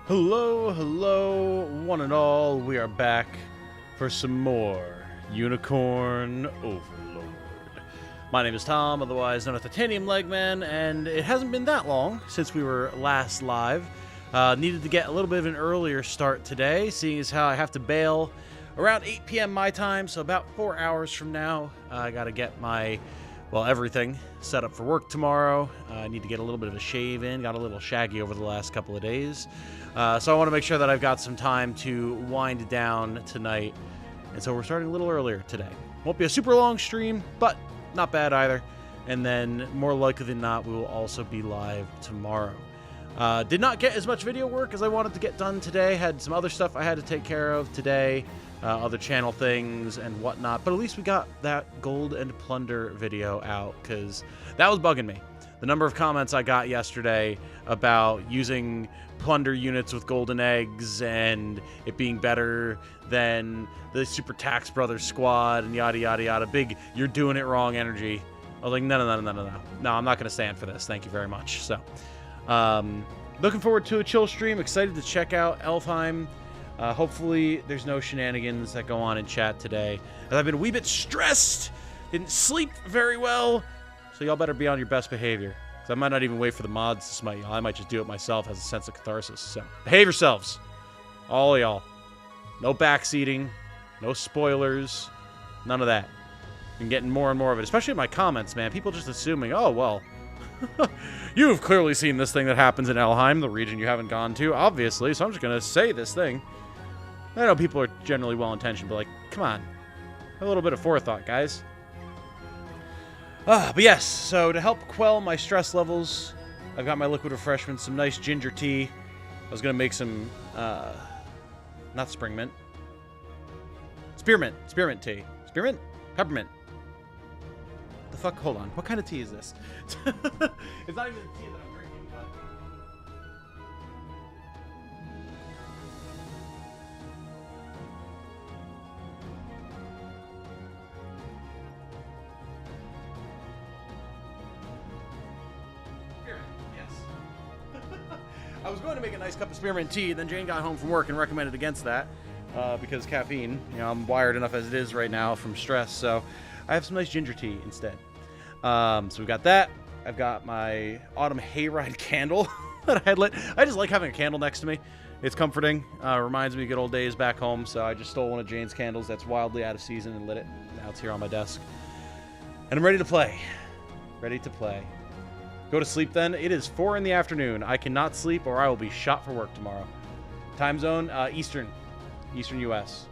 Hello, hello, one and all. We are back for some more Unicorn Overlord. My name is Tom, otherwise known as Titanium Legman, and it hasn't been that long since we were last live. Needed to get a little bit of an earlier start today, seeing as how I have to bail around 8 p.m. my time, so about 4 hours from now. I gotta get my, well, everything set up for work tomorrow. I need to get a little bit of a shave in. Got a little shaggy over the last couple of days. So I want to make sure that I've got some time to wind down tonight. And so we're starting a little earlier today. Won't be a super long stream, but not bad either. And then more likely than not, we will also be live tomorrow. Did not get as much video work as I wanted to get done today. Had some other stuff I had to take care of today. Other channel things and whatnot. But at least we got that gold and plunder video out, because that was bugging me. The number of comments I got yesterday about using plunder units with golden eggs and it being better than the Super Tax Brothers squad and yada yada yada. Big, you're doing it wrong energy. I was like, no, I'm not going to stand for this. Thank you very much. So, looking forward to a chill stream. Excited to check out Elheim. Hopefully there's no shenanigans that go on in chat today. As I've been a wee bit stressed, didn't sleep very well, so y'all better be on your best behavior. Because I might not even wait for the mods to smite y'all. I might just do it myself as a sense of catharsis. So behave yourselves, all of y'all. No backseating, no spoilers, none of that. Been getting more and more of it, especially in my comments, man. People just assuming, oh well, you've clearly seen this thing that happens in Elheim, the region you haven't gone to, obviously. So I'm just gonna say this thing. I know people are generally well-intentioned, but like, come on, have a little bit of forethought, guys. But yes, so to help quell my stress levels, I've got my liquid refreshment, some nice ginger tea. I was going to make some, not spearmint tea. Spearmint? Peppermint. The fuck? Hold on. What kind of tea is this? It's not even the tea that I'm drinking, but... I was going to make a nice cup of spearmint tea, then Jane got home from work and recommended against that because caffeine. You know, I'm wired enough as it is right now from stress, so I have some nice ginger tea instead. So we've got that. I've got my autumn hayride candle that I had lit. I just like having a candle next to me. It's comforting. Reminds me of good old days back home, so I just stole one of Jane's candles that's wildly out of season and lit it. Now it's here on my desk. And I'm ready to play. Ready to play. Go to sleep then. It is 4 in the afternoon. I cannot sleep or I will be shot for work tomorrow. Time zone, Eastern U.S.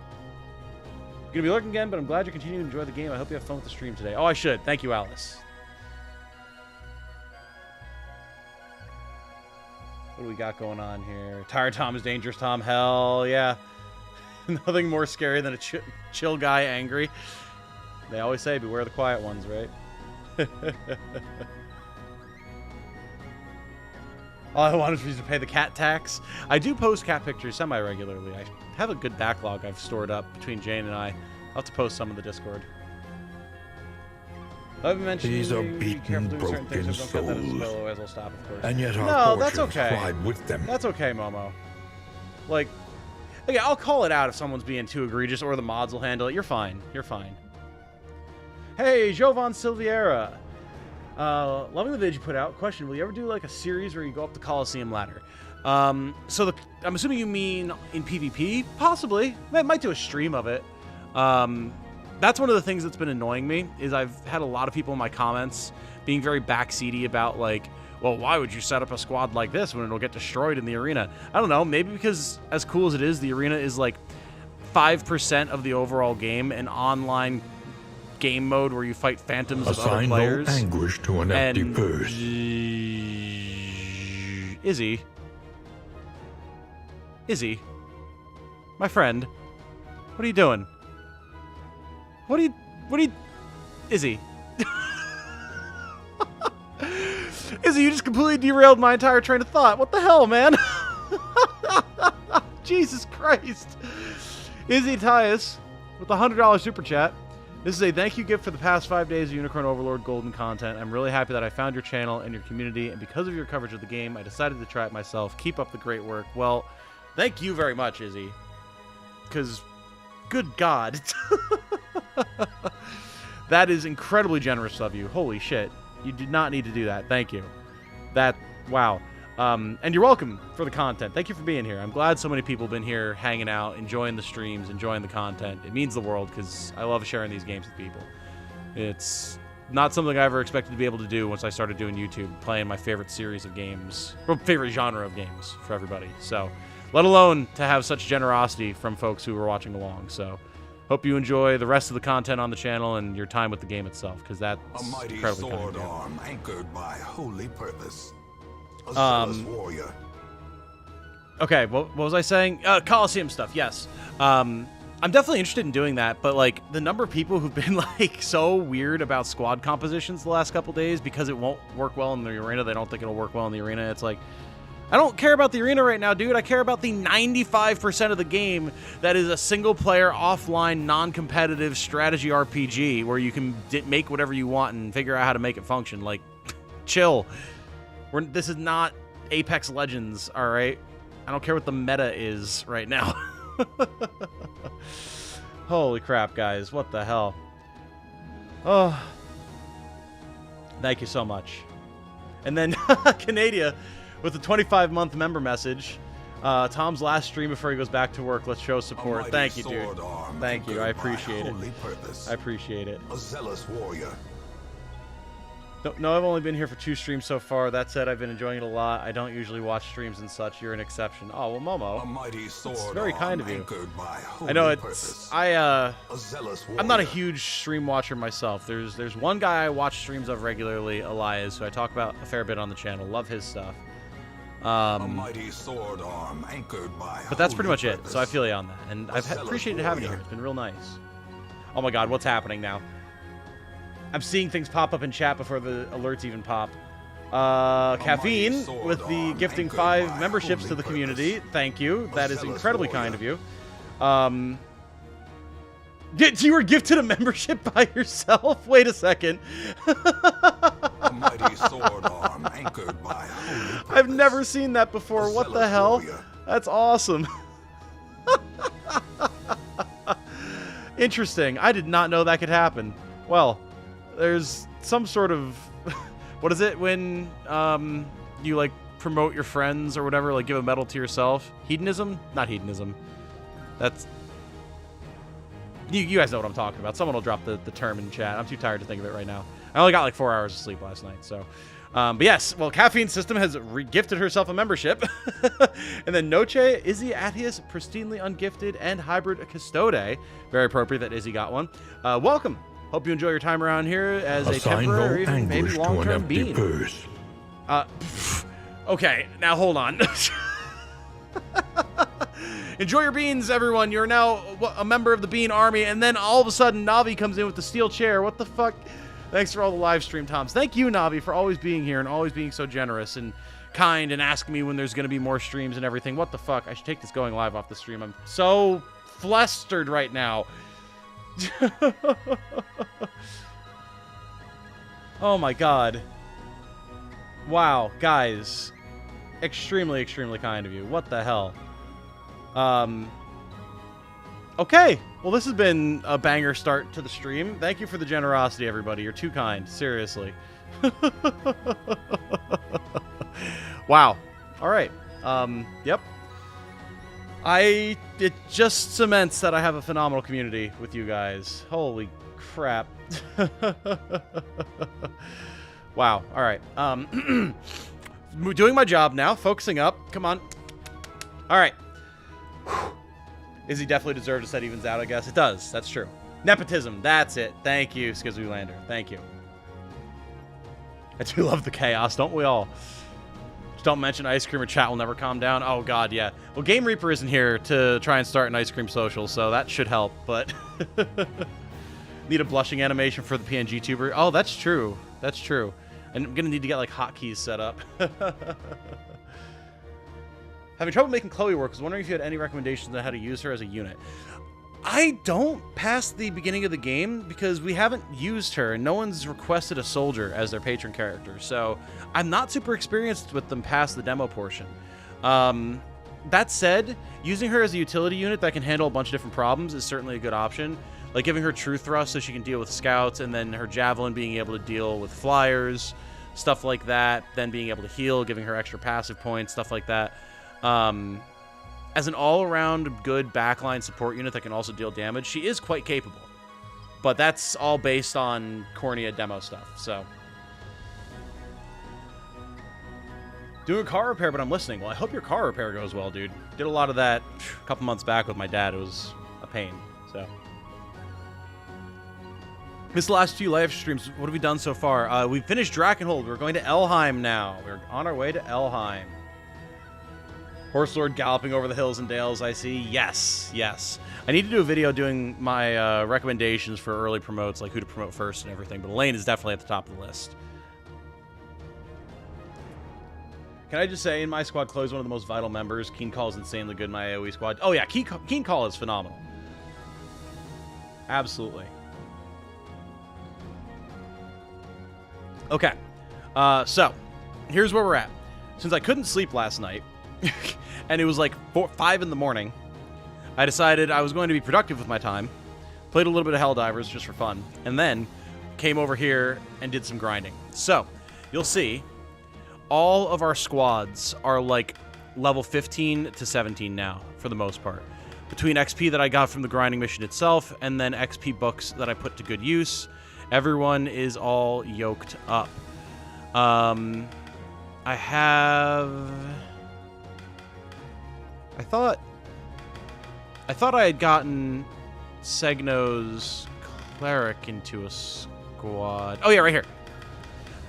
Gonna be lurking again, but I'm glad you continue to enjoy the game. I hope you have fun with the stream today. Oh, I should. Thank you, Alice. What do we got going on here? Tired Tom is dangerous, Tom. Hell yeah. Nothing more scary than a chill guy angry. They always say, beware the quiet ones, right? All I wanted was to pay the cat tax. I do post cat pictures semi-regularly. I have a good backlog I've stored up between Jane and I. I'll have to post some in the Discord. I've mentioned these are beaten, broken souls, and yet our fortunes climb with them. That's okay, Momo. Like, okay, I'll call it out if someone's being too egregious, or the mods will handle it. You're fine. You're fine. Hey, Jovan Silviera. Loving the vid you put out. Question, will you ever do like a series where you go up the Coliseum ladder? I'm assuming you mean in PvP? Possibly. I might do a stream of it. That's one of the things that's been annoying me, is I've had a lot of people in my comments being very backseaty about like, well, why would you set up a squad like this when it'll get destroyed in the arena? I don't know, maybe because as cool as it is, the arena is like 5% of the overall game, and online game mode where you fight phantoms of other players. Assign no anguish to an empty purse. Izzy, my friend, what are you doing? What are you, Izzy? Izzy, you just completely derailed my entire train of thought. What the hell, man? Jesus Christ. Izzy Tyus with the $100 super chat. This is a thank you gift for the past 5 days of Unicorn Overlord Golden content. I'm really happy that I found your channel and your community, and because of your coverage of the game, I decided to try it myself. Keep up the great work. Well, Thank you very much, Izzy. Because, good God. That is incredibly generous of you. Holy shit. You did not need to do that. Thank you. Wow. And you're welcome for the content. Thank you for being here. I'm glad so many people have been here hanging out, enjoying the streams, enjoying the content. It means the world because I love sharing these games with people. It's not something I ever expected to be able to do once I started doing YouTube, playing my favorite series of games, or favorite genre of games for everybody. So, let alone to have such generosity from folks who were watching along. So, hope you enjoy the rest of the content on the channel and your time with the game itself, because that's incredibly kind of you. A mighty sword arm anchored by holy purpose. A zealous warrior. Okay, what was I saying? Coliseum stuff, yes. I'm definitely interested in doing that, but, like, the number of people who've been, like, so weird about squad compositions the last couple days because it won't work well in the arena, they don't think it'll work well in the arena, it's like, I don't care about the arena right now, dude. I care about the 95% of the game that is a single-player, offline, non-competitive strategy RPG where you can make whatever you want and figure out how to make it function. Like, chill. This is not Apex Legends, all right? I don't care what the meta is right now. Holy crap, guys. What the hell? Oh. Thank you so much. And then Canadia with the 25-month member message. Tom's last stream before he goes back to work. Let's show support. Thank you, dude. Thank you. I appreciate it. I appreciate it. A zealous warrior. No, I've only been here for 2 streams so far. That said, I've been enjoying it a lot. I don't usually watch streams and such. You're an exception. Oh, well, Momo. A mighty sword it's very kind of you. I know it's... I'm not a huge stream watcher myself. There's one guy I watch streams of regularly, Elias, who I talk about a fair bit on the channel. Love his stuff. A mighty sword arm anchored by but that's pretty much it. So I feel you on that. And I've appreciated having you here. It's been real nice. Oh my god, what's happening now? I'm seeing things pop up in chat before the alerts even pop. Caffeine with the gifting 5 memberships to the community. Thank you. That is incredibly kind of you. You were gifted a membership by yourself? Wait a second. A mighty sword arm anchored by holy purpose. I've never seen that before. What the hell? That's awesome. Interesting. I did not know that could happen. Well, there's some sort of... what is it when you, like, promote your friends or whatever, like give a medal to yourself? Hedonism? Not hedonism. That's... You guys know what I'm talking about. Someone will drop the term in chat. I'm too tired to think of it right now. I only got like 4 hours of sleep last night, so... but yes, well, Caffeine System has gifted herself a membership. And then Noche, Izzy Atius, pristinely ungifted, and Hybrid Custode. Very appropriate that Izzy got one. Welcome. Hope you enjoy your time around here as a temporary or even maybe long-term bean. Okay, now hold on. Enjoy your beans, everyone. You're now a member of the Bean Army, and then all of a sudden, Navi comes in with the steel chair. What the fuck? Thanks for all the live stream, Toms. Thank you, Navi, for always being here and always being so generous and kind and asking me when there's going to be more streams and everything. What the fuck? I should take this going live off the stream. I'm so flustered right now. Oh my god. Wow, guys. Extremely, extremely kind of you. What the hell? Okay. Well, this has been a banger start to the stream. Thank you for the generosity, everybody. You're too kind. Seriously. Wow. All right. Yep. It just cements that I have a phenomenal community with you guys. Holy crap. Wow. All right. Doing my job now. Focusing up. Come on. All right. Izzy definitely deserved a set evens out, I guess. It does. That's true. Nepotism. That's it. Thank you, Skizzoolander. Thank you. I do love the chaos, don't we all? Just don't mention ice cream or chat will never calm down. Oh, God, yeah. Well, Game Reaper isn't here to try and start an ice cream social, so that should help, but... Need a blushing animation for the PNG tuber. Oh, that's true. That's true. And I'm going to need to get, like, hotkeys set up. Having trouble making Chloe work. Was wondering if you had any recommendations on how to use her as a unit. I don't past the beginning of the game because we haven't used her and no one's requested a soldier as their patron character. So I'm not super experienced with them past the demo portion. that said, using her as a utility unit that can handle a bunch of different problems is certainly a good option. Like giving her true thrust so she can deal with scouts, and then her javelin being able to deal with flyers, stuff like that. Then being able to heal, giving her extra passive points, stuff like that. As an all-around good backline support unit that can also deal damage, she is quite capable. But that's all based on Cornea demo stuff, so. Doing car repair, but I'm listening. Well, I hope your car repair goes well, dude. Did a lot of that a couple months back with my dad. It was a pain, so. Missed the last few live streams. What have we done so far? We finished Drakenhold. We're going to Elheim now. We're on our way to Elheim. Horse Lord galloping over the hills and dales, I see. Yes, yes. I need to do a video doing my recommendations for early promotes, like who to promote first and everything, but Elaine is definitely at the top of the list. Can I just say, in my squad, Chloe's one of the most vital members. Keen Call is insanely good in my AoE squad. Oh, yeah, Keen Call is phenomenal. Absolutely. Okay. So, here's where we're at. Since I couldn't sleep last night, and it was like 5 in the morning, I decided I was going to be productive with my time. Played a little bit of Helldivers just for fun, and then came over here and did some grinding. So, you'll see, all of our squads are like level 15 to 17 now, for the most part. Between XP that I got from the grinding mission itself, and then XP books that I put to good use, everyone is all yoked up. I thought I had gotten Segno's cleric into a squad. Oh yeah, right here.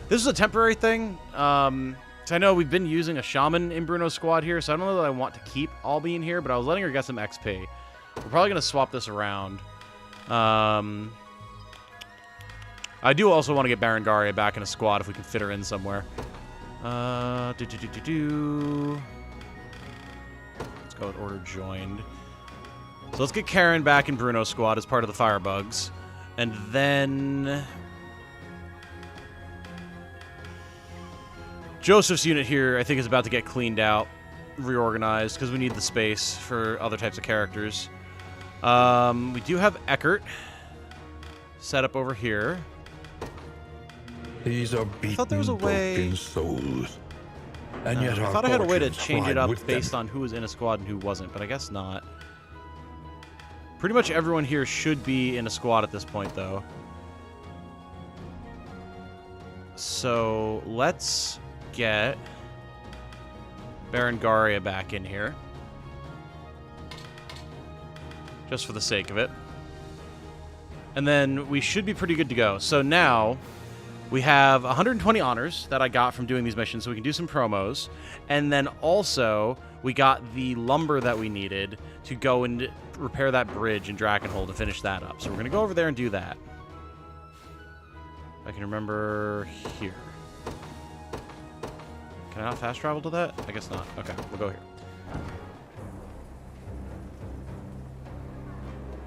This is a temporary thing. So I know we've been using a shaman in Bruno's squad here, so I don't know that I want to keep all being here, but I was letting her get some XP. We're probably going to swap this around. I do also want to get Berengaria back in a squad if we can fit her in somewhere. Let's go with order joined. So let's get Karen back in Bruno's squad as part of the Firebugs. And then Joseph's unit here, I think, is about to get cleaned out, reorganized, because we need the space for other types of characters. We do have Eckert set up over here. These are beaten, broken souls. And yet I thought I had a way to change it up based on who was in a squad and who wasn't, but I guess not. Pretty much everyone here should be in a squad at this point, though. So let's get Berengaria back in here, just for the sake of it. And then we should be pretty good to go. So now we have 120 honors that I got from doing these missions, so we can do some promos. And then also, we got the lumber that we needed to go and repair that bridge in Drakenhold to finish that up. So we're going to go over there and do that. If I can remember here. Can I not fast travel to that? I guess not. Okay, we'll go here.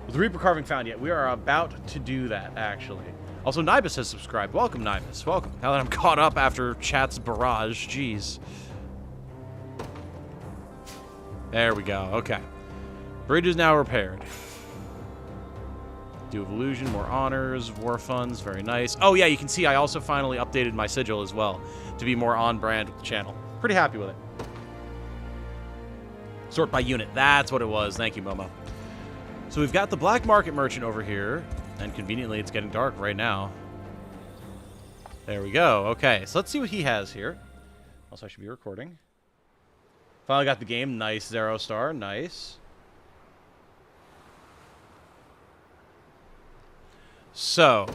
With the Reaper carving found yet, we are about to do that, actually. Also, Nibus has subscribed. Welcome, Nibus. Welcome. Now that I'm caught up after chat's barrage. Jeez. There we go. Okay. Bridge is now repaired. Do of Illusion, more honors, war funds. Very nice. Oh, yeah, you can see I also finally updated my Sigil as well to be more on brand with the channel. Pretty happy with it. Sort by unit. That's what it was. Thank you, Momo. So we've got the Black Market Merchant over here. And conveniently, it's getting dark right now. There we go. Okay, so let's see what he has here. Also, I should be recording. Finally got the game. Nice, Zero Star. Nice. So,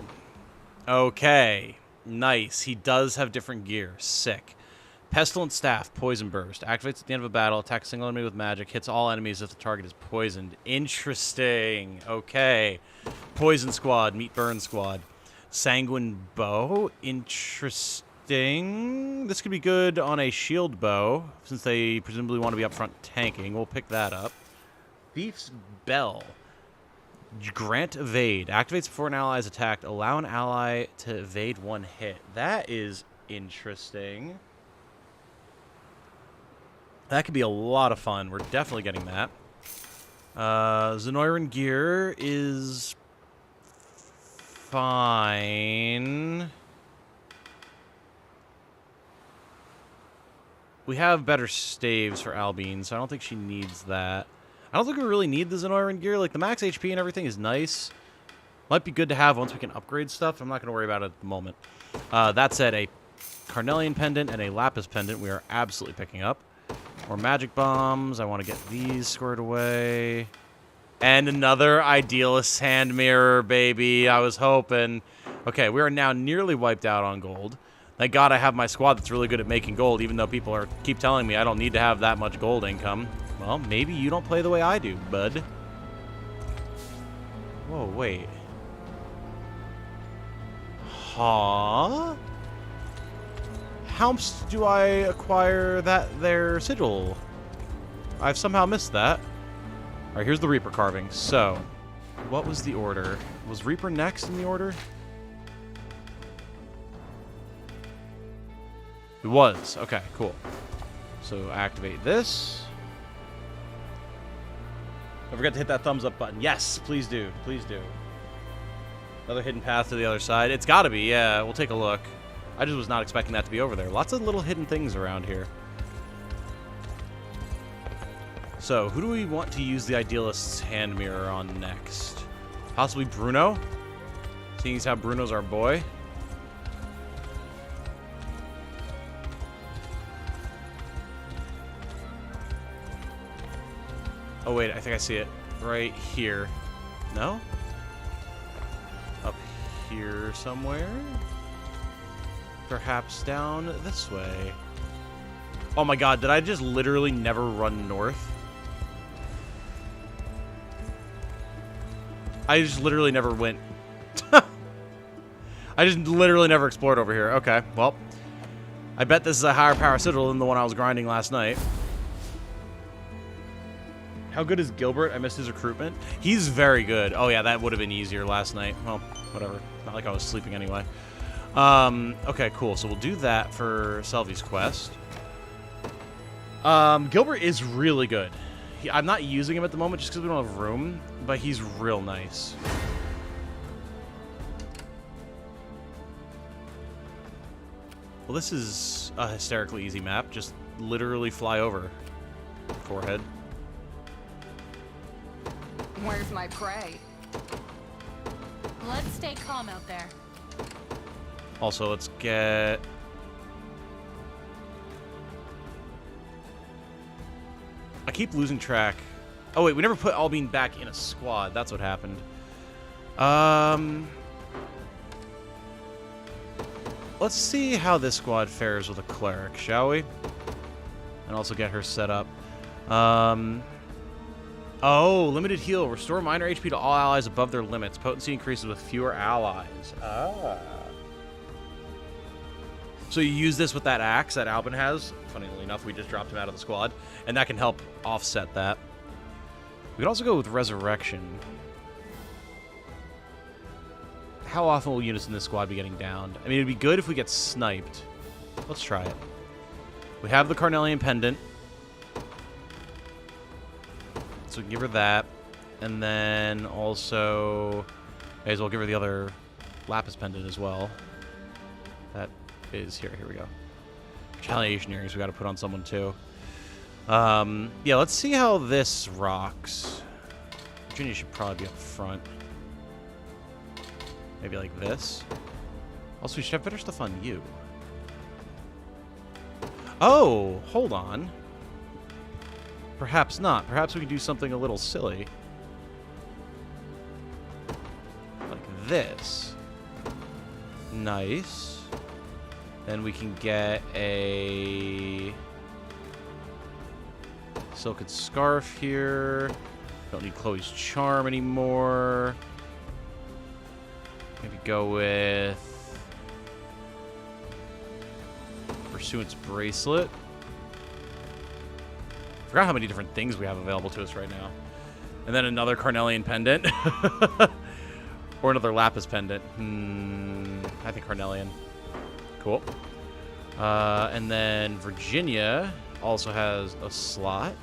okay. Nice. He does have different gear. Sick. Pestilent Staff, Poison Burst. Activates at the end of a battle. Attacks a single enemy with magic. Hits all enemies if the target is poisoned. Interesting. Okay. Poison Squad. Meet Burn Squad. Sanguine Bow. Interesting. This could be good on a shield bow, since they presumably want to be up front tanking. We'll pick that up. Thief's Bell. Grant Evade. Activates before an ally is attacked. Allow an ally to evade one hit. That is interesting. That could be a lot of fun. We're definitely getting that. Zenoiran gear is fine. We have better staves for Albine, so I don't think she needs that. I don't think we really need the Zenoiran gear. Like, the max HP and everything is nice. Might be good to have once we can upgrade stuff. I'm not going to worry about it at the moment. That said, a Carnelian pendant and a Lapis pendant we are absolutely picking up. More magic bombs. I want to get these squared away. And another Idealist hand mirror, baby. I was hoping. Okay, we are now nearly wiped out on gold. Thank God I have my squad that's really good at making gold, even though people keep telling me I don't need to have that much gold income. Well, maybe you don't play the way I do, bud. Whoa, wait. Huh? How much do I acquire that there sigil? I've somehow missed that. All right, here's the Reaper carving. So, what was the order? Was Reaper next in the order? It was. Okay, cool. So, activate this. Don't forget to hit that thumbs up button. Yes, please do. Please do. Another hidden path to the other side. It's got to be, yeah. We'll take a look. I just was not expecting that to be over there. Lots of little hidden things around here. So, who do we want to use the Idealist's hand mirror on next? Possibly Bruno? Seeing as how Bruno's our boy. Oh, wait, I think I see it. Right here. No? Up here somewhere? Perhaps down this way. Oh my god, did I just literally never run north? I just literally never went. I just literally never explored over here. Okay, well. I bet this is a higher power sigil than the one I was grinding last night. How good is Gilbert? I missed his recruitment. He's very good. Oh yeah, that would have been easier last night. Well, whatever. Not like I was sleeping anyway. Okay, cool. So we'll do that for Selvy's quest. Gilbert is really good. I'm not using him at the moment just because we don't have room, but he's real nice. Well, this is a hysterically easy map. Just literally fly over. Forehead. Where's my prey? Let's stay calm out there. Also, let's get... I keep losing track. Oh, wait, we never put Albine back in a squad. That's what happened. Let's see how this squad fares with a cleric, shall we? And also get her set up. Oh, limited heal. Restore minor HP to all allies above their limits. Potency increases with fewer allies. Ah. So you use this with that axe that Albin has. Funnily enough, we just dropped him out of the squad. And that can help offset that. We could also go with Resurrection. How often will units in this squad be getting downed? I mean, it'd be good if we get sniped. Let's try it. We have the Carnelian Pendant. So we can give her that. And then also, may as well give her the other Lapis Pendant as well. That is here. Here we go. Retaliation earrings we got to put on someone too. Yeah, let's see how this rocks. Virginia should probably be up front. Maybe like this. Also, we should have better stuff on you. Oh, hold on. Perhaps not. Perhaps we can do something a little silly. Like this. Nice. Then we can get a silken scarf here. Don't need Chloe's charm anymore. Maybe go with Pursuant's bracelet. Forgot how many different things we have available to us right now. And then another Carnelian pendant. Or another Lapis pendant. I think Carnelian. Cool. And then Virginia also has a slot.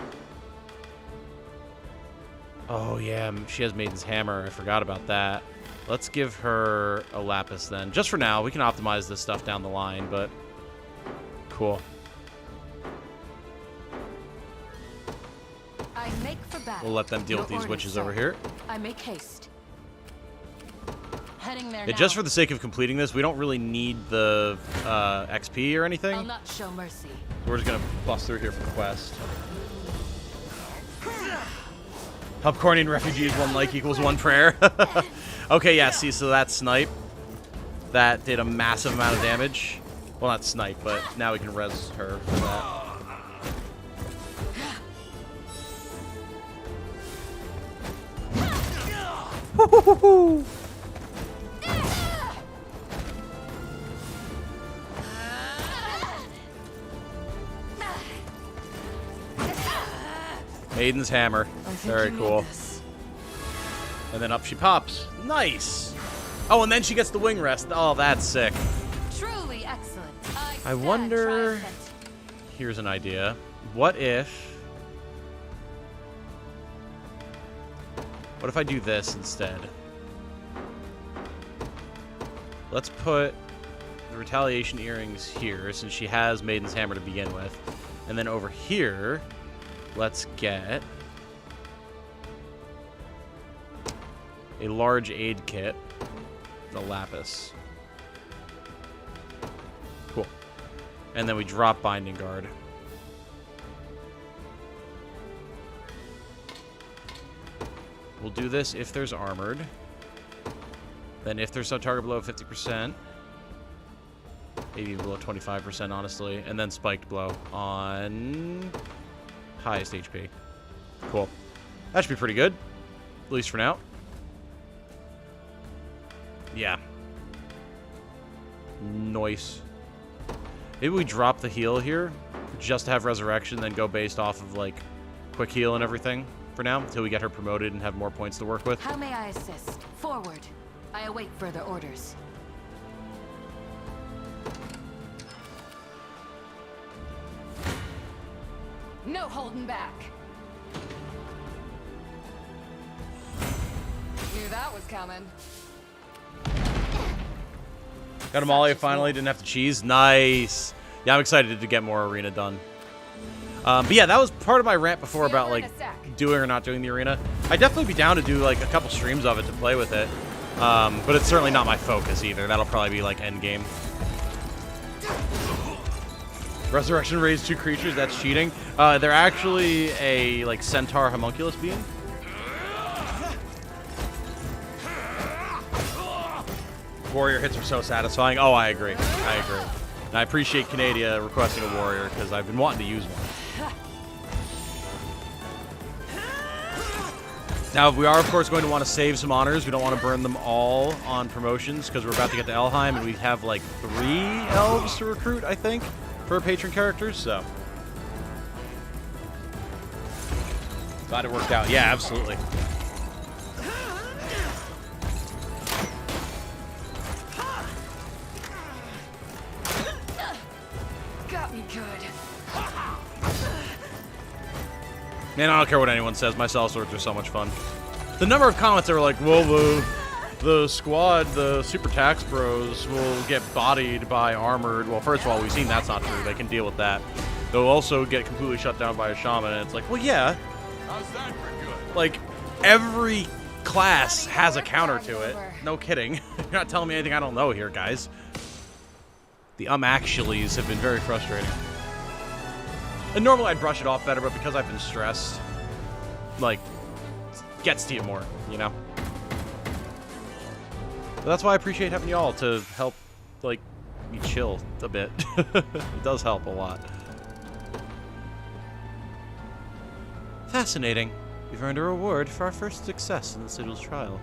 Oh, yeah, she has Maiden's Hammer. I forgot about that. Let's give her a Lapis then. Just for now. We can optimize this stuff down the line, but cool. I make for battle. We'll let them deal with these witches over here. I make haste. Heading there Yeah, now. just for the sake of completing this, we don't really need the XP or anything. I'll not show mercy. We're just gonna bust through here for the quest. Popcornian refugees, 1 like equals 1 prayer. Okay, yeah, see, so that snipe, that did a massive amount of damage. Well, not snipe, but now we can res her for that. Maiden's Hammer. Very cool. And then up she pops. Nice! Oh, and then she gets the wing rest. Oh, that's sick. Truly excellent. I wonder... Here's an idea. What if I do this instead? Let's put the Retaliation Earrings here, since she has Maiden's Hammer to begin with. And then over here, let's get a large aid kit, the Lapis. Cool. And then we drop Binding Guard. We'll do this if there's armored. Then if there's a target below 50%, maybe below 25%, honestly. And then Spiked Blow on highest HP. Cool. That should be pretty good. At least for now. Yeah. Nice. Maybe we drop the heal here just to have Resurrection, then go based off of, like, quick heal and everything for now until we get her promoted and have more points to work with. How may I assist? Forward. I await further orders. No holding back. Knew that was coming. Got a Molly finally, didn't have to cheese. Nice. Yeah, I'm excited to get more arena done. But yeah, that was part of my rant before about like doing or not doing the arena. I'd definitely be down to do like a couple streams of it to play with it. But it's certainly not my focus either. That'll probably be like end game. Resurrection raised 2 creatures, that's cheating. They're actually a like centaur homunculus being. Warrior hits are so satisfying. Oh, I agree. I agree. And I appreciate Canada requesting a warrior because I've been wanting to use one. Now, we are, of course, going to want to save some honors. We don't want to burn them all on promotions because we're about to get to Elheim, and we have, like, 3 elves to recruit, I think, for patron characters, so. Glad it worked out. Yeah, absolutely. Got me good. Man, I don't care what anyone says. My sellswords are so much fun. The number of comments that were like, well, the squad, the super tax bros, will get bodied by armored. Well, first of all, we've seen that's not true. They can deal with that. They'll also get completely shut down by a shaman. And it's like, well, yeah. How's that for good? Like, every class has a counter to it. No kidding. You're not telling me anything I don't know here, guys. The actuallys have been very frustrating. And normally I'd brush it off better, but because I've been stressed, like, it gets to you more, you know? But that's why I appreciate having y'all to help, like, me chill a bit. It does help a lot. Fascinating. We've earned a reward for our first success in the Sigil's trial.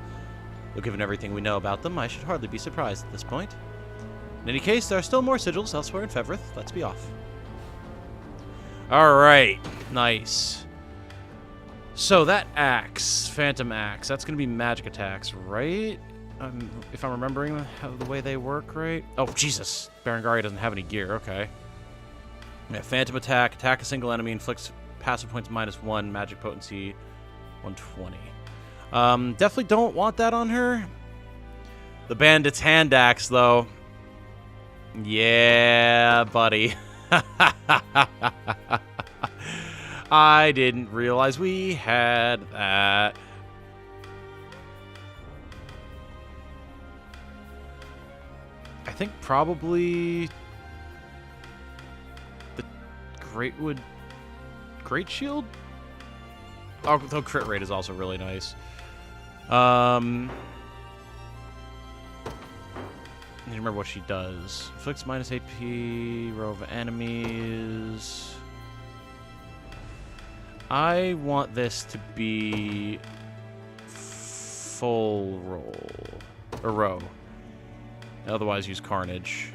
Though given everything we know about them, I should hardly be surprised at this point. In any case, there are still more sigils elsewhere in Fevrith. Let's be off. Alright. Nice. So that axe, Phantom Axe, that's going to be magic attacks, right? If I'm remembering how the way they work right. Oh, Jesus. Berengaria doesn't have any gear. Okay. Yeah, Phantom Attack. Attack a single enemy. Inflicts passive points -1. Magic potency 120. Definitely don't want that on her. The Bandit's Hand Axe, though. Yeah, buddy. I didn't realize we had that. I think probably the Great Shield? Oh, the crit rate is also really nice. I don't remember what she does. Inflicts -AP, row of enemies. I want this to be full roll. Or row. Otherwise use Carnage.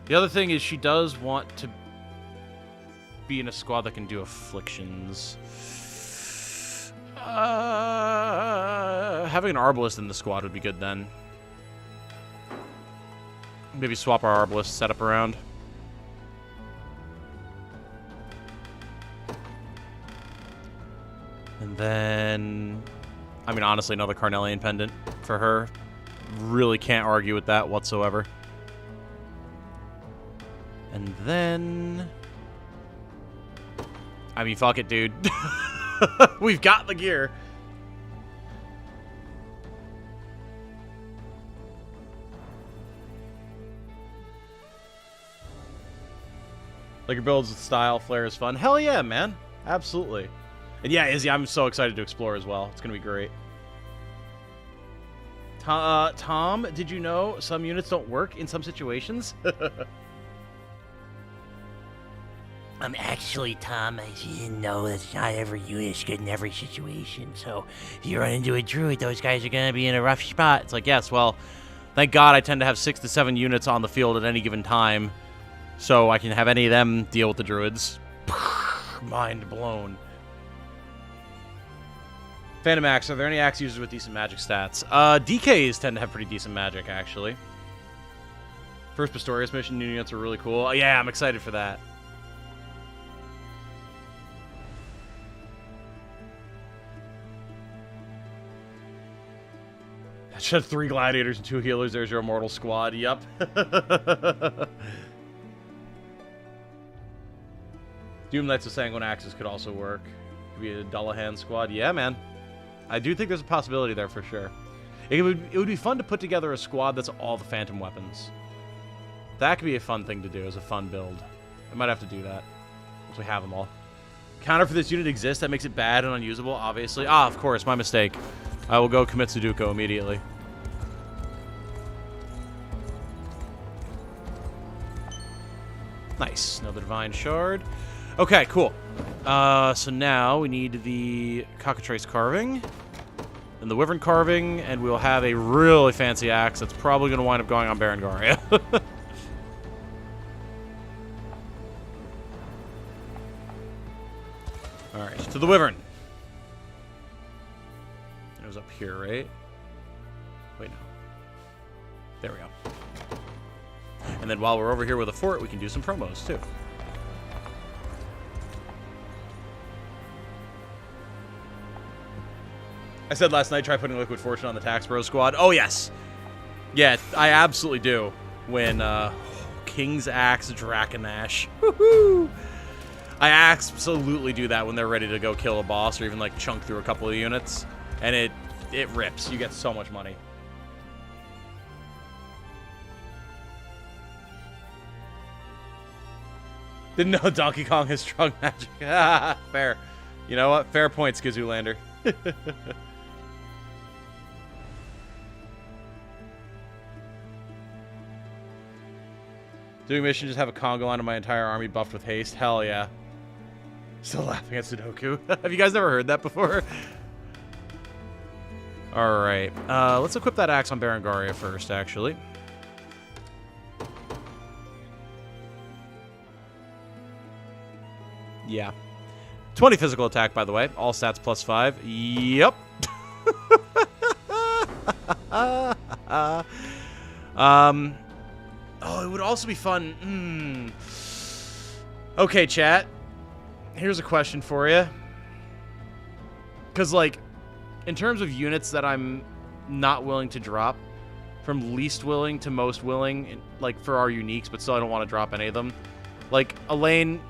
The other thing is she does want to be in a squad that can do afflictions. Having an Arbalist in the squad would be good then. Maybe swap our Arbalist setup around. And then, I mean, honestly, another Carnelian Pendant for her. Really can't argue with that whatsoever. And then, I mean, fuck it, dude. We've got the gear. Like your builds with style, flair is fun. Hell yeah, man. Absolutely. And yeah, Izzy, I'm so excited to explore as well. It's going to be great. Tom, did you know some units don't work in some situations? Actually, Tom, you didn't know that not every unit is good in every situation. So if you run into a druid, those guys are going to be in a rough spot. It's like, yes, well, thank God I tend to have 6 to 7 units on the field at any given time, so I can have any of them deal with the druids. Mind blown. Phantom Axe, are there any axe users with decent magic stats? DKs tend to have pretty decent magic, actually. First Pistorius mission, new units are really cool. Oh, yeah, I'm excited for that. Shed 3 gladiators and 2 healers. There's your immortal squad. Yep. Doom Knights of Sanguine Axes could also work. Could be a Dullahan squad. Yeah, man. I do think there's a possibility there for sure. It would be fun to put together a squad that's all the phantom weapons. That could be a fun thing to do as a fun build. I might have to do that once we have them all. Counter for this unit exists. That makes it bad and unusable, obviously. Ah, of course. My mistake. I will go commit Sudoku immediately. Nice. Another Divine Shard. Okay, cool. So now we need the Cockatrice Carving and the Wyvern Carving, and we'll have a really fancy axe that's probably going to wind up going on Berengaria. Alright, to the Wyvern. It was up here, right? Wait, no. There we go. And then while we're over here with a fort, we can do some promos, too. I said last night, try putting Liquid Fortune on the Tax Bro squad. Oh, yes. Yeah, I absolutely do. When, King's Axe Draconash. Woohoo! I absolutely do that when they're ready to go kill a boss or even, like, chunk through a couple of units. And it rips. You get so much money. Didn't know Donkey Kong has strong magic. Fair. You know what? Fair point, Skizoolander. Doing mission, just have a Congo line of my entire army buffed with haste. Hell yeah. Still laughing at Sudoku. Have you guys never heard that before? Alright. Let's equip that axe on Berengaria first, actually. Yeah. 20 physical attack, by the way. All stats +5. Yep. Oh, it would also be fun. Okay, chat. Here's a question for you. Because, like, in terms of units that I'm not willing to drop, from least willing to most willing, like, for our uniques, but still I don't want to drop any of them. Like, Elaine,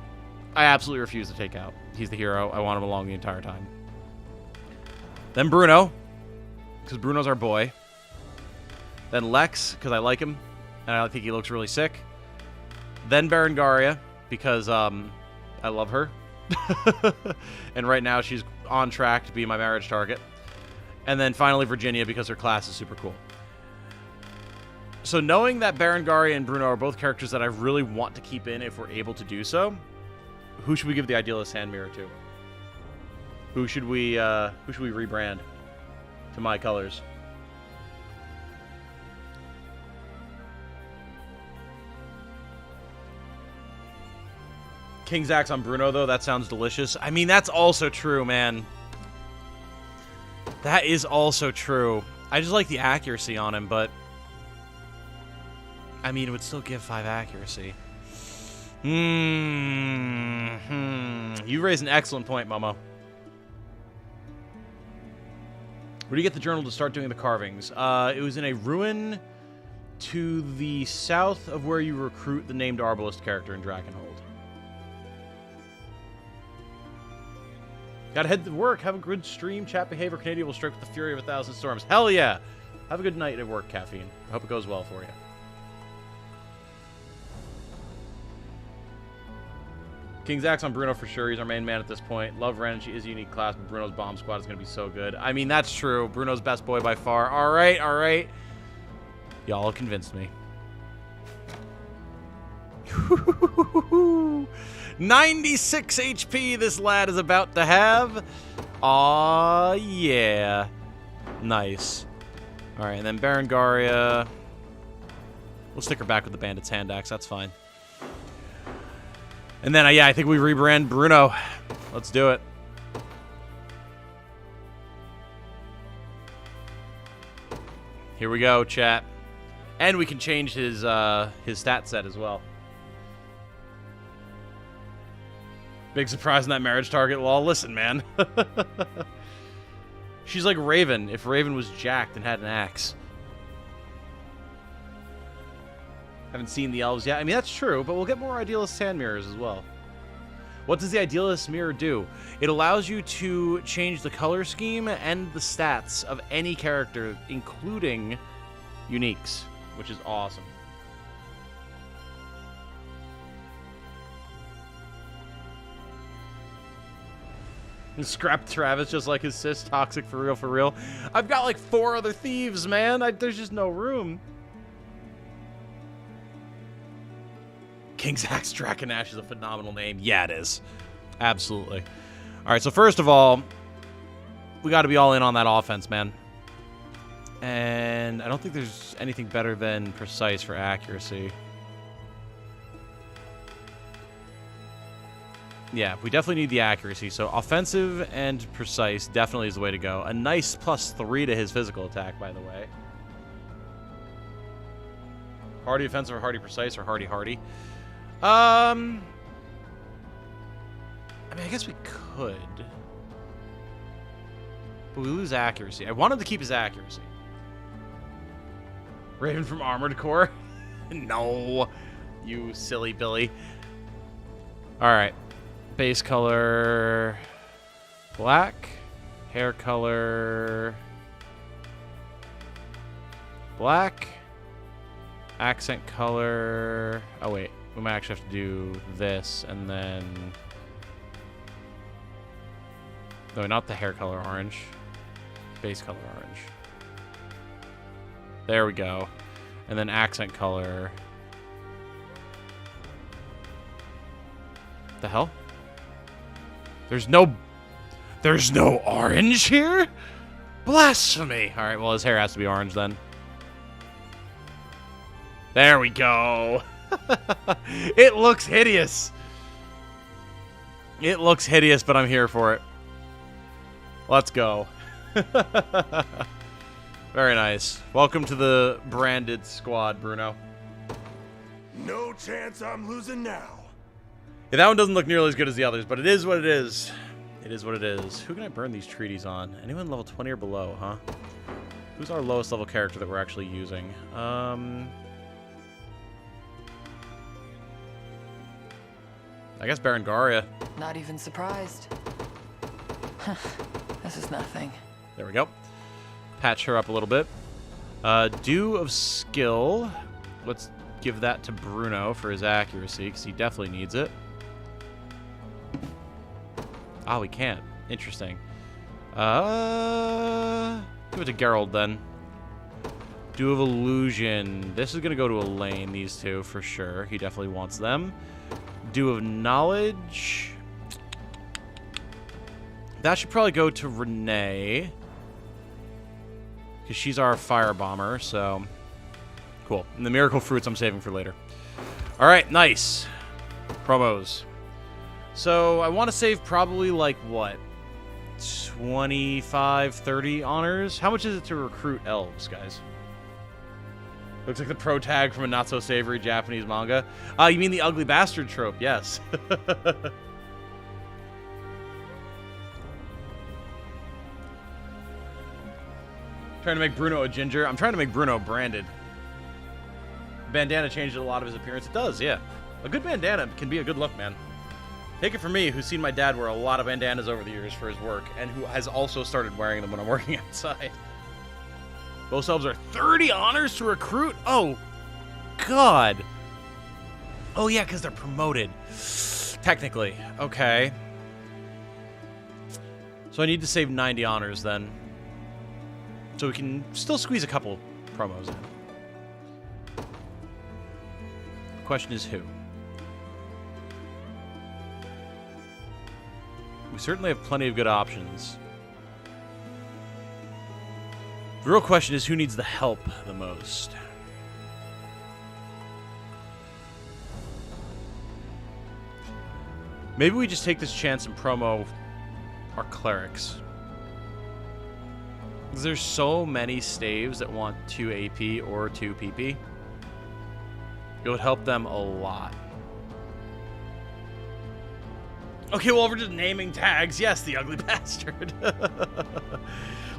I absolutely refuse to take out. He's the hero. I want him along the entire time. Then Bruno, because Bruno's our boy. Then Lex, because I like him, and I think he looks really sick. Then Berengaria, because I love her. And right now she's on track to be my marriage target. And then finally Virginia, because her class is super cool. So knowing that Berengaria and Bruno are both characters that I really want to keep in if we're able to do so, who should we give the Idealist Hand Mirror to? Who should we rebrand to my colors? King's Axe on Bruno, though, that sounds delicious. I mean, that's also true, man. That is also true. I just like the accuracy on him, but... I mean, it would still give 5 accuracy. You raise an excellent point, Momo. Where do you get the journal to start doing the carvings? It was in a ruin to the south of where you recruit the named Arbalest character in Drakenhold. Gotta head to work. Have a good stream. Chat behavior. Canadian will strike with the fury of 1,000 storms. Hell yeah! Have a good night at work, Caffeine. I hope it goes well for you. King's Axe on Bruno for sure. He's our main man at this point. Love Ren. She is a unique class, but Bruno's bomb squad is going to be so good. I mean, that's true. Bruno's best boy by far. All right, all right. Y'all have convinced me. 96 HP this lad is about to have. Aw, yeah. Nice. All right, and then Berengaria. We'll stick her back with the Bandit's Hand Axe. That's fine. And then, yeah, I think we rebrand Bruno. Let's do it. Here we go, chat. And we can change his stat set as well. Big surprise in that marriage target. Well, listen, man. She's like Raven, if Raven was jacked and had an axe. Haven't seen the elves yet. I mean, that's true, but we'll get more Idealist Hand Mirrors as well. What does the Idealist Mirror do? It allows you to change the color scheme and the stats of any character, including uniques, which is awesome. Scrap Travis just like his sis. Toxic for real, for real. I've got like 4 other thieves, man. There's just no room. King's Axe Draconash is a phenomenal name. Yeah, it is. Absolutely. All right, so first of all, we got to be all in on that offense, man. And I don't think there's anything better than Precise for accuracy. Yeah, we definitely need the accuracy. So offensive and Precise definitely is the way to go. A nice +3 to his physical attack, by the way. Hardy offensive or hardy precise or hardy hardy. I mean, I guess we could. But we lose accuracy. I wanted to keep his accuracy. Raven from Armored Core? No. You silly Billy. Alright. Base color... black. Hair color... black. Accent color... oh, wait. We might actually have to do this, and then... no, not the hair color orange. Base color orange. There we go. And then accent color... the hell? There's no orange here? Blasphemy! Alright, well, his hair has to be orange then. There we go. It looks hideous. It looks hideous, but I'm here for it. Let's go. Very nice. Welcome to the branded squad, Bruno. No chance I'm losing now. Yeah, that one doesn't look nearly as good as the others, but it is what it is. It is what it is. Who can I burn these treaties on? Anyone level 20 or below, huh? Who's our lowest level character that we're actually using? I guess Berengaria. Not even surprised. This is nothing. There we go. Patch her up a little bit. Dew of Skill. Let's give that to Bruno for his accuracy, because he definitely needs it. Oh, we can't. Interesting. Give it to Geralt, then. Dew of Illusion. This is going to go to Elaine, these two, for sure. He definitely wants them. Dew of Knowledge. That should probably go to Renee, because she's our fire bomber, so cool. And the miracle fruits I'm saving for later. All right, nice. Promos. So I want to save probably like, what, 25, 30 honors? How much is it to recruit elves, guys? Looks like the pro tag from a not-so-savory Japanese manga. You mean the ugly bastard trope? Yes. Trying to make Bruno a ginger. I'm trying to make Bruno branded. Bandana changed a lot of his appearance. It does, yeah. A good bandana can be a good look, man. Take it from me, who's seen my dad wear a lot of bandanas over the years for his work, and who has also started wearing them when I'm working outside. Both elves are 30 honors to recruit? Oh, God. Oh, yeah, because they're promoted. Technically. Okay. So I need to save 90 honors, then. So we can still squeeze a couple promos in. The question is who? We certainly have plenty of good options. The real question is who needs the help the most? Maybe we just take this chance and promo our clerics. Because there's so many staves that want 2 AP or 2 PP. It would help them a lot. Okay, well, we're just naming tags. Yes, the ugly bastard.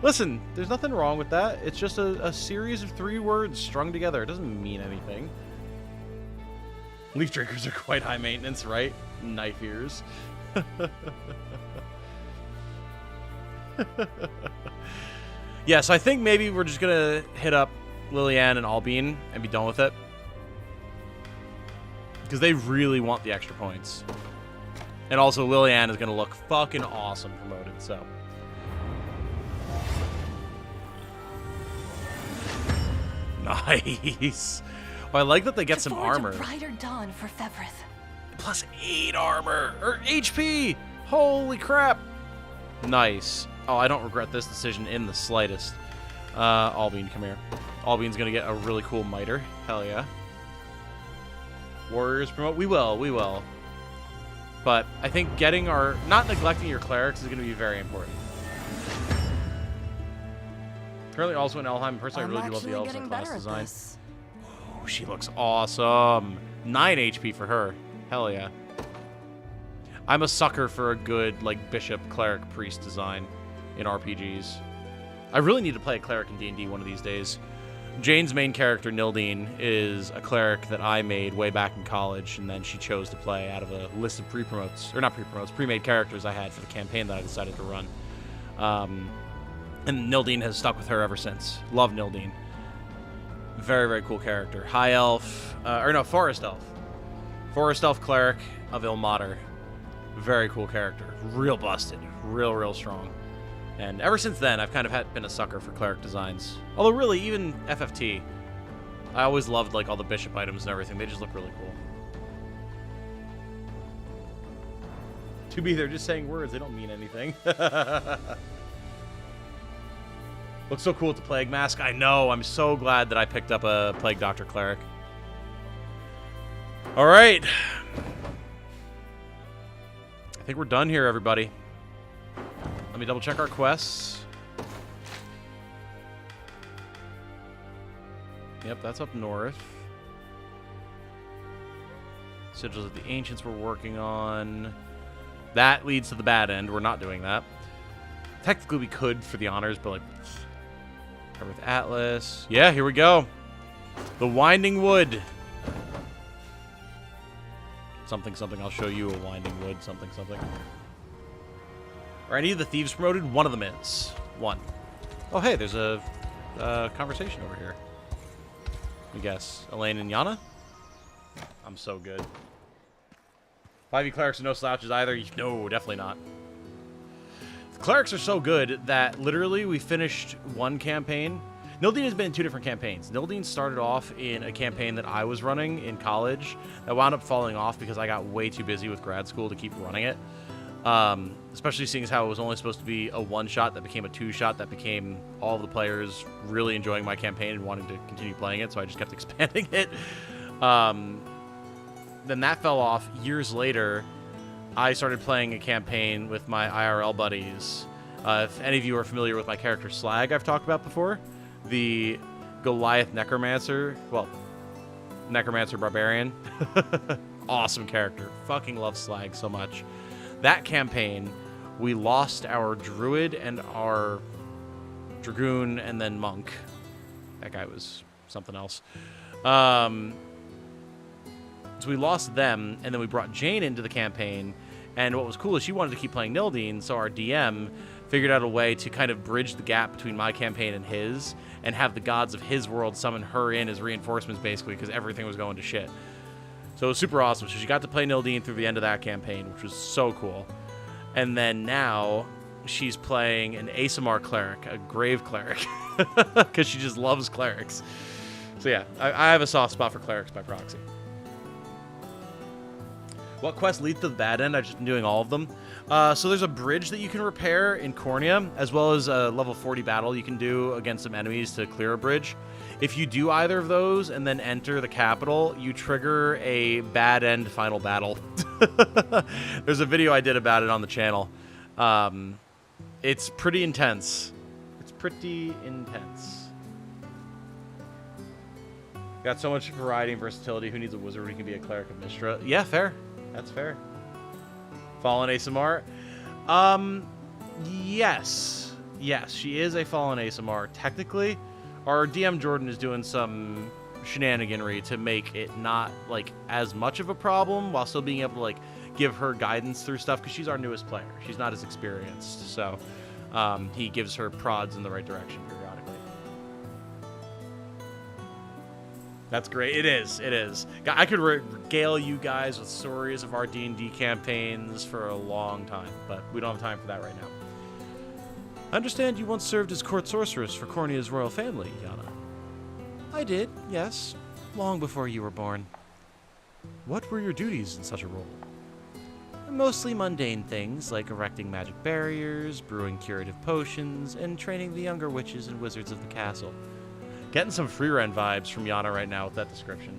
Listen, there's nothing wrong with that. It's just a series of 3 words strung together. It doesn't mean anything. Leaf drinkers are quite high maintenance, right? Knife ears. Yeah, so I think maybe we're just going to hit up Lillian and Albine and be done with it. Because they really want the extra points. And also, Lillian is going to look fucking awesome promoted, so. Nice. Oh, I like that they get some armor. Brighter dawn for Fevrith. Plus 8 armor, or HP. Holy crap. Nice. Oh, I don't regret this decision in the slightest. Albine, come here. Albine's going to get a really cool miter. Hell yeah. Warriors promote. We will. But I think getting our... Not neglecting your clerics is going to be very important. Currently also in Elheim. Personally, I really do love the Elves and class design. Oh, she looks awesome. 9 HP for her. Hell yeah. I'm a sucker for a good, like, bishop, cleric, priest design in RPGs. I really need to play a cleric in D&D one of these days. Jane's main character, Nildine, is a cleric that I made way back in college, and then she chose to play out of a list of pre-made characters I had for the campaign that I decided to run. And Nildine has stuck with her ever since. Love Nildine. Very, very cool character. High elf, forest elf. Forest elf cleric of Ilmater. Very cool character. Real busted. Real strong. And ever since then, I've kind of been a sucker for cleric designs. Although really, even FFT, I always loved like all the bishop items and everything. They just look really cool. To be, they're just saying words. They don't mean anything. Looks so cool with the Plague Mask. I know. I'm so glad that I picked up a Plague Doctor Cleric. All right. I think we're done here, everybody. Let me double check our quests. Yep, that's up north. Sigils of the Ancients we're working on. That leads to the bad end. We're not doing that. Technically, we could for the honors, but like... Cover with Atlas. Yeah, here we go. The Winding Wood. Something, something. I'll show you a Winding Wood. Something, something. Are any of the thieves promoted? One of them is. One. Oh, hey, there's a conversation over here. Let me guess. Elaine and Yana? I'm so good. 5e clerics are no slouches either. No, definitely not. The clerics are so good that literally we finished one campaign. Nildine has been in 2 different campaigns. Nildine started off in a campaign that I was running in college that wound up falling off because I got way too busy with grad school to keep running it. Especially seeing as how it was only supposed to be a one-shot that became a two-shot that became all of the players really enjoying my campaign and wanting to continue playing it, so I just kept expanding it. Then that fell off. Years later, I started playing a campaign with my IRL buddies. If any of you are familiar with my character Slag I've talked about before, the Goliath Necromancer, well, Necromancer Barbarian. Awesome character. Fucking love Slag so much. That campaign, we lost our Druid and our Dragoon and then Monk. That guy was something else. So we lost them, and then we brought Jane into the campaign, and what was cool is she wanted to keep playing Nildine, so our DM figured out a way to kind of bridge the gap between my campaign and his, and have the gods of his world summon her in as reinforcements, basically, because everything was going to shit. So it was super awesome. So she got to play Nildine through the end of that campaign, which was so cool. And then now she's playing an Aasimar cleric, a grave cleric, because she just loves clerics. So yeah, I have a soft spot for clerics by proxy. What quest leads to the bad end? I've just been doing all of them. So there's a bridge that you can repair in Cornea, as well as a level 40 battle you can do against some enemies to clear a bridge. If you do either of those and then enter the capital, you trigger a bad end final battle. There's a video I did about it on the channel. It's pretty intense. It's pretty intense. Got so much variety and versatility. Who needs a wizard who can be a cleric of Mystra? Yeah, fair. That's fair. Fallen Aasimar. Yes. Yes, she is a Fallen Aasimar. Technically, our DM Jordan is doing some shenaniganry to make it not, like, as much of a problem while still being able to, like, give her guidance through stuff, because she's our newest player. She's not as experienced, so he gives her prods in the right direction periodically. That's great. It is. It is. I could regale you guys with stories of our D&D campaigns for a long time, but we don't have time for that right now. I understand you once served as court sorceress for Cornea's royal family, Yana. I did, yes. Long before you were born. What were your duties in such a role? Mostly mundane things, like erecting magic barriers, brewing curative potions, and training the younger witches and wizards of the castle. Getting some free-run vibes from Yana right now with that description.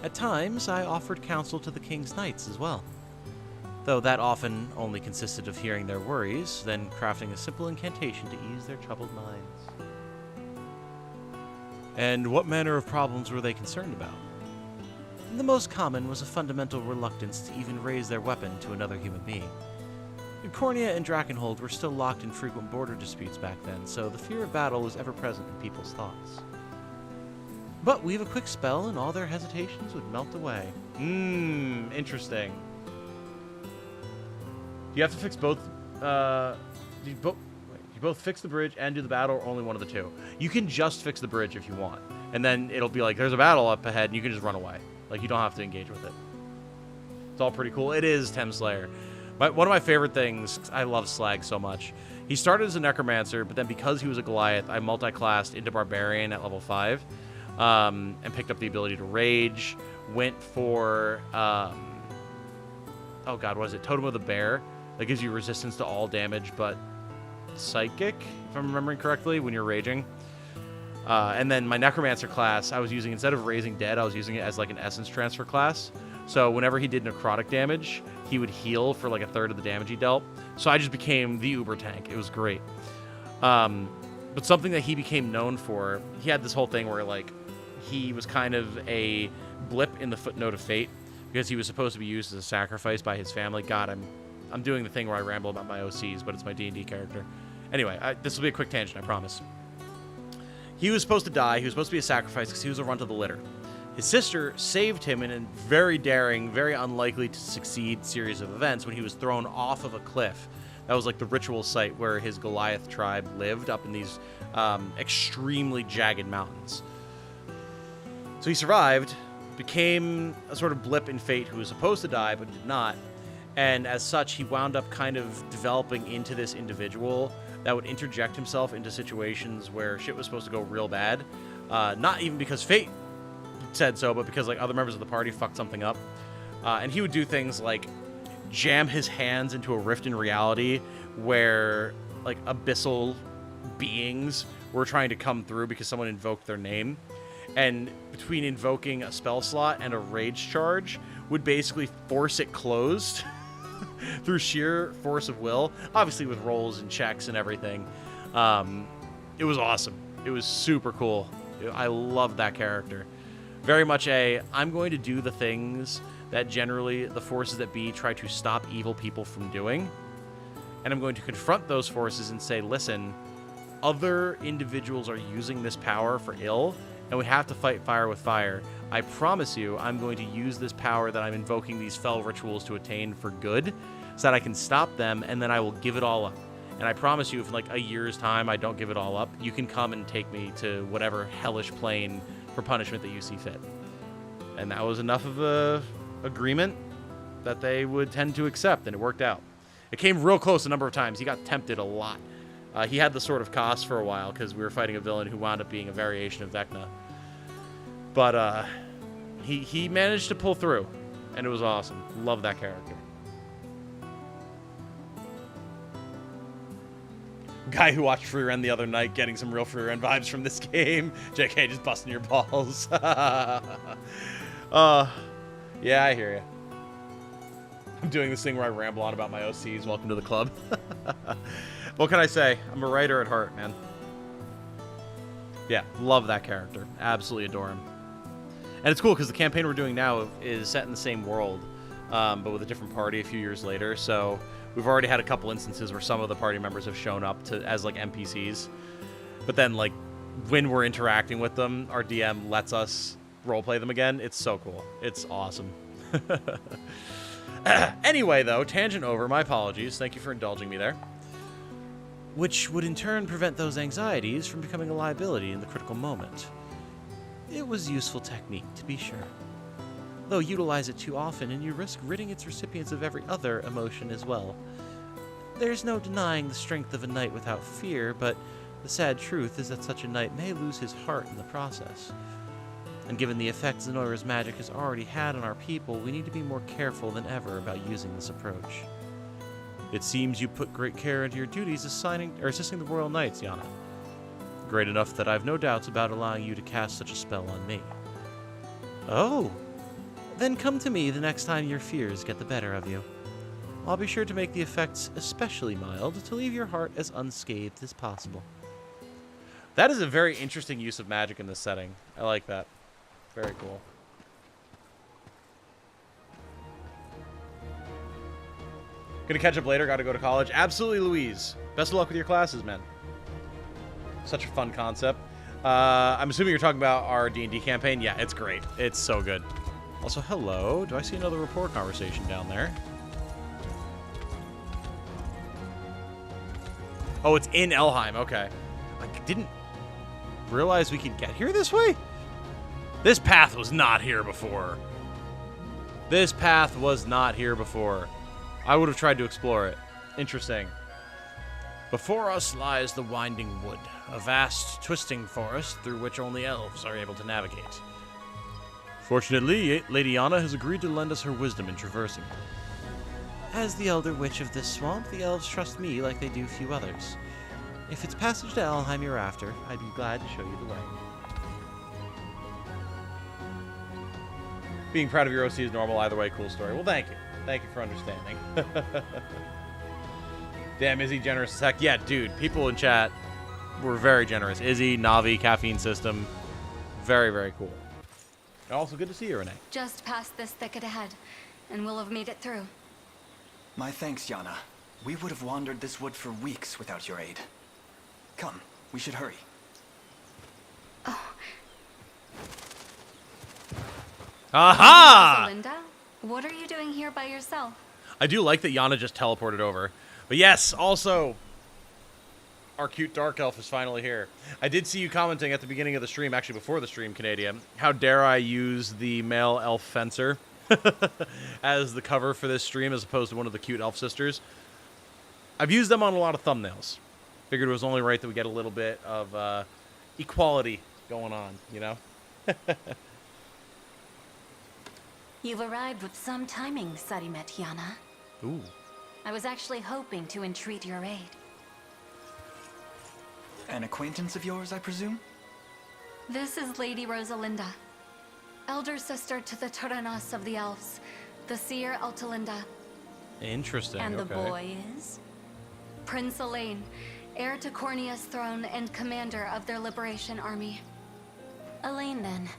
At times, I offered counsel to the king's knights as well. Though that often only consisted of hearing their worries, then crafting a simple incantation to ease their troubled minds. And what manner of problems were they concerned about? The most common was a fundamental reluctance to even raise their weapon to another human being. Cornea and Drakenhold were still locked in frequent border disputes back then, so the fear of battle was ever present in people's thoughts. But weave a quick spell and all their hesitations would melt away. Interesting. You have to fix both, you both fix the bridge and do the battle, or only one of the two? You can just fix the bridge if you want, and then it'll be like, there's a battle up ahead, and you can just run away. Like, you don't have to engage with it. It's all pretty cool. It is Temslayer. One of my favorite things, I love Slag so much. He started as a Necromancer, but then because he was a Goliath, I multi-classed into Barbarian at level 5, and picked up the ability to Rage. Went for, oh god, what is it? Totem of the Bear. That gives you resistance to all damage, but Psychic, if I'm remembering correctly, when you're Raging. And then my Necromancer class, I was using, instead of Raising Dead, I was using it as like an Essence Transfer class. So whenever he did necrotic damage, he would heal for like a third of the damage he dealt. So I just became the uber tank. It was great. But something that he became known for, he had this whole thing where, like, he was kind of a blip in the footnote of fate because he was supposed to be used as a sacrifice by his family. God, I'm doing the thing where I ramble about my OCs, but it's my D&D character. Anyway, this will be a quick tangent, I promise. He was supposed to die. He was supposed to be a sacrifice because he was a runt of the litter. His sister saved him in a very daring, very unlikely to succeed series of events when he was thrown off of a cliff. That was like the ritual site where his Goliath tribe lived, up in these extremely jagged mountains. So he survived, became a sort of blip in fate who was supposed to die but did not. And as such, he wound up kind of developing into this individual that would interject himself into situations where shit was supposed to go real bad. Not even because fate said so, but because like other members of the party fucked something up. And he would do things like jam his hands into a rift in reality where like abyssal beings were trying to come through because someone invoked their name. And between invoking a spell slot and a rage charge would basically force it closed through sheer force of will, obviously with rolls and checks and everything. It was awesome. It was super cool. I loved that character. Very much I'm going to do the things that generally the forces that be try to stop evil people from doing. And I'm going to confront those forces and say, listen, other individuals are using this power for ill, and we have to fight fire with fire. I promise you, I'm going to use this power that I'm invoking these fell rituals to attain for good, so that I can stop them, and then I will give it all up. And I promise you, if in like a year's time I don't give it all up, you can come and take me to whatever hellish plane for punishment that you see fit. And that was enough of a agreement that they would tend to accept, and it worked out. It came real close a number of times. He got tempted a lot. He had the Sword of Kos for a while because we were fighting a villain who wound up being a variation of Vecna. But he managed to pull through, and it was awesome. Love that character. Guy who watched Free Ren the other night, getting some real Free Ren vibes from this game. JK, just busting your balls. Yeah, I hear you. I'm doing this thing where I ramble on about my OCs. Welcome to the club. What can I say? I'm a writer at heart, man. Yeah, love that character. Absolutely adore him. And it's cool because the campaign we're doing now is set in the same world, but with a different party a few years later. So we've already had a couple instances where some of the party members have shown up as like NPCs. But then like when we're interacting with them, our DM lets us roleplay them again. It's so cool. It's awesome. Anyway, though, tangent over. My apologies. Thank you for indulging me there. Which would in turn prevent those anxieties from becoming a liability in the critical moment. It was useful technique, to be sure. Though utilize it too often and you risk ridding its recipients of every other emotion as well. There's no denying the strength of a knight without fear, but the sad truth is that such a knight may lose his heart in the process. And given the effect Zenoira's magic has already had on our people, we need to be more careful than ever about using this approach. It seems you put great care into your duties assisting the Royal Knights, Yana. Great enough that I've no doubts about allowing you to cast such a spell on me. Oh, then come to me the next time your fears get the better of you. I'll be sure to make the effects especially mild to leave your heart as unscathed as possible. That is a very interesting use of magic in this setting. I like that. Very cool. Gonna catch up later, gotta go to college. Absolutely, Louise. Best of luck with your classes, man. Such a fun concept. I'm assuming you're talking about our D&D campaign. Yeah, it's great. It's so good. Also, hello. Do I see another rapport conversation down there? Oh, it's in Elheim. Okay. I didn't realize we could get here this way. This path was not here before. This path was not here before. I would have tried to explore it. Interesting. Before us lies the Winding Wood, a vast, twisting forest through which only elves are able to navigate. Fortunately, Lady Yana has agreed to lend us her wisdom in traversing it. As the elder witch of this swamp, the elves trust me like they do few others. If it's passage to Elheim you're after, I'd be glad to show you the way. Being proud of your OC is normal, either way, cool story. Well, thank you. Thank you for understanding. Damn, is he generous as heck? Yeah, dude, people in chat were very generous. Izzy, Navi, caffeine system. Very, very cool. Also good to see you, Renee. Just past this thicket ahead, and we'll have made it through. My thanks, Yana. We would have wandered this wood for weeks without your aid. Come, we should hurry. Oh. Aha! Rosalinda, what are you doing here by yourself? I do like that Yana just teleported over. But yes, also, our cute dark elf is finally here. I did see you commenting at the beginning of the stream, actually before the stream, Canadian. How dare I use the male elf fencer as the cover for this stream as opposed to one of the cute elf sisters. I've used them on a lot of thumbnails. Figured it was only right that we get a little bit of equality going on, you know? You've arrived with some timing, Sarimet Yana. Ooh. I was actually hoping to entreat your aid. An acquaintance of yours, I presume? This is Lady Rosalinda, elder sister to the Tyrannos of the Elves, the seer Altalinda. Interesting, And the okay. boy is? Prince Elaine, heir to Cornea's throne and commander of their liberation army. Elaine, then.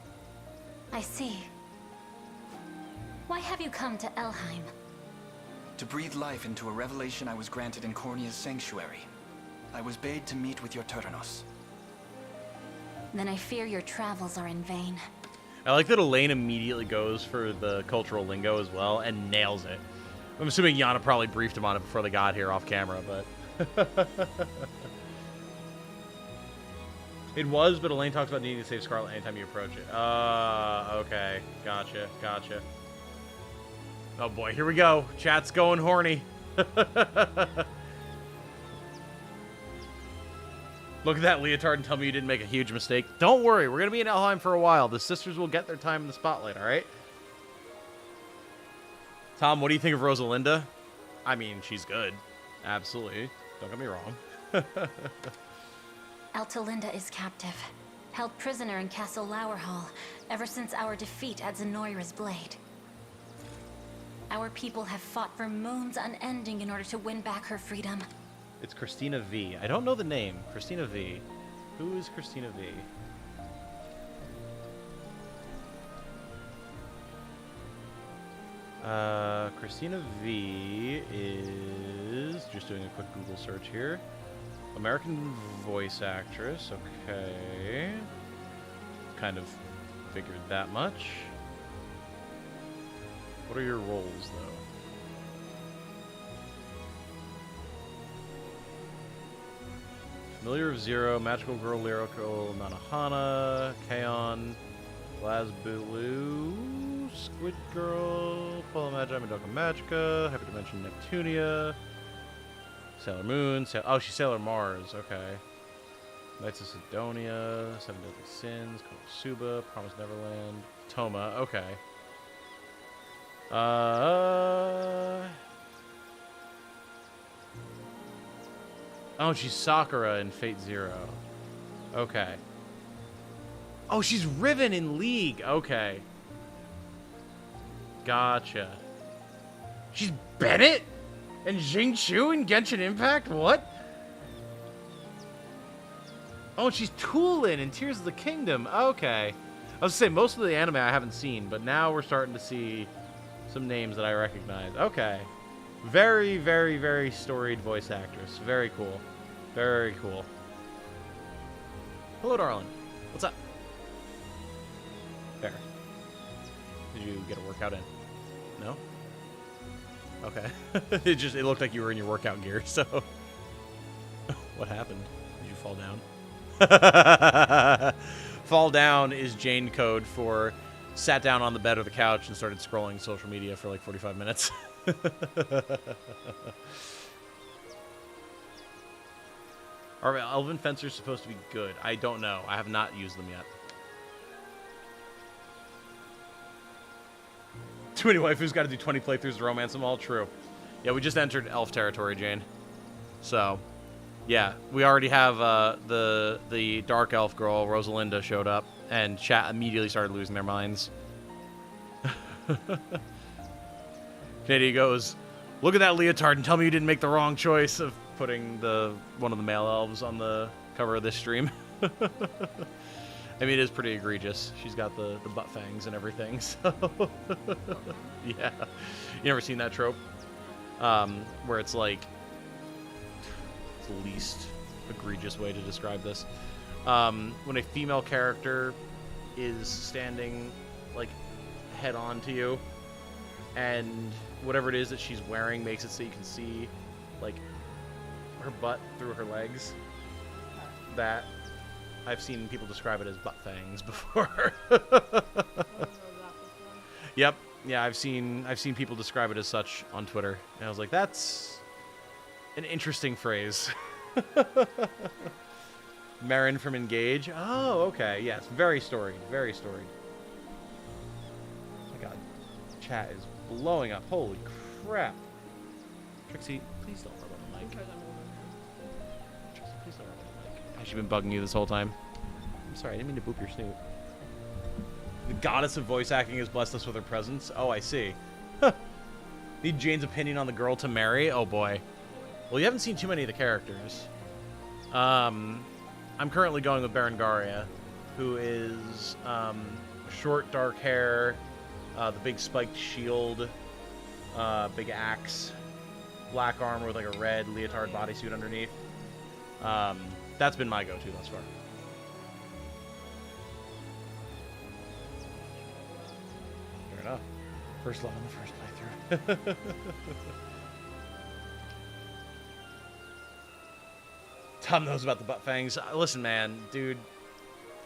I see. Why have you come to Elheim? To breathe life into a revelation I was granted in Cornea's sanctuary. I was bade to meet with your Tyrannos. Then I fear your travels are in vain. I like that Elaine immediately goes for the cultural lingo as well and nails it. I'm assuming Yana probably briefed him on it before they got here off camera, but... It was, but Elaine talks about needing to save Scarlet anytime you approach it. Okay. Gotcha. Oh boy, here we go. Chat's going horny. Look at that leotard and tell me you didn't make a huge mistake. Don't worry, we're going to be in Elheim for a while. The sisters will get their time in the spotlight, alright? Tom, what do you think of Rosalinda? I mean, she's good. Absolutely. Don't get me wrong. Altalinda is captive, held prisoner in Castle Lowerhall ever since our defeat at Zenoira's blade. Our people have fought for moons unending in order to win back her freedom. It's Christina V. I don't know the name. Christina V. Who is Christina V? Christina V is... Just doing a quick Google search here. American voice actress. Okay. Kind of figured that much. What are your roles, though? Familiar of Zero, Magical Girl, Lyrical, Nanahana, Kaon, Blazblue, Squid Girl, Polo Magi, Madoka Magica, Hyperdimension Neptunia, Sailor Moon, oh, she's Sailor Mars, okay. Knights of Sidonia, Seven Deadly Sins, Konosuba, Promised Neverland, Toma, okay. Oh, she's Sakura in Fate Zero. Okay. Oh, she's Riven in League. Okay. Gotcha. She's Bennett? And Jingchu in Genshin Impact? What? Oh, she's Toolin in Tears of the Kingdom. Okay. I was gonna say, most of the anime I haven't seen, but now we're starting to see some names that I recognize. Okay. Very, very, very storied voice actress. Very cool. Very cool. Hello, darling. What's up? There. Did you get a workout in? No? Okay. It looked like you were in your workout gear, so... What happened? Did you fall down? Fall down is Jane code for sat down on the bed or the couch and started scrolling social media for like 45 minutes. Are Elven Fencers supposed to be good? I don't know. I have not used them yet. Too many waifus, got to do 20 playthroughs to romance them all. True. Yeah, we just entered elf territory, Jane. So, yeah, we already have the dark elf girl, Rosalinda, showed up, and chat immediately started losing their minds. Canadian goes, look at that leotard and tell me you didn't make the wrong choice of putting one of the male elves on the cover of this stream. I mean, it is pretty egregious. She's got the butt fangs and everything, so... yeah. You never seen that trope? Where it's like... It's the least egregious way to describe this. When a female character is standing, like, head-on to you, and whatever it is that she's wearing makes it so you can see, like, her butt through her legs. That... I've seen people describe it as butt fangs before. Yep. Yeah, I've seen people describe it as such on Twitter. And I was like, that's an interesting phrase. Marin from Engage. Oh, okay. Yes, very storied. Very storied. Oh my god. Chat is blowing up. Holy crap. Trixie, please don't rub on the mic. Trixie, please don't rub on the mic. Has she been bugging you this whole time? I'm sorry, I didn't mean to boop your snoot. The goddess of voice acting has blessed us with her presence. Oh, I see. Need Jane's opinion on the girl to marry? Oh boy. Well, you haven't seen too many of the characters. I'm currently going with Berengaria, who is short, dark hair, the big spiked shield, big axe, black armor with like a red leotard bodysuit underneath. That's been my go-to thus far. Fair enough. First love in the first playthrough. Tom knows about the butt fangs. Listen, man, dude,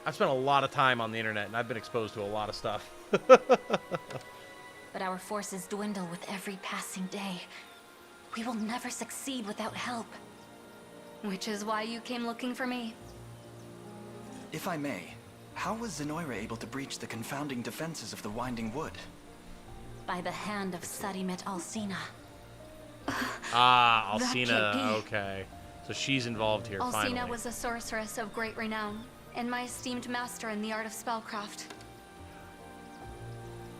I've spent a lot of time on the internet, and I've been exposed to a lot of stuff. But our forces dwindle with every passing day. We will never succeed without help. Which is why you came looking for me. If I may, how was Zenoira able to breach the confounding defenses of the Winding Wood? By the hand of Sadimet Alcina. Ah, Alcina, okay. So she's involved here, finally. Alcina was a sorceress of great renown, and my esteemed master in the art of spellcraft.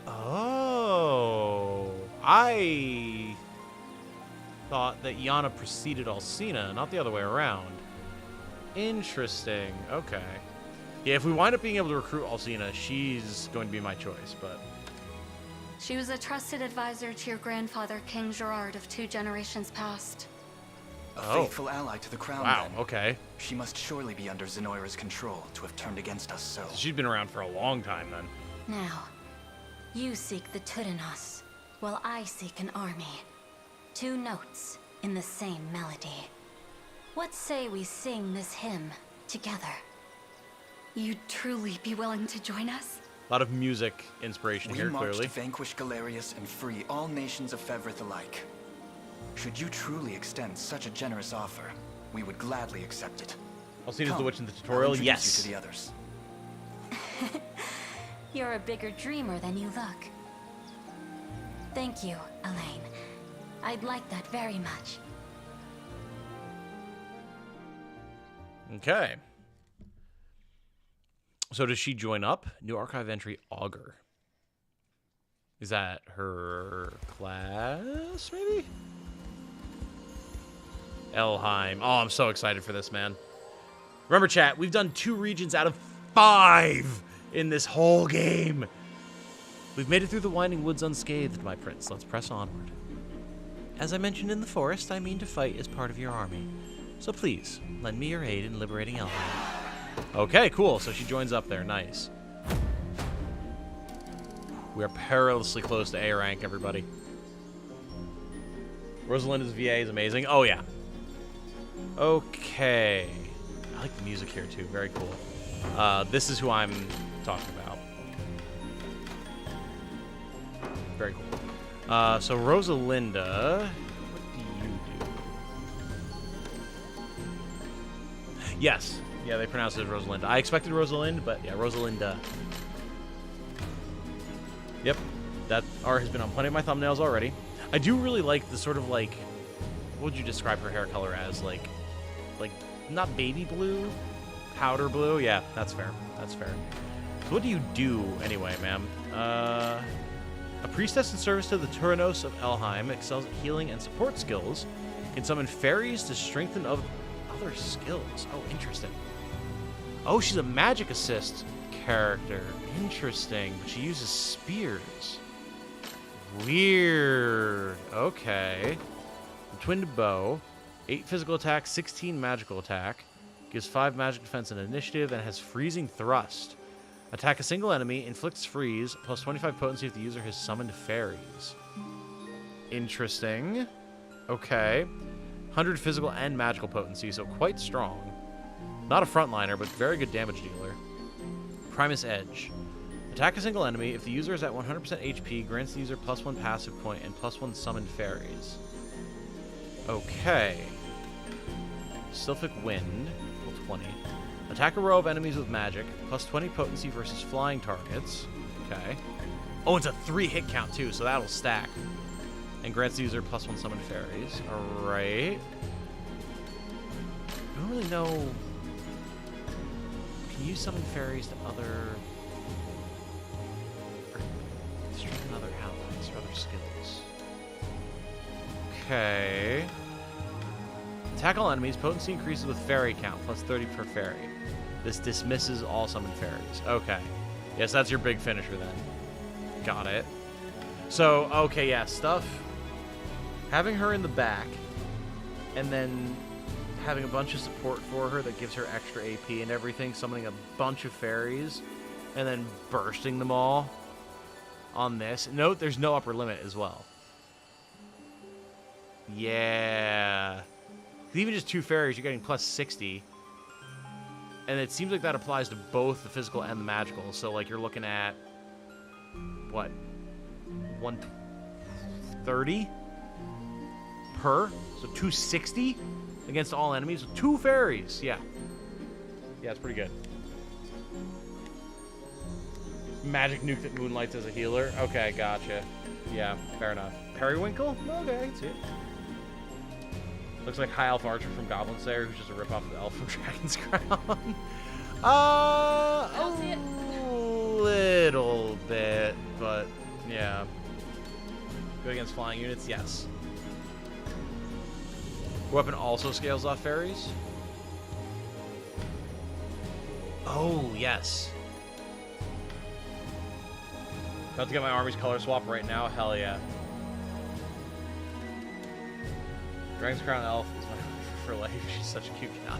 Oh, I thought that Yana preceded Alcina, not the other way around. Interesting. Okay. Yeah, if we wind up being able to recruit Alcina, she's going to be my choice, but... She was a trusted advisor to your grandfather, King Gerard, of 2 generations past. A faithful ally to the crown, wow, then. Okay. She must surely be under Zenoira's control to have turned against us so. She's been around for a long time, then. Now, you seek the Tudanos, while I seek an army. 2 notes in the same melody. What say we sing this hymn together? You'd truly be willing to join us? A lot of music inspiration here, clearly. We march to vanquish Galerius and free all nations of Fevrith alike. Should you truly extend such a generous offer, we would gladly accept it. Alcina's the witch in the tutorial? I'll Yes. introduce you to the others. You're a bigger dreamer than you look. Thank you, Elaine. I'd like that very much. Okay. So does she join up? New archive entry, Augur. Is that her class, maybe? Elheim. Oh, I'm so excited for this, man. Remember, chat, we've done 2 regions out of 5 in this whole game. We've made it through the Winding Woods unscathed, my prince. Let's press onward. As I mentioned in the forest, I mean to fight as part of your army. So please, lend me your aid in liberating Elheim. Okay, cool. So she joins up there. Nice. We are perilously close to A rank, everybody. Rosalinda's VA is amazing. Oh, yeah. Okay. I like the music here, too. Very cool. This is who I'm talking about. Very cool. So Rosalinda, what do you do? Yes. Yeah, they pronounce it as Rosalinda. I expected Rosalind, but yeah, Rosalinda. Yep. That art has been on plenty of my thumbnails already. I do really like the sort of like, what would you describe her hair color as? Like not baby blue, powder blue. Yeah, that's fair. That's fair. So what do you do anyway, ma'am? A priestess in service to the Tudanos of Elheim, excels at healing and support skills, can summon fairies to strengthen of... Oh, other skills. Oh, interesting. Oh, she's a magic assist character. Interesting. But she uses spears. Weird. Okay. Twinned bow. 8 physical attack, 16 magical attack. Gives 5 magic defense and initiative, and has freezing thrust. Attack a single enemy, inflicts freeze, plus 25 potency if the user has summoned fairies. Interesting. Okay. 100 physical and magical potency, so quite strong. Not a frontliner, but very good damage dealer. Primus Edge. Attack a single enemy. If the user is at 100% HP, grants the user +1 passive point and +1 summoned fairies. Okay. Sylphic Wind. 20. Attack a row of enemies with magic. Plus 20 potency versus flying targets. Okay. Oh, it's a 3 hit count, too, so that'll stack. And grants the user +1 summon fairies. Alright. I don't really know. Can you summon fairies to other... strengthen other allies or other skills? Okay. Attack all enemies. Potency increases with fairy count. Plus 30 per fairy. This dismisses all summoned fairies. Okay. Yes, that's your big finisher then. Got it. So, okay, yeah, stuff. Having her in the back, and then having a bunch of support for her that gives her extra AP and everything, summoning a bunch of fairies, and then bursting them all on this. Note, there's no upper limit as well. Yeah. Even just 2 fairies, you're getting plus 60. And it seems like that applies to both the physical and the magical. So, like, you're looking at, what, 130 per? So 260 against all enemies with 2 fairies. Yeah. Yeah, it's pretty good. Magic nuke that moonlights as a healer. Okay, gotcha. Yeah, fair enough. Periwinkle? Okay, I can see it. Looks like High Elf Archer from Goblin Slayer, who's just a ripoff of the Elf from Dragon's Crown. A little bit, but yeah. Good against flying units, yes. Weapon also scales off fairies. Oh, yes. About to get my army's color swap right now. Hell yeah. Dragon's Crown Elf is my for life. She's such a cute cat.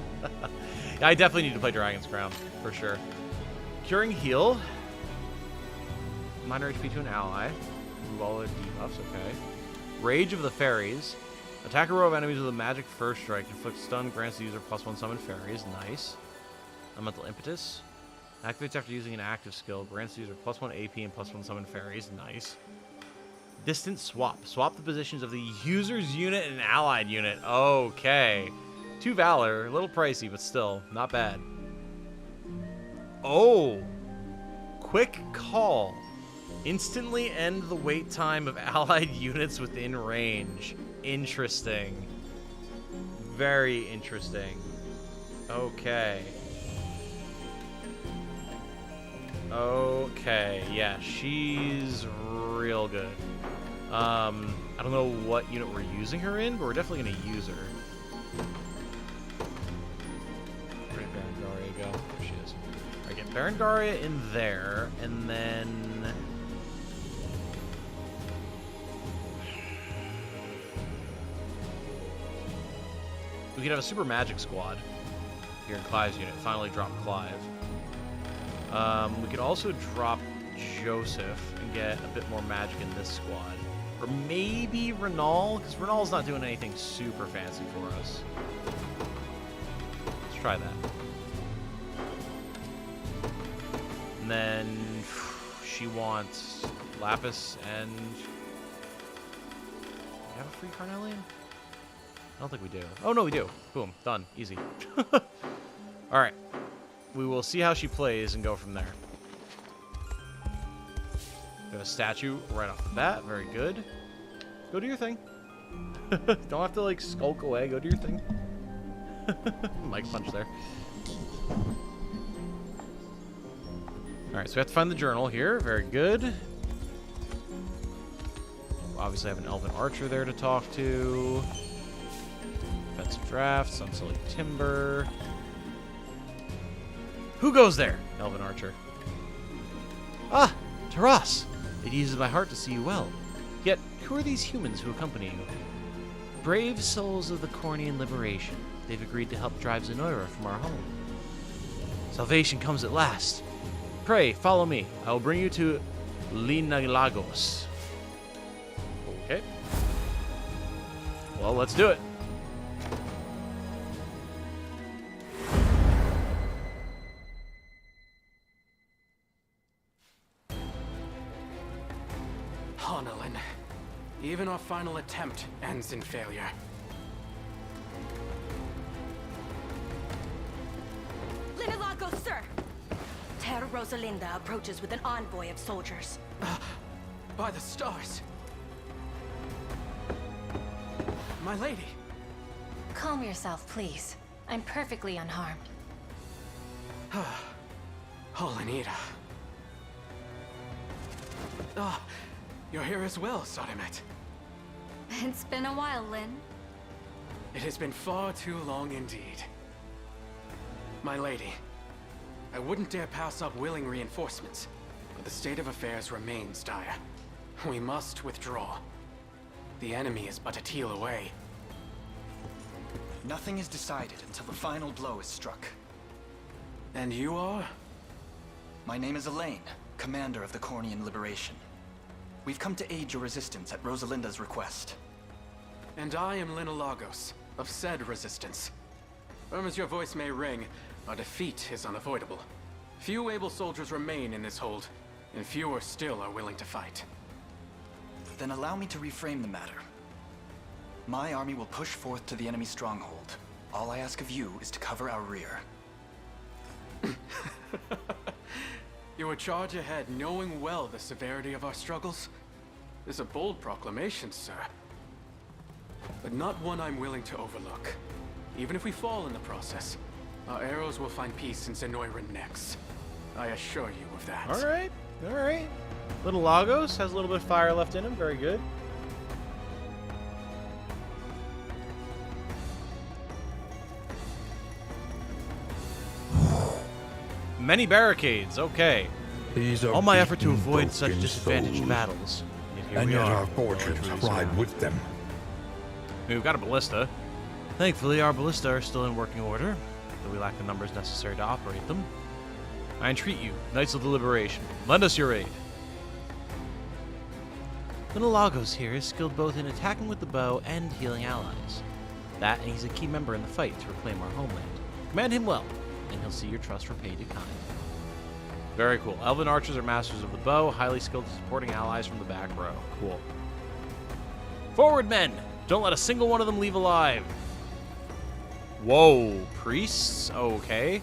Yeah, I definitely need to play Dragon's Crown, for sure. Curing Heal. Minor HP to an ally. Remove all their debuffs, okay. Rage of the Fairies. Attack a row of enemies with a magic first strike. Inflicts stun, grants the user +1 summon fairies. Nice. Elemental Impetus. Activates after using an active skill. Grants the user +1 AP and +1 summon fairies. Nice. Distant Swap. Swap the positions of the user's unit and allied unit. Okay. 2 Valor. A little pricey, but still. Not bad. Oh. Quick Call. Instantly end the wait time of allied units within range. Interesting. Very interesting. Okay. Okay. Yeah, she's real good. I don't know what unit we're using her in, but we're definitely going to use her. Where did Berengaria go? There she is. Alright, get Berengaria in there, and then... we could have a super magic squad here in Clive's unit. Finally drop Clive. We could also drop Joseph and get a bit more magic in this squad. Or maybe Renal, because Renal's not doing anything super fancy for us. Let's try that. And then she wants Lapis and... do we have a free Carnelian? I don't think we do. Oh, no, we do. Boom. Done. Easy. Alright. We will see how she plays and go from there. We have a statue right off the bat. Very good. Go do your thing. Don't have to, like, skulk away. Go do your thing. Mike punch there. Alright, so we have to find the journal here. Very good. We'll obviously have an Elven Archer there to talk to. defensive drafts, unselect timber. Who goes there? Elven archer. Ah, Taras. It eases my heart to see you well. Yet, who are these humans who accompany you? Brave souls of the Cornian liberation. They've agreed to help drive Zenoira from our home. Salvation comes at last. Pray, follow me. I will bring you to Linalagos. Okay. Well, let's do it. Honolin. Even our final attempt ends in failure. Linalagos, sir! Ter Rosalinda approaches with an envoy of soldiers. By the stars! My lady! Calm yourself, please. I'm perfectly unharmed. Holinita. Ah, you're here as well, Sodomet. It's been a while, Lynn. It has been far too long indeed. My lady, I wouldn't dare pass up willing reinforcements, but the state of affairs remains dire. We must withdraw. The enemy is but a teal away. Nothing is decided until the final blow is struck. And you are? My name is Elheim, commander of the Cornian Liberation. We've come to aid your resistance at Rosalinda's request. And I am Linalagos, of said resistance. Firm as your voice may ring, our defeat is unavoidable. Few able soldiers remain in this hold, and fewer still are willing to fight. Then allow me to reframe the matter. My army will push forth to the enemy stronghold. All I ask of you is to cover our rear. You would charge ahead knowing well the severity of our struggles? It's a bold proclamation, sir. But not one I'm willing to overlook. Even if we fall in the process, our arrows will find peace in Zenoira next. I assure you of that. Alright, alright. Little Lagos has a little bit of fire left in him. Very good. Many barricades, okay. All my effort to avoid such disadvantaged battles. Yet here and we yet are. our fortunes ride with them. We've got a ballista. Thankfully, our ballista are still in working order, though we lack the numbers necessary to operate them. I entreat you, Knights of the Liberation, lend us your aid. Little Lagos here is skilled both in attacking with the bow and healing allies. That, and he's a key member in the fight to reclaim our homeland. Command him well, and he'll see your trust repaid in kind. Very cool. Elven archers are masters of the bow, highly skilled at supporting allies from the back row. Cool. Forward, men! Don't let a single one of them leave alive. Whoa, priests? Okay.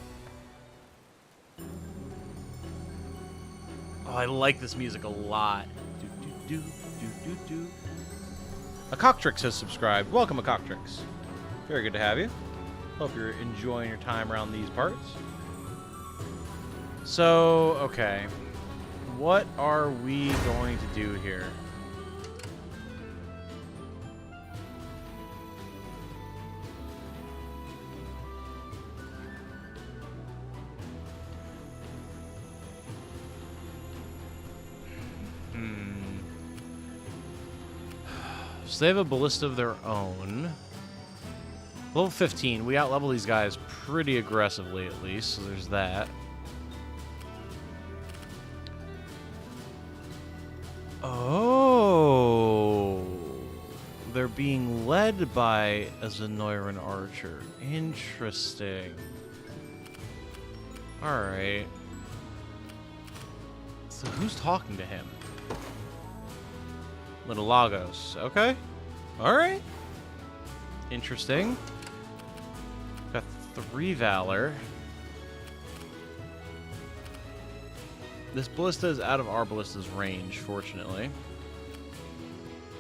Oh, I like this music a lot. Do, do, do, do, do, do. A Coctrix has subscribed. Welcome, A Coctrix. Very good to have you. Hope you're enjoying your time around these parts. So, okay. What are we going to do here? So they have a ballista of their own. Level 15. We outlevel these guys pretty aggressively, at least. So there's that. Oh. They're being led by a Zenoiran archer. Interesting. Alright. So who's talking to him? Little Lagos. Okay. Alright. Interesting. Got 3 Valor. This ballista is out of our ballista's range, fortunately.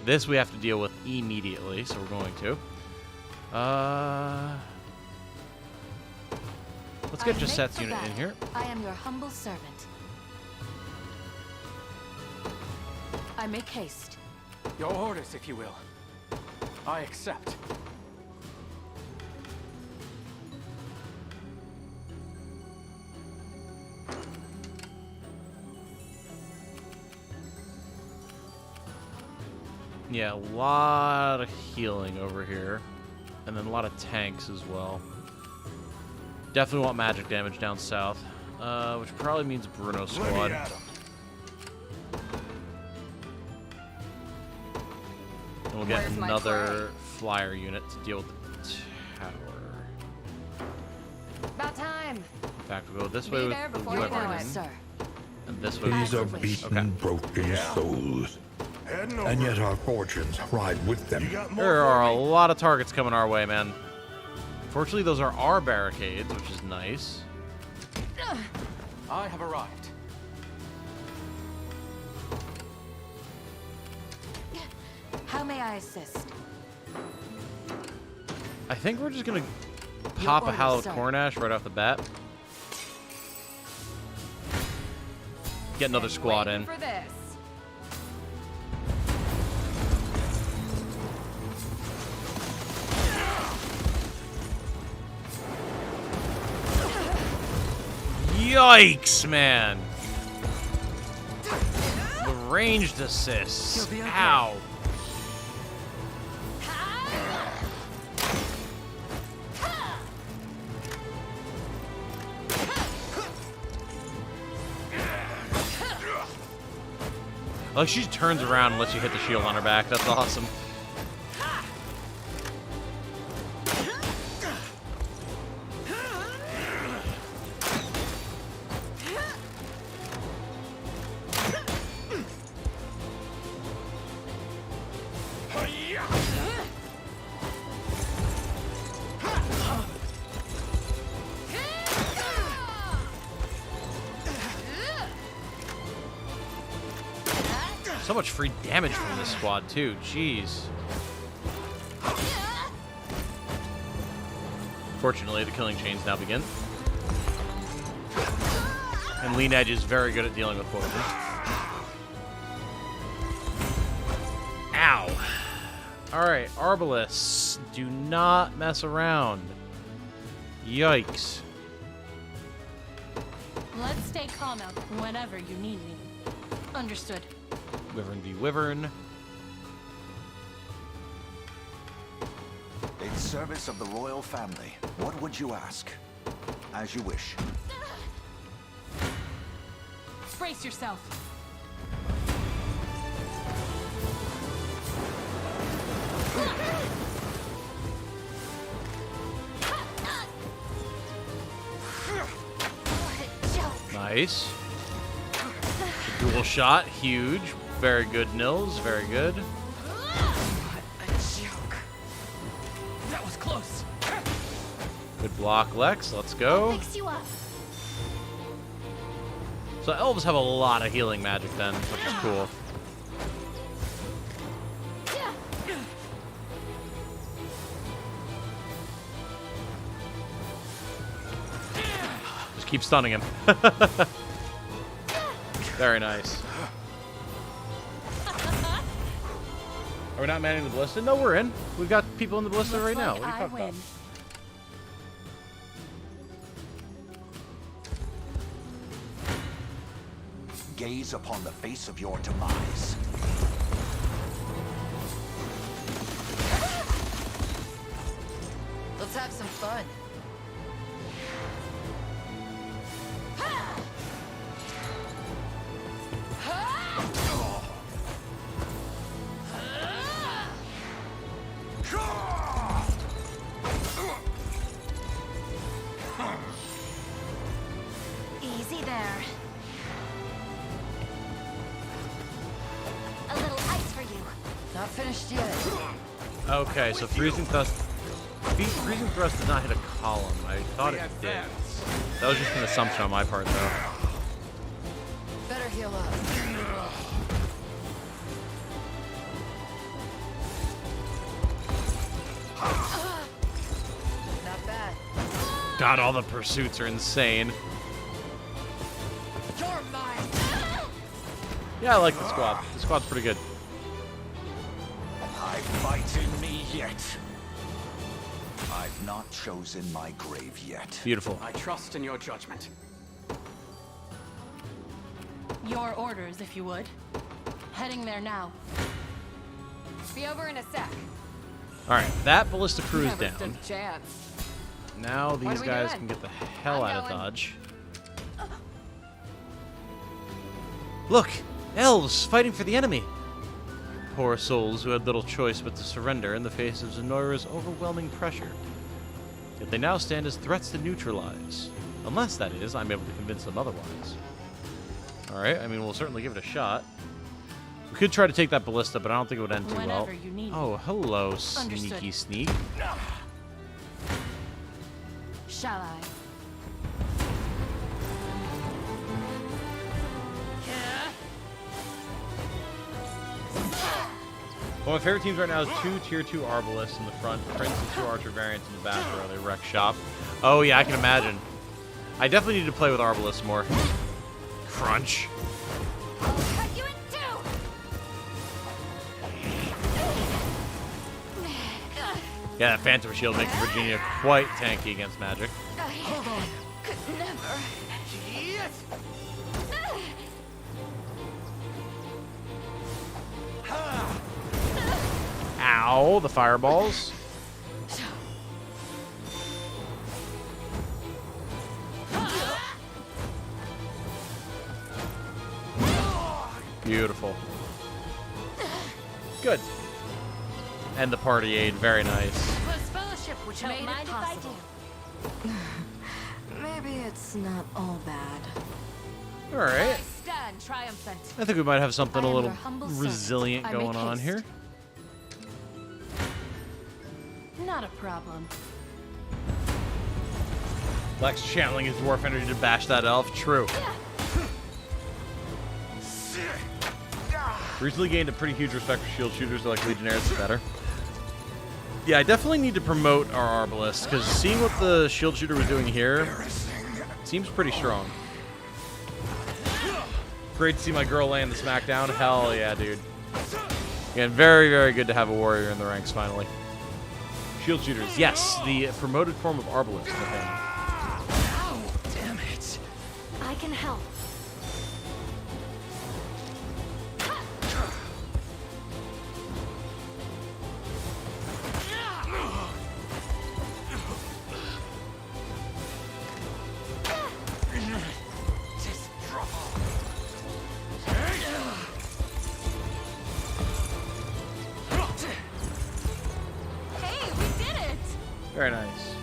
This we have to deal with immediately, so we're going to. Let's get Jaset's unit in here. I am your humble servant. I make haste. Your orders, if you will. I accept. Yeah, a lot of healing over here. And then a lot of tanks as well. Definitely want magic damage down south. Which probably means Bruno squad. And we'll get another flyer unit to deal with the tower. About time. In fact, we'll go this way with the Wyvern. And this way These are with the beaten, broken souls. And yet our fortunes ride with them. There are a lot of targets coming our way, man. Fortunately, those are our barricades, which is nice. I have arrived. How may I assist? I think we're just gonna pop a hallowed Cornash right off the bat. Get another squad in. For this. Yikes, man! The ranged assists. Ow. Like, she turns around and lets you hit the shield on her back. That's awesome. So much free damage from this squad, too. Jeez. Fortunately, the killing chains now begin. And Lean Edge is very good at dealing with poison. Ow. Alright, Arbalists. Do not mess around. Yikes. Let's stay calm out whenever you need me. Understood. Wyvern v. Wyvern. In service of the royal family, what would you ask? As you wish. Brace yourself. Nice. Dual shot, huge. Very good, Nils. Very good. What a joke. That was close. Good block, Lex. Let's go. Fix you up. So elves have a lot of healing magic then, which is cool. Just keep stunning him. Very nice. Are we not manning the ballista? No, we're in. We've got people in the ballista right now. What are you talking about? Gaze upon the face of your demise. Let's have some fun. Easy there. A little ice for you. Not finished yet. Okay, so freezing thrust. Freezing thrust did not hit a column. I thought it did. That was just an assumption on my part, though. Better heal up. Not bad. God, all the pursuits are insane. You're mine. Yeah, I like the squad. The squad's pretty good. I fight in me yet. I've not chosen my grave yet. Beautiful. I trust in your judgment. Your orders, if you would. Heading there now. Be over in a sec. Alright, that ballista crew is Never stood down. a chance. Now these are we guys doing? can get the hell I'm out of going. Dodge. Look! Elves fighting for the enemy! Poor souls who had little choice but to surrender in the face of Zenoira's overwhelming pressure. Yet they now stand as threats to neutralize. Unless, that is, I'm able to convince them otherwise. Alright, I mean, we'll certainly give it a shot. We could try to take that ballista, but I don't think it would end too well. Whenever you need me. Oh, hello, sneaky Understood. sneak. Shall I? One of my favorite teams right now is 2 tier 2 Arbalists in the front, Prince and 2 Archer variants in the back where they wreck shop. Oh yeah, I can imagine. I definitely need to play with Arbalists more. Crunch. I'll cut you in two. Yeah, that Phantom Shield making Virginia quite tanky against magic. Hold on. Could never. Ow, the fireballs. Beautiful. Good. And the party aid, very nice. Close fellowship, which made it possible. Maybe it's not all bad. Alright. Stand triumphant. I think we might have something I a am little your humble servant. resilient I going make on haste. here. Not a problem. Lex channeling his dwarf energy to bash that elf. True. Recently gained a pretty huge respect for shield shooters, so like Legionnaires is better. Yeah, I definitely need to promote our Arbalist, because seeing what the shield shooter was doing here seems pretty strong. Great to see my girl laying the smackdown. Hell yeah, dude. Again, very, very good to have a warrior in the ranks finally. Shield shooters, yes, the promoted form of Arbalist, I think. Ow, damn it. I can help. Hey, we did it! Very nice.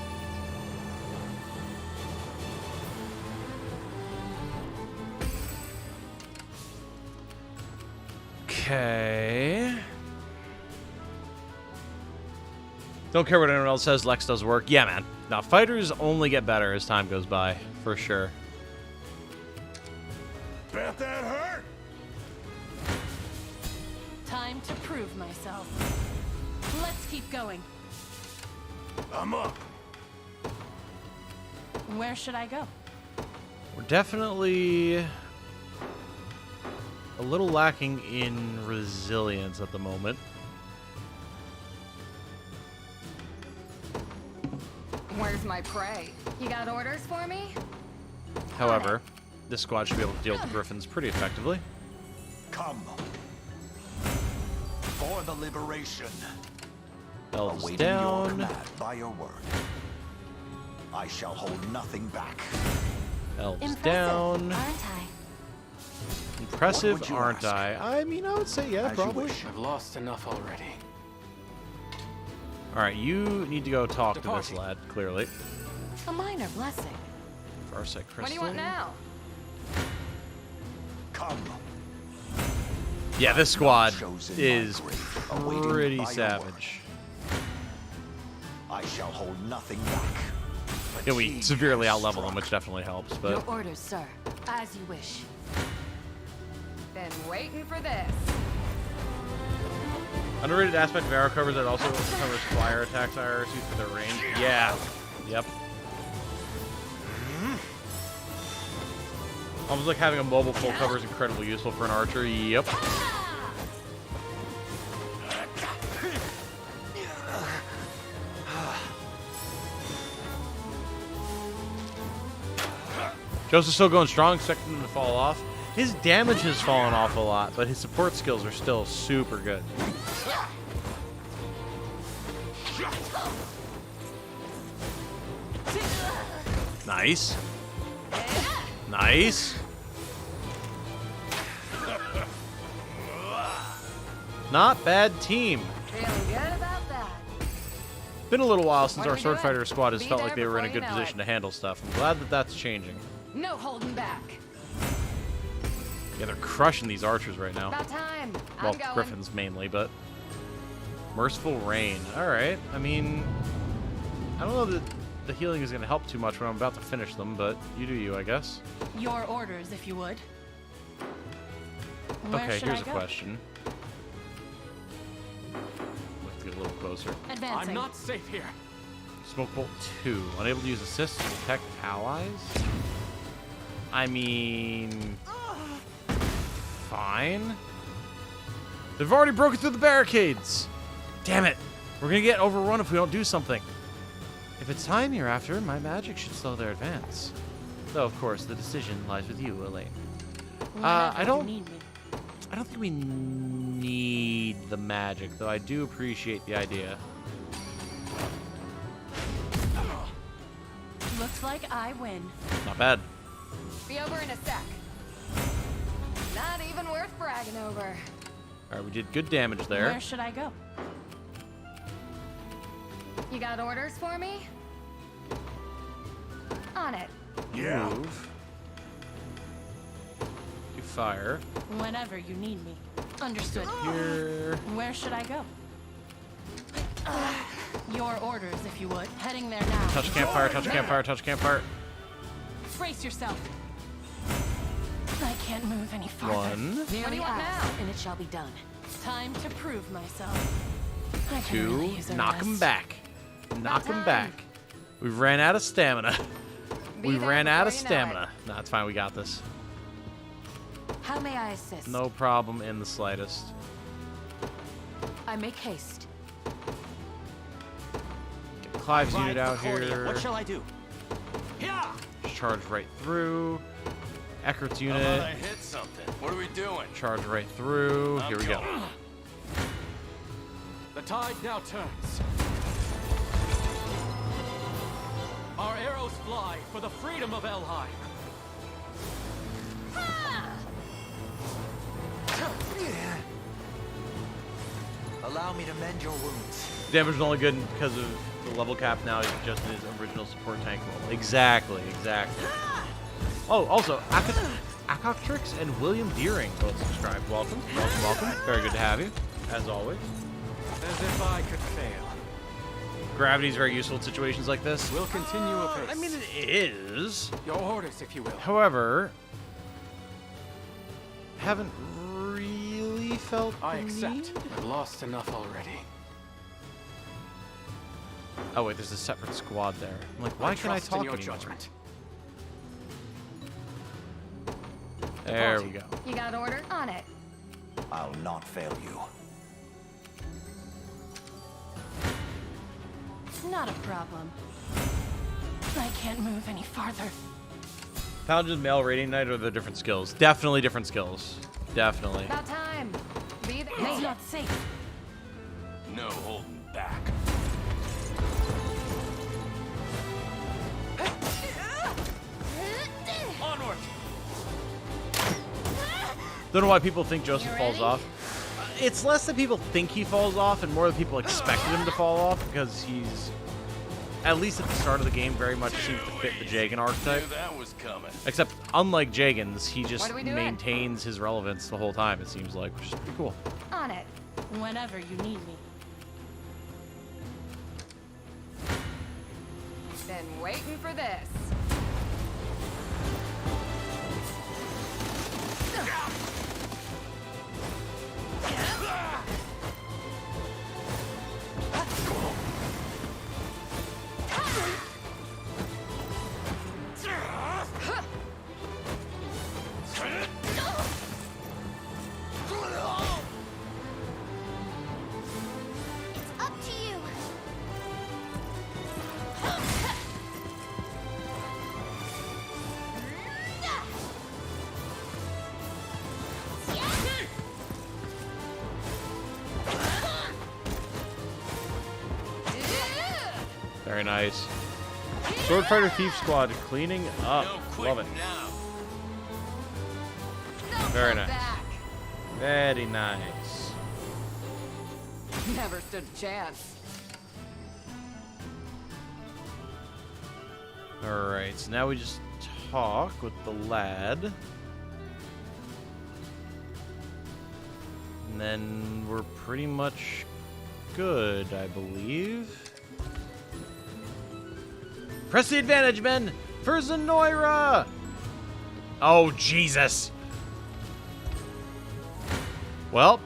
Okay. Don't care what anyone else says, Lex does work. Yeah, man. Now, fighters only get better as time goes by, for sure. Bet that hurt? Time to prove myself. Let's keep going. I'm up. Where should I go? We're definitely a little lacking in resilience at the moment. Where's my prey? You got orders for me? However, this squad should be able to deal with the Griffins pretty effectively. Come. For the liberation. Elves Awaiting your down. command by your word. I shall hold nothing back. Elves Impressive, down. aren't I? Impressive, What would you aren't ask? I? I mean, I would say yeah, As you probably. wish. I've lost enough already. All right, you need to go talk to this Departing. lad, clearly. A minor blessing. Farsight Crystal. What do you want now? Come. Yeah, this squad Chosen my is grave, awaiting pretty by your savage. I shall hold nothing back. Yeah, we Fatigue severely has outlevel them, struck. which definitely helps, Your but orders, sir. As you wish. Been waiting for this. underrated aspect of arrow covers that also covers fire attacks IRC for their range. Yeah. Yep. Almost like having a mobile full cover is incredibly useful for an archer. Yep. Joseph's still going strong, expecting him to fall off. His damage has fallen off a lot, but his support skills are still super good. Nice. Nice. Not bad team. Feeling good about that. Been a little while since What are our we sword doing? fighter squad has Be felt there like they were in a before good you know position it. to handle stuff. I'm glad that that's changing. No holding back. Yeah, they're crushing these archers right now. About time. Well, I'm going. griffins mainly, but merciful rain. All right. I mean, I don't know that the healing is going to help too much when I'm about to finish them, but you do you, I guess. Your orders, if you would. Where Okay, should here's I a go? question. Let's get a little closer. Advancing. I'm not safe here. Smoke Bolt 2. Unable to use assists to detect allies? I mean... Fine. They've already broken through the barricades! Damn it! We're gonna get overrun if we don't do something. If it's time you're after, my magic should slow their advance. Though, of course, the decision lies with you, Elaine. I don't think we need the magic, though I do appreciate the idea. Looks like I win. Not bad. Be over in a sec. Not even worth bragging over. Alright, we did good damage there. Where should I go? You got orders for me? On it. Yeah. Move. Do fire. Whenever you need me. Understood. Here. Where should I go? Your orders, if you would. Heading there now. Touch campfire, touch campfire, touch campfire. Brace yourself. I can't move any farther. One. What do you want now? And it shall be done. Time to prove myself. I can Two. really use a Knock him rest. back. Knock him time. back. We ran out of stamina. Be We there ran out of before you know stamina. Nah, it's fine. We got this. How may I assist? No problem in the slightest. I make haste. Get Clive's unit out here. What shall I do? Yeah. Charge right through. Eckert's unit. hit something. What are we doing? Charge right through. Here we go. The tide now turns. Our arrows fly for the freedom of Elheim. Allow me to mend your wounds. Damage is only good because of the level cap now. He's just in his original support tank role. Exactly, exactly. Oh, also, Akoktrix and William Deering both subscribed. Welcome, welcome, welcome. Very good to have you, as always. As if I could fail. Gravity is very useful in situations like this. We'll continue apace. I mean, it is. Your orders, if you will. However, haven't really felt I the accept. need. I've lost enough already. Oh wait, there's a separate squad there. I'm like, why can't I trust talk in your anymore? judgment. There we go. You got order? On it. I'll not fail you. Not a problem. I can't move any farther. Paladin's male rating knight or the different skills? Definitely different skills. Definitely. About time. Be there. It's not safe. No holding back. Onward. Don't know why people think Joseph falls off. It's less that people think he falls off and more that people expected him to fall off because he's, at least at the start of the game, very much seems to fit the Jagan archetype. That was coming. Except, unlike Jagan's, he What just are we doing? maintains his relevance the whole time, it seems like, which is pretty cool. On it. Whenever you need me. Been waiting for this. Up to you. Very nice. Sword Fighter Thief Squad cleaning up. Love it. Very nice. Very nice. Never stood a chance. Alright, so now we just talk with the lad. And then we're pretty much good, I believe. Press the advantage, men! For Zenoira! Oh, Jesus! Well.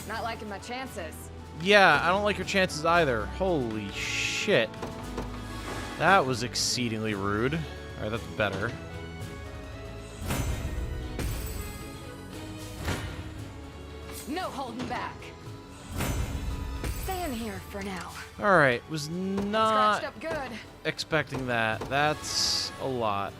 Not liking my chances. Yeah, I don't like your chances either. Holy shit. That was exceedingly rude. Alright, that's better. No holding back. Stay in here for now. Alright, was not Scratched up good. expecting that. That's a lot.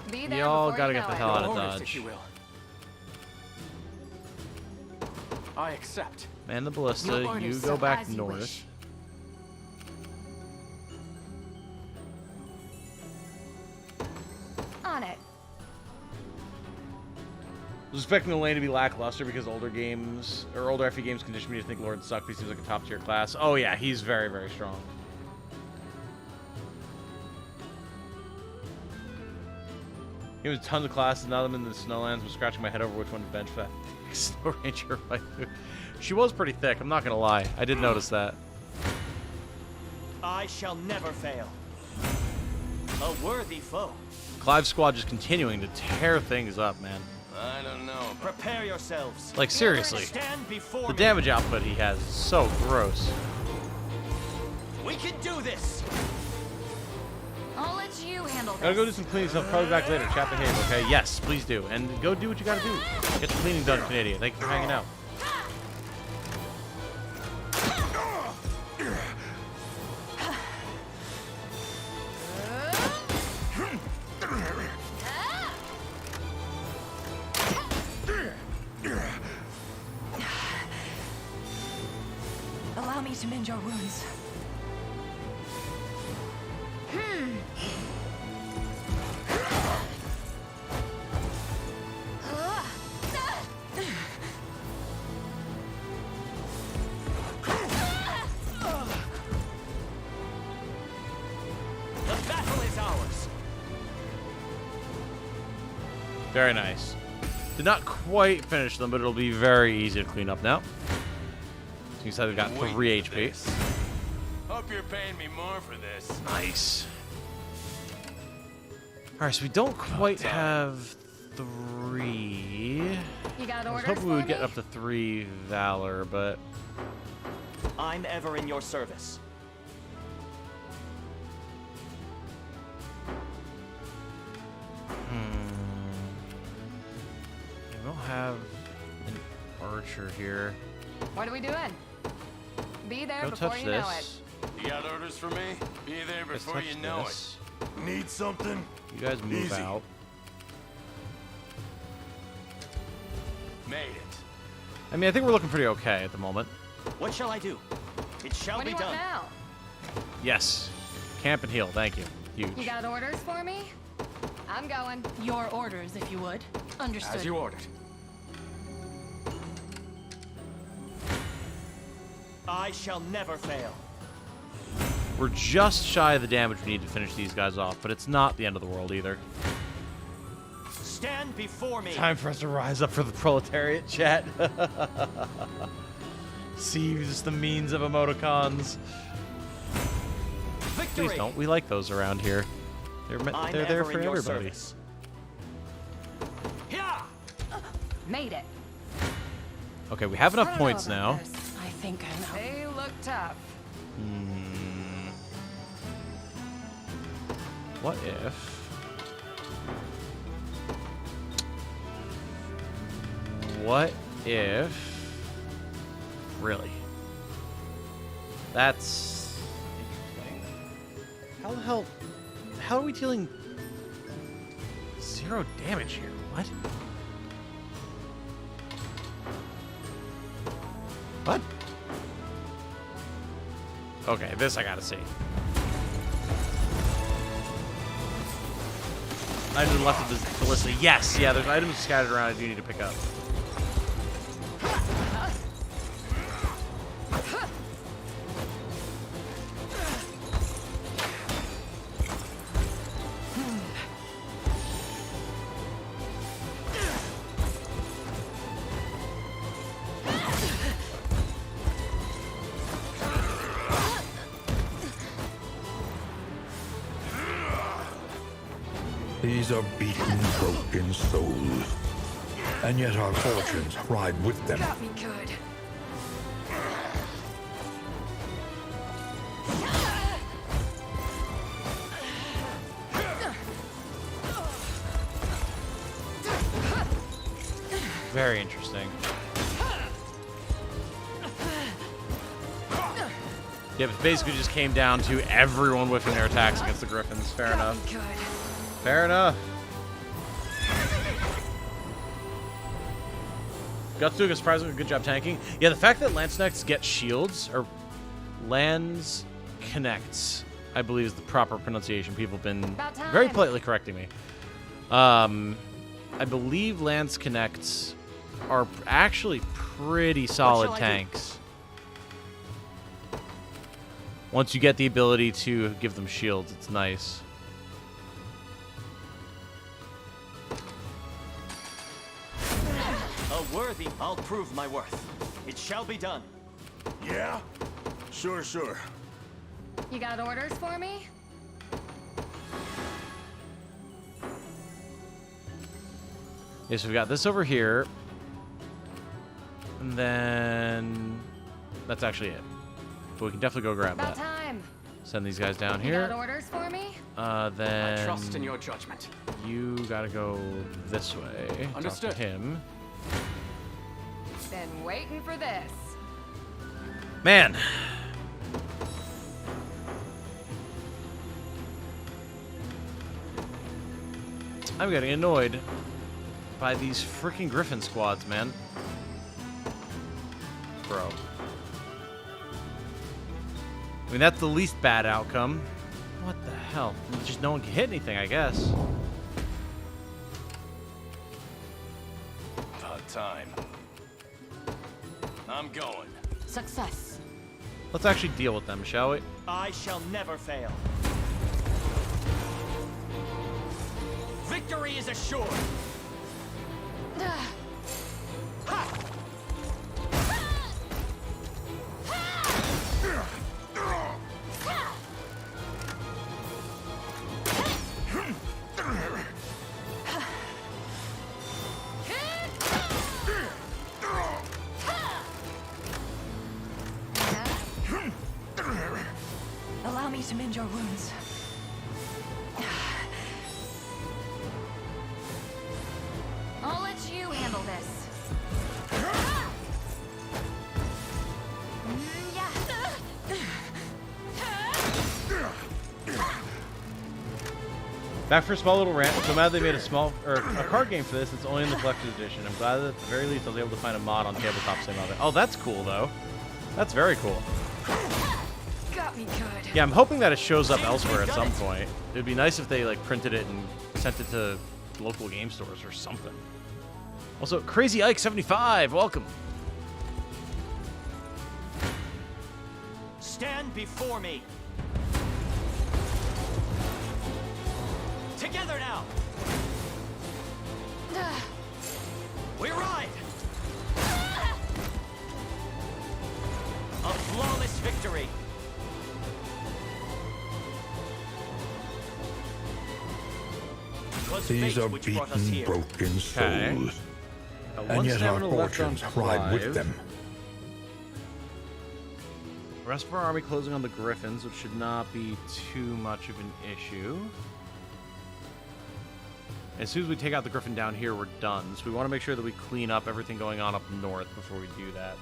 Be there Y'all before gotta you get the know hell it. out of Orders, Dodge. if you will. I accept. Man the ballista, Your you orders, go sir, back as you north. wish. On it. I was expecting the lane to be lackluster because older games, or older FE games condition me to think Lord suck, but he seems like a top tier class. Oh yeah, he's very, very strong. He was tons of classes, now that I'm in the Snowlands, I'm scratching my head over which one to bench for that Snow Ranger fight. She was pretty thick, I'm not gonna lie. I did notice that. I shall never fail. A worthy foe. Clive's squad just continuing to tear things up, man. I don't know. Prepare yourselves. Like, seriously. Stand before The me. damage output he has is so gross. We can do this. I'll let you handle Gotta go do this. some cleaning stuff. Probably back later. Chat behavior, okay? Yes, please do. And go do what you gotta do. Get the cleaning done, Canadian. Thank you for hanging out. Allow me to mend your wounds. The battle is ours. Very nice. Did not quite finish them, but it'll be very easy to clean up now. So you said we got 3 HP. Hope you're paying me more for this. Nice. Alright, so we don't quite have 3. You got I was orders hoping we for would get me? up to 3 Valor, but I'm ever in your service. we don't have an archer here. What are we doing? Be there Go before touch you know it. this. You got orders for me? Be there Let's before touch you know this. it. Need something? You guys move Easy. out. Made it. I mean, I think we're looking pretty okay at the moment. What shall I do? It shall What do be you want done. now? Yes. Camp and heal. Thank you. Huge. You got orders for me? I'm going. Your orders, if you would. Understood. As you ordered. I shall never fail. We're just shy of the damage we need to finish these guys off, but it's not the end of the world either. Stand before me. Time for us to rise up for the proletariat, chat. Seize the means of emoticons. Victory. Please don't. We like those around here. They're I'm there ever for in your everybody. service. Yeah. Made it. Okay, we have enough I don't points know now. about this. I think I know. They look tough. What if... What if... Really? That's... interesting. How the hell... How are we dealing... 0 damage here? What? What? Okay, this I gotta see. I just left of this ballista. Yes, yeah, there's items scattered around I do need to pick up. These are beaten, broken souls. And yet our fortunes ride with them. Got me good. Very interesting. Yeah, but basically just came down to everyone whiffing their attacks against the Griffins. Fair enough. Fair enough. Guts doing a surprisingly good job tanking. Yeah, the fact that Lanzknechts get shields, or Lands Connects, I believe is the proper pronunciation. People have been very politely correcting me. I believe Lance Connects are actually pretty solid tanks. Once you get the ability to give them shields, it's nice. A worthy, I'll prove my worth. It shall be done. Yeah? Sure. You got orders for me? Okay, so we've got this over here. And then that's actually it. But we can definitely go grab About that. time. Send these guys down You here. got orders for me? Then I trust in your judgment. you gotta go this way. Understood. Talk to him. Been waiting for this. Man. I'm getting annoyed by these freaking Griffin squads, man. Bro. I mean, that's the least bad outcome. What the hell? Just no one can hit anything, I guess. About time. I'm going. Success. Let's actually deal with them, shall we? I shall never fail. Victory is assured. Allow me to mend your wounds. I'll let you handle this. Back for a small little rant. So mad they made a card game for this. It's only in the collector's edition. I'm glad that at the very least I was able to find a mod on tabletop same of it. Oh, that's cool though. That's very cool. Got me good. Yeah, I'm hoping that it shows up elsewhere at some point. It'd be nice if they like printed it and sent it to local game stores or something. Also, Crazy Ike 75, welcome. Stand before me. Together now. We ride. A flawless victory. These are beaten, broken souls. And yet our fortunes ride with them. Rest of our army closing on the Griffins, which should not be too much of an issue. As soon as we take out the Griffin down here, we're done. So we want to make sure that we clean up everything going on up north before we do that.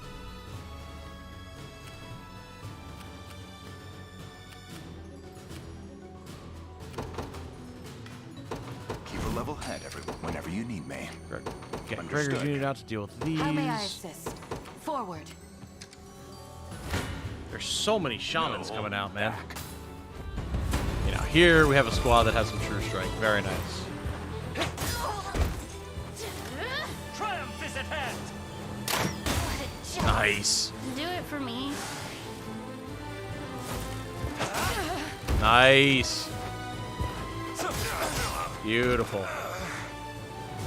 Keep a level head, everyone, whenever you need me. Get Gregor's unit out to deal with these. How may I assist? Forward. There's so many shamans coming out, man. You know, here we have a squad that has some true strike. Very nice. Triumph is at hand. Nice. Do it for me. Nice. Beautiful.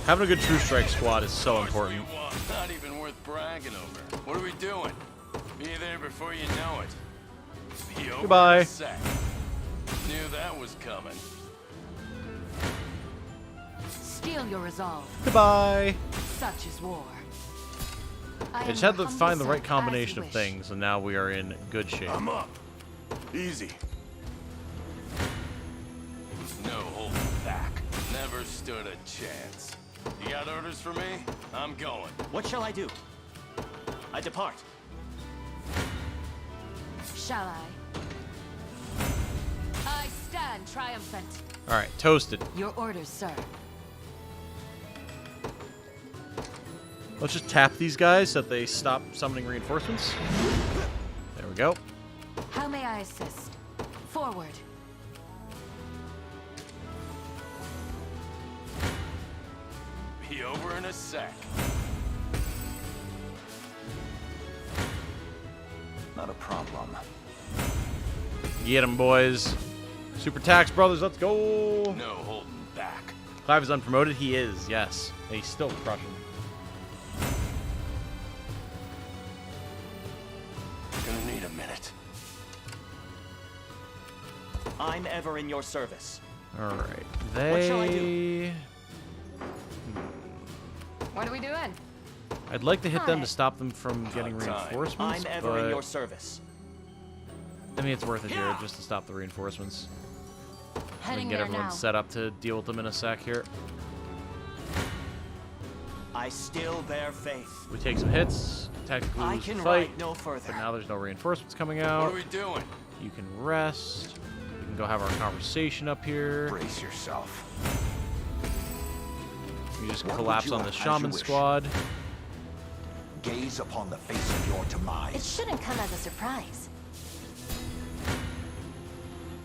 Having a good true strike squad is so important. Not even worth bragging over. What are we doing? Be there before you know it. Be over Goodbye. in a sec. Knew that was coming. Steel your resolve. Goodbye. Such is war. I just had to find the right combination of things, and now we are in good shape. I'm up. Easy. No holding back. Never stood a chance. You got orders for me? I'm going. What shall I do? I depart. Shall I? I stand triumphant. All right, toasted. Your orders, sir. Let's just tap these guys so that they stop summoning reinforcements. There we go. How may I assist? Forward. Be over in a sec. Not a problem. Get them, boys. Super tax brothers, let's go. No holding back. Clive is unpromoted. He is, yes. And he's still crushing. Gonna need a minute. I'm ever in your service. All right. What shall I do? What are we doing? I'd like to hit them to stop them from getting reinforcements, I'm ever in but your service. I mean, it's worth it here just to stop the reinforcements. We can Heading get there everyone now. set up to deal with them in a sec here. I still bear faith. We take some hits, tactically I lose the can fight, ride no further. but now there's no reinforcements coming What out. are we doing? You can rest. We can go have our conversation up here. Brace yourself. You just What would collapse you on the have as shaman you wish? squad. Gaze upon the face of your It demise. shouldn't come as a surprise.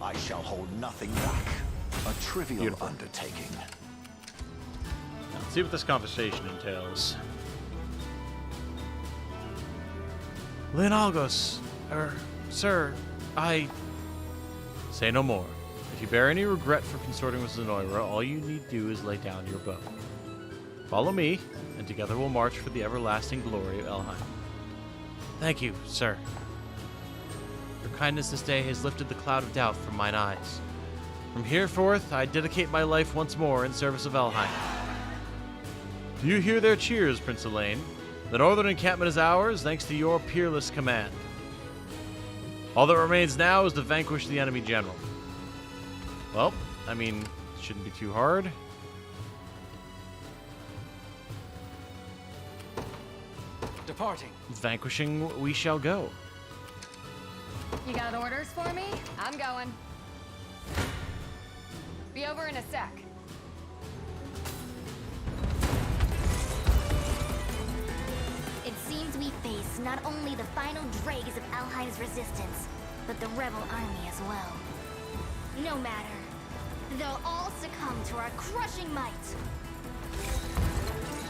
I shall hold nothing back. A trivial Beautiful. undertaking. Let's see what this conversation entails. Lynn Algos, sir, I... Say no more. If you bear any regret for consorting with Zenoira, all you need do is lay down your bow. Follow me, and together we'll march for the everlasting glory of Elheim. Thank you, sir. Your kindness this day has lifted the cloud of doubt from mine eyes. From here forth, I dedicate my life once more in service of Elheim. Do you hear their cheers, Prince Elaine? The northern encampment is ours, thanks to your peerless command. All that remains now is to vanquish the enemy general. Well, I mean, it shouldn't be too hard. Departing. Vanquishing we shall go. You got orders for me? I'm going. Be over in a sec. It seems we face not only the final dregs of Elheim's resistance, but the rebel army as well. No matter. They'll all succumb to our crushing might.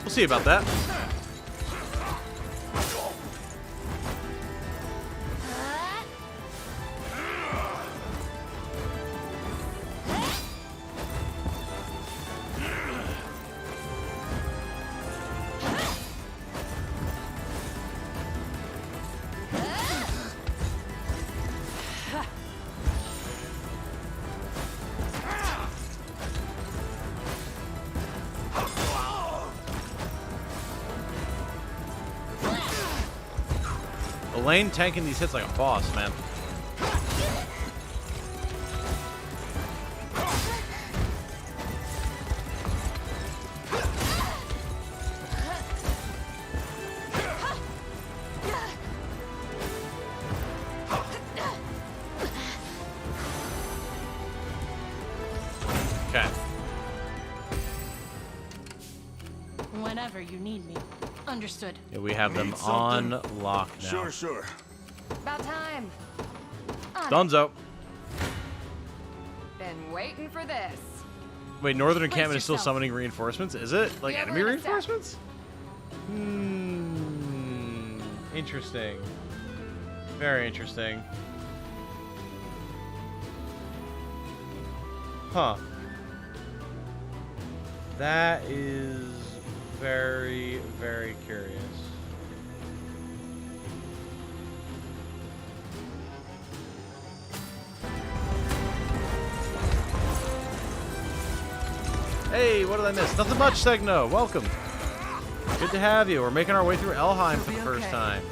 We'll see about that. Elaine tanking these hits like a boss, man. Okay. Whenever you need me. Understood. Yeah, we have them on lock now. Sure, sure. About time. Dunzo. Been waiting for this. Wait, Northern Encampment is still summoning reinforcements? Is it? Like enemy reinforcements? Interesting. Very interesting. Huh. That is very, very curious. Hey, what did I miss? Nothing much, Segno. Welcome. Good to have you. We're making our way through Elheim for the first time.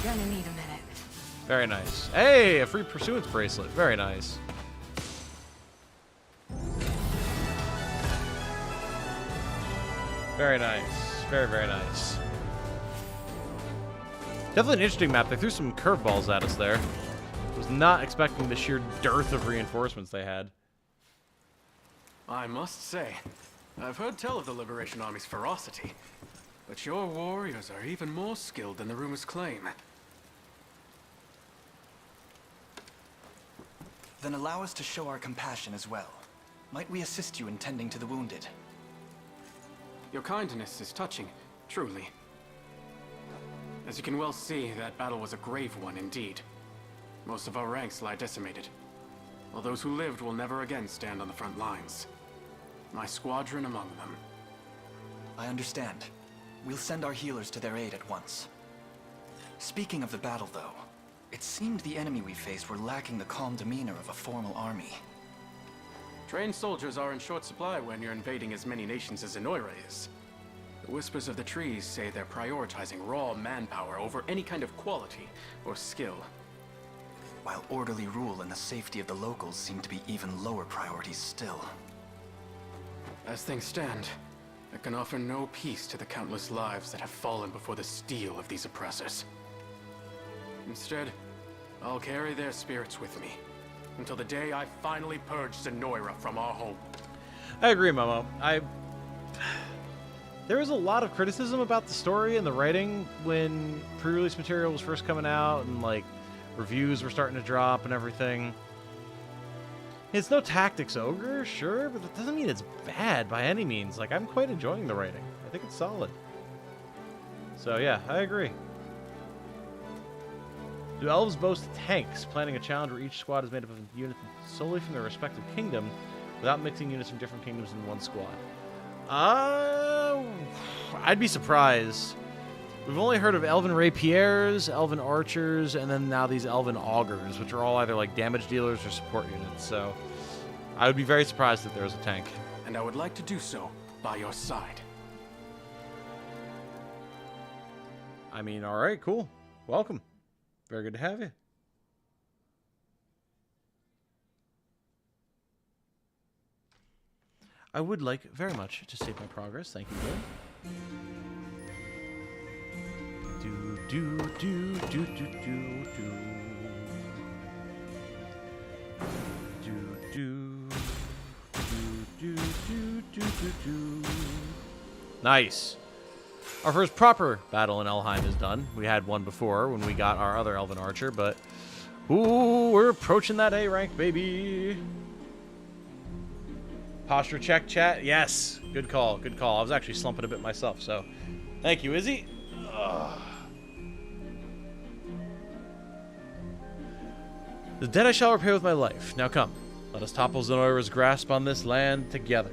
Gonna need a minute. Very nice. Hey, a free pursuance bracelet. Very nice. Very nice. Very, very nice. Definitely an interesting map. They threw some curveballs at us there. Was not expecting the sheer dearth of reinforcements they had. I must say, I've heard tell of the Liberation Army's ferocity, but your warriors are even more skilled than the rumors claim. Then allow us to show our compassion as well. Might we assist you in tending to the wounded? Your kindness is touching, truly. As you can well see, that battle was a grave one indeed. Most of our ranks lie decimated, while those who lived will never again stand on the front lines. My squadron among them. I understand. We'll send our healers to their aid at once. Speaking of the battle, though, it seemed the enemy we faced were lacking the calm demeanor of a formal army. Trained soldiers are in short supply when you're invading as many nations as Enoira is. The Whispers of the Trees say they're prioritizing raw manpower over any kind of quality or skill. While orderly rule and the safety of the locals seem to be even lower priorities still. As things stand, I can offer no peace to the countless lives that have fallen before the steel of these oppressors. Instead, I'll carry their spirits with me, until the day I finally purge Enoira from our home. I agree, Momo. There was a lot of criticism about the story and the writing when pre-release material was first coming out, and like reviews were starting to drop and everything. It's no tactics ogre, sure, but that doesn't mean it's bad by any means. Like, I'm quite enjoying the writing. I think it's solid. So yeah, I agree. Do elves boast tanks, planning a challenge where each squad is made up of units solely from their respective kingdom, without mixing units from different kingdoms in one squad? I'd be surprised. We've only heard of elven rapiers, elven archers, and then now these elven augurs, which are all either like damage dealers or support units. So I would be very surprised if there was a tank. And I would like to do so by your side. I mean, all right, cool. Welcome. Very good to have you. I would like very much to save my progress. Thank you, Bill. Nice. Our first proper battle in Elheim is done. We had one before when we got our other elven archer, but ooh, we're approaching that A rank, baby. Posture check, chat. Yes, good call, good call. I was actually slumping a bit myself, so thank you, Izzy. Ugh. The debt I shall repay with my life. Now come, let us topple Enoira's grasp on this land together.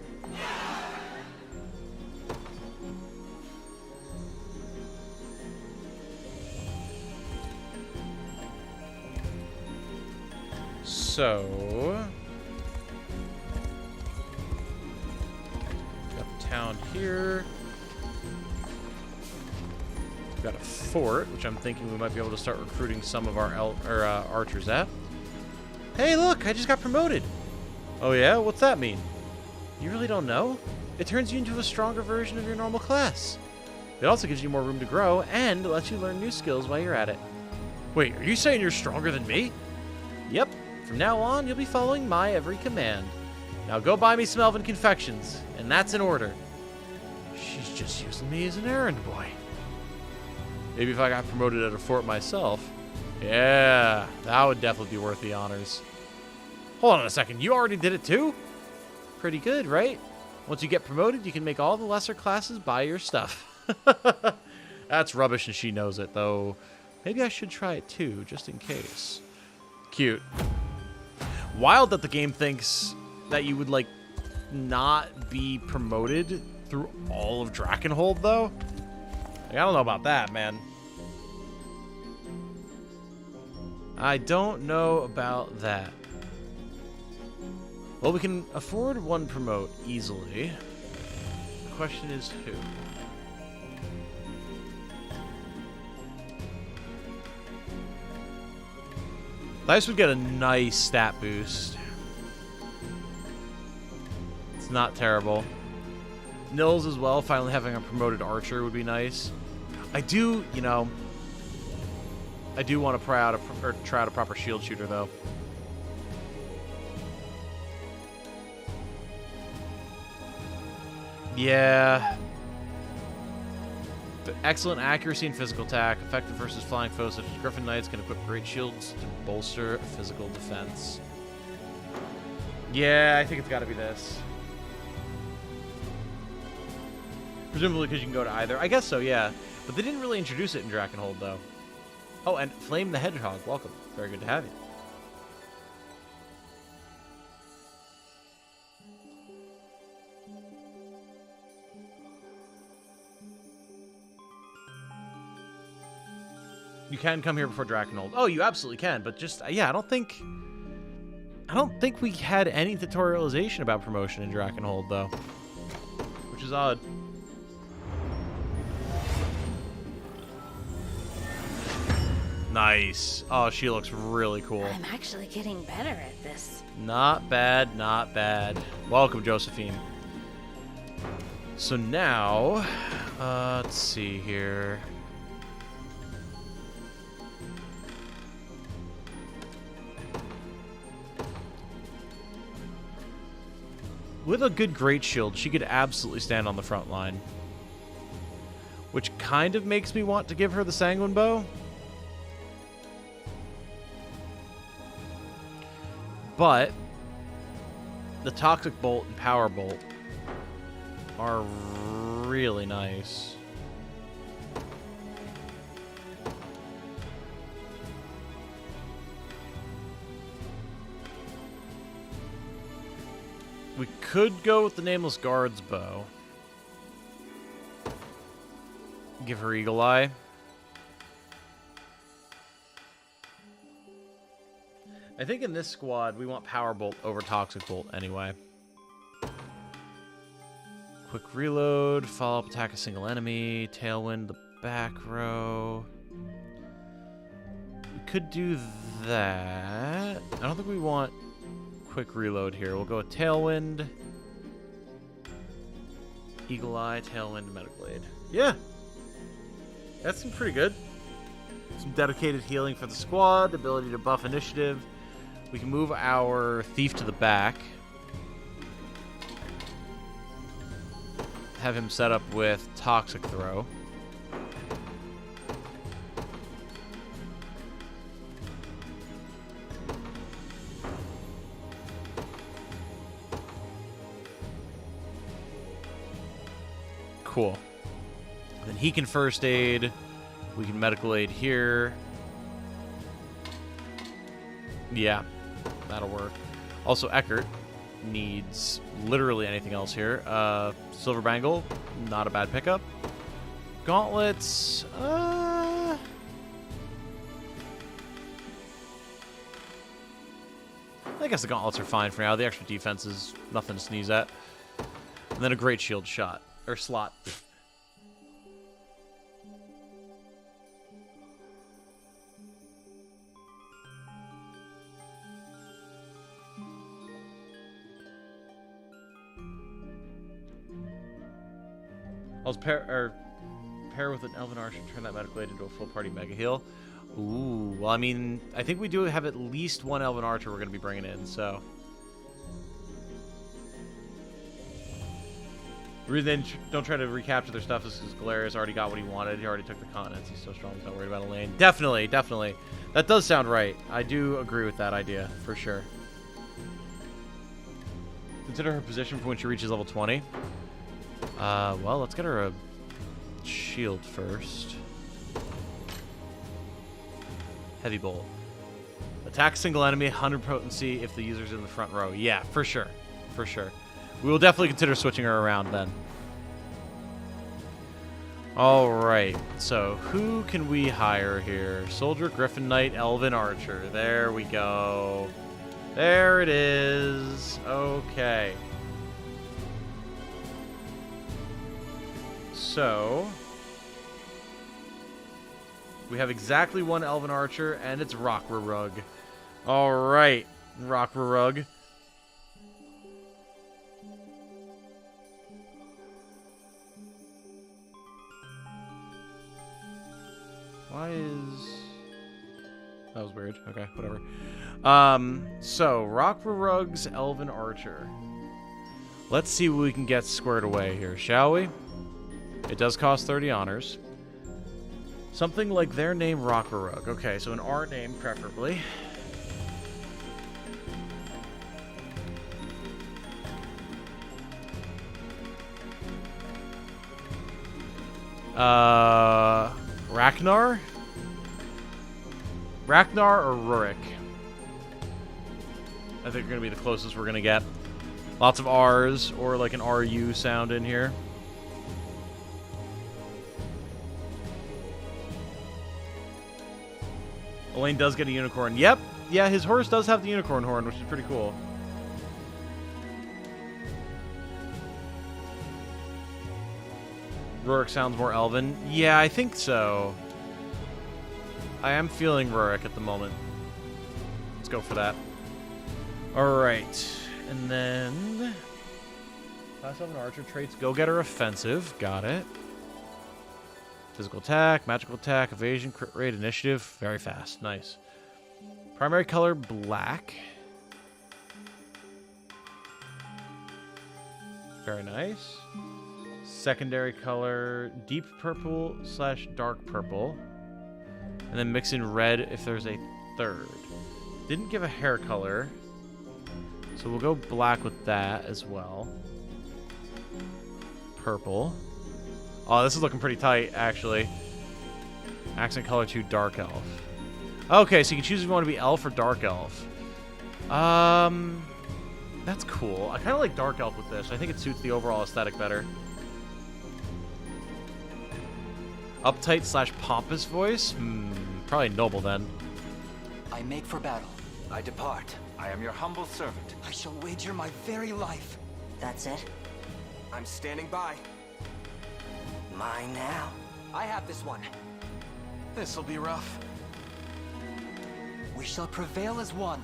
So, got the town here. We've got a fort, which I'm thinking we might be able to start recruiting some of our archers at. Hey, look! I just got promoted! Oh yeah? What's that mean? You really don't know? It turns you into a stronger version of your normal class. It also gives you more room to grow and lets you learn new skills while you're at it. Wait, are you saying you're stronger than me? Yep. From now on, you'll be following my every command. Now go buy me some elven confections, and that's in order. She's just using me as an errand boy. Maybe if I got promoted at a fort myself. Yeah, that would definitely be worth the honors. Hold on a second, you already did it too? Pretty good, right? Once you get promoted, you can make all the lesser classes buy your stuff. That's rubbish and she knows it, though. Maybe I should try it too, just in case. Cute. Wild that the game thinks that you would, like, not be promoted through all of Drakenhold, though. Like, I don't know about that, man. I don't know about that. Well, we can afford one promote easily. The question is who? Dice would get a nice stat boost. It's not terrible. Nils as well, finally having a promoted archer would be nice. I do, you know, I do want to try out a proper shield shooter, though. Yeah. Excellent accuracy and physical attack. Effective versus flying foes such as Griffin Knights can equip great shields to bolster physical defense. Yeah, I think it's got to be this. Presumably because you can go to either. I guess so, yeah. But they didn't really introduce it in Drakenhold, though. Oh, and Flame the Hedgehog. Welcome. Very good to have you. You can come here before Drakenhold. Oh, you absolutely can, but just yeah, I don't think we had any tutorialization about promotion in Drakenhold, though, which is odd. Nice. Oh, she looks really cool. I'm actually getting better at this. Not bad, not bad. Welcome, Josephine. So now, let's see here. With a good great shield, she could absolutely stand on the front line. Which kind of makes me want to give her the Sanguine Bow. But the Toxic Bolt and Power Bolt are really nice. We could go with the Nameless Guard's bow. Give her Eagle Eye. I think in this squad, we want Power Bolt over Toxic Bolt anyway. Quick reload, follow-up attack a single enemy, Tailwind the back row. We could do that. I don't think we want quick reload here. We'll go with Tailwind, Eagle Eye, Tailwind, Medical Aid. Yeah. That seems pretty good. Some dedicated healing for the squad, ability to buff initiative. We can move our Thief to the back. Have him set up with Toxic Throw. Cool. Then he can first aid. We can medical aid here. Yeah, that'll work. Also, Eckert needs literally anything else here. Silver Bangle, not a bad pickup. Gauntlets, I guess the gauntlets are fine for now. The extra defense is nothing to sneeze at. And then a great shield shot, or slot. I'll pair with an elven archer and turn that medical aid into a full party mega heal. Ooh, well, I mean, I think we do have at least one elven archer we're going to be bringing in, so. The reason they don't try to recapture their stuff is because Galeria's already got what he wanted. He already took the continents. He's so strong, he's not worried about Elaine. Definitely, definitely. That does sound right. I do agree with that idea, for sure. Consider her position for when she reaches level 20. Well, let's get her a shield first. Heavy bolt. Attack single enemy, 100 potency if the user's in the front row. Yeah, for sure. For sure. We will definitely consider switching her around then. Alright, so who can we hire here? Soldier, Griffin Knight, Elven Archer. There we go. There it is. Okay. So, we have exactly one Elven Archer, and it's Rockrarug. Alright, Rockrarug. Why is... That was weird. Okay, whatever. So, Rockrarug's Elven Archer. Let's see what we can get squared away here, shall we? It does cost 30 honors. Something like their name, Rockrarug. Okay, so an R name, preferably. Ragnar? Ragnar or Rurik? I think are going to be the closest we're going to get. Lots of R's or like an RU sound in here. Elaine does get a unicorn. Yep. Yeah, his horse does have the unicorn horn, which is pretty cool. Rurik sounds more elven. Yeah, I think so. I am feeling Rurik at the moment. Let's go for that. Alright. And then... Class 7 archer traits. Go-getter offensive. Got it. Physical attack, magical attack, evasion, crit rate, initiative. Very fast. Nice. Primary color, black. Very nice. Secondary color, deep purple / dark purple. And then mix in red if there's a third. Didn't give a hair color. So we'll go black with that as well. Purple. Oh, this is looking pretty tight, actually. Accent color 2, dark elf. Okay, so you can choose if you want to be elf or dark elf. That's cool. I kind of like dark elf with this. I think it suits the overall aesthetic better. Uptight / pompous voice? Probably noble then. I make for battle. I depart. I am your humble servant. I shall wager my very life. That's it? I'm standing by. Mine now. I have this one. This'll be rough. We shall prevail as one.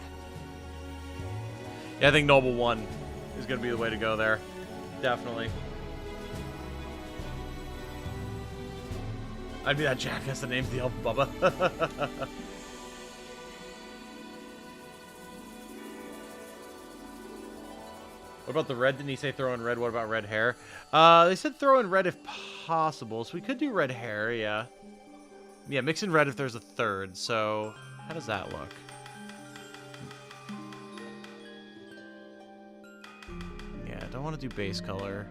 Yeah, I think Noble 1 is going to be the way to go there. Definitely. I'd be that jackass that names the elf Bubba. What about the red? Didn't he say throw in red? What about red hair? They said throw in red if possible, so we could do red hair, yeah. Yeah, mix in red if there's a third, so how does that look? Yeah, I don't want to do base color.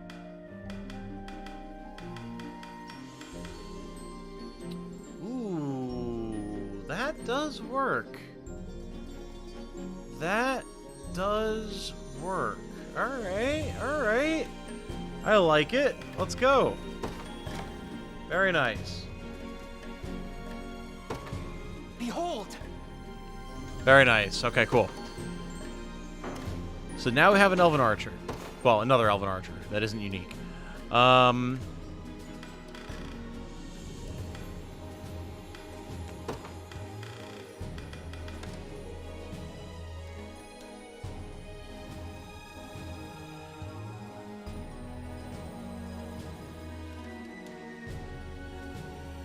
Ooh, that does work. That does work. Alright, alright. I like it. Let's go. Very nice. Behold! Very nice. Okay, cool. So now we have an Elven Archer. Well, another Elven Archer. That isn't unique.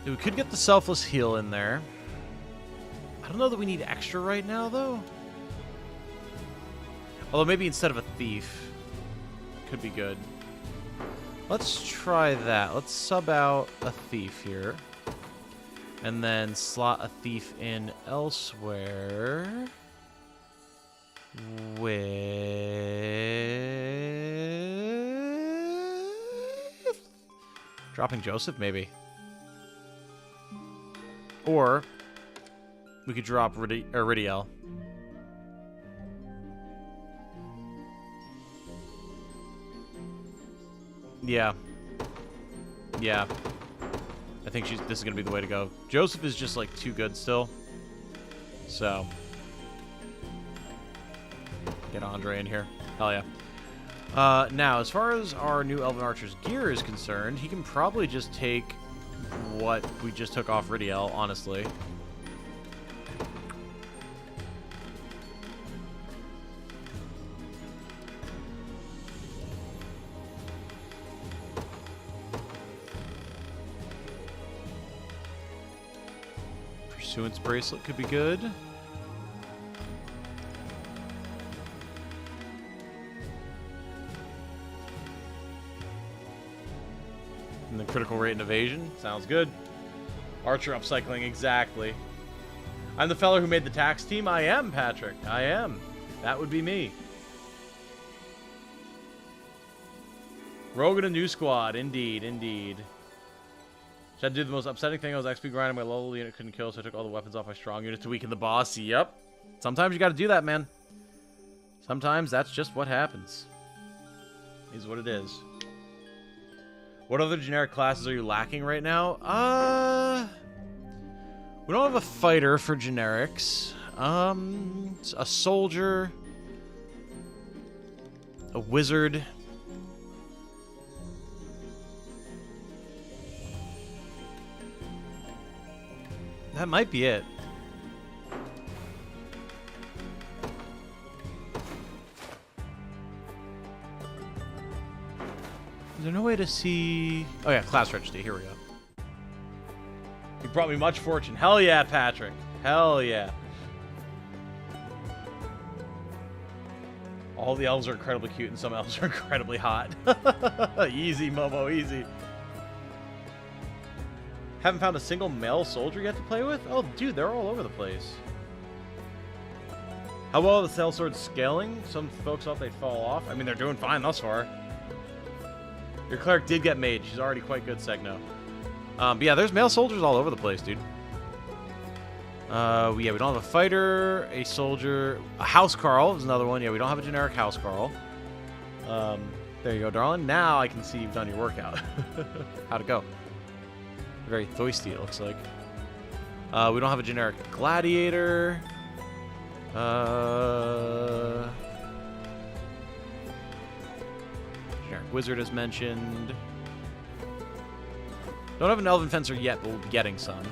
We could get the selfless heal in there. I don't know that we need extra right now, though. Although maybe instead of a thief. Could be good. Let's try that. Let's sub out a thief here. And then slot a thief in elsewhere. With... dropping Joseph, maybe. Or we could drop Ridiel. Yeah. Yeah. I think this is going to be the way to go. Joseph is just, like, too good still. So. Get Andre in here. Hell yeah. Now, as far as our new Elven Archer's gear is concerned, he can probably just take what we just took off Ridiel, honestly. Pursuance bracelet could be good. And the critical rate and evasion. Sounds good. Archer upcycling, exactly. I'm the fella who made the tax team. I am, Patrick. I am. That would be me. Rogue in a new squad. Indeed, indeed. Should I do the most upsetting thing? I was XP grinding, my low unit couldn't kill, so I took all the weapons off my strong unit to weaken the boss. Yep. Sometimes you gotta do that, man. Sometimes that's just what happens. Is what it is. What other generic classes are you lacking right now? We don't have a fighter for generics. A soldier. A wizard. That might be it. Is there no way to see... Oh yeah, class registry. Here we go. You brought me much fortune. Hell yeah, Patrick. Hell yeah. All the elves are incredibly cute and some elves are incredibly hot. Easy, Momo, easy. Haven't found a single male soldier yet to play with? Oh, dude, they're all over the place. How well are the sellswords scaling? Some folks thought they'd fall off. I mean, they're doing fine thus far. Your cleric did get made. She's already quite good, Segno. But yeah, there's male soldiers all over the place, dude. Yeah, we don't have a fighter, a soldier. A House Carl is another one. Yeah, we don't have a generic House Carl. There you go, darling. Now I can see you've done your workout. How'd it go? Very thirsty, it looks like. We don't have a generic gladiator. Generic wizard as mentioned. Don't have an elven fencer yet, but we'll be getting some.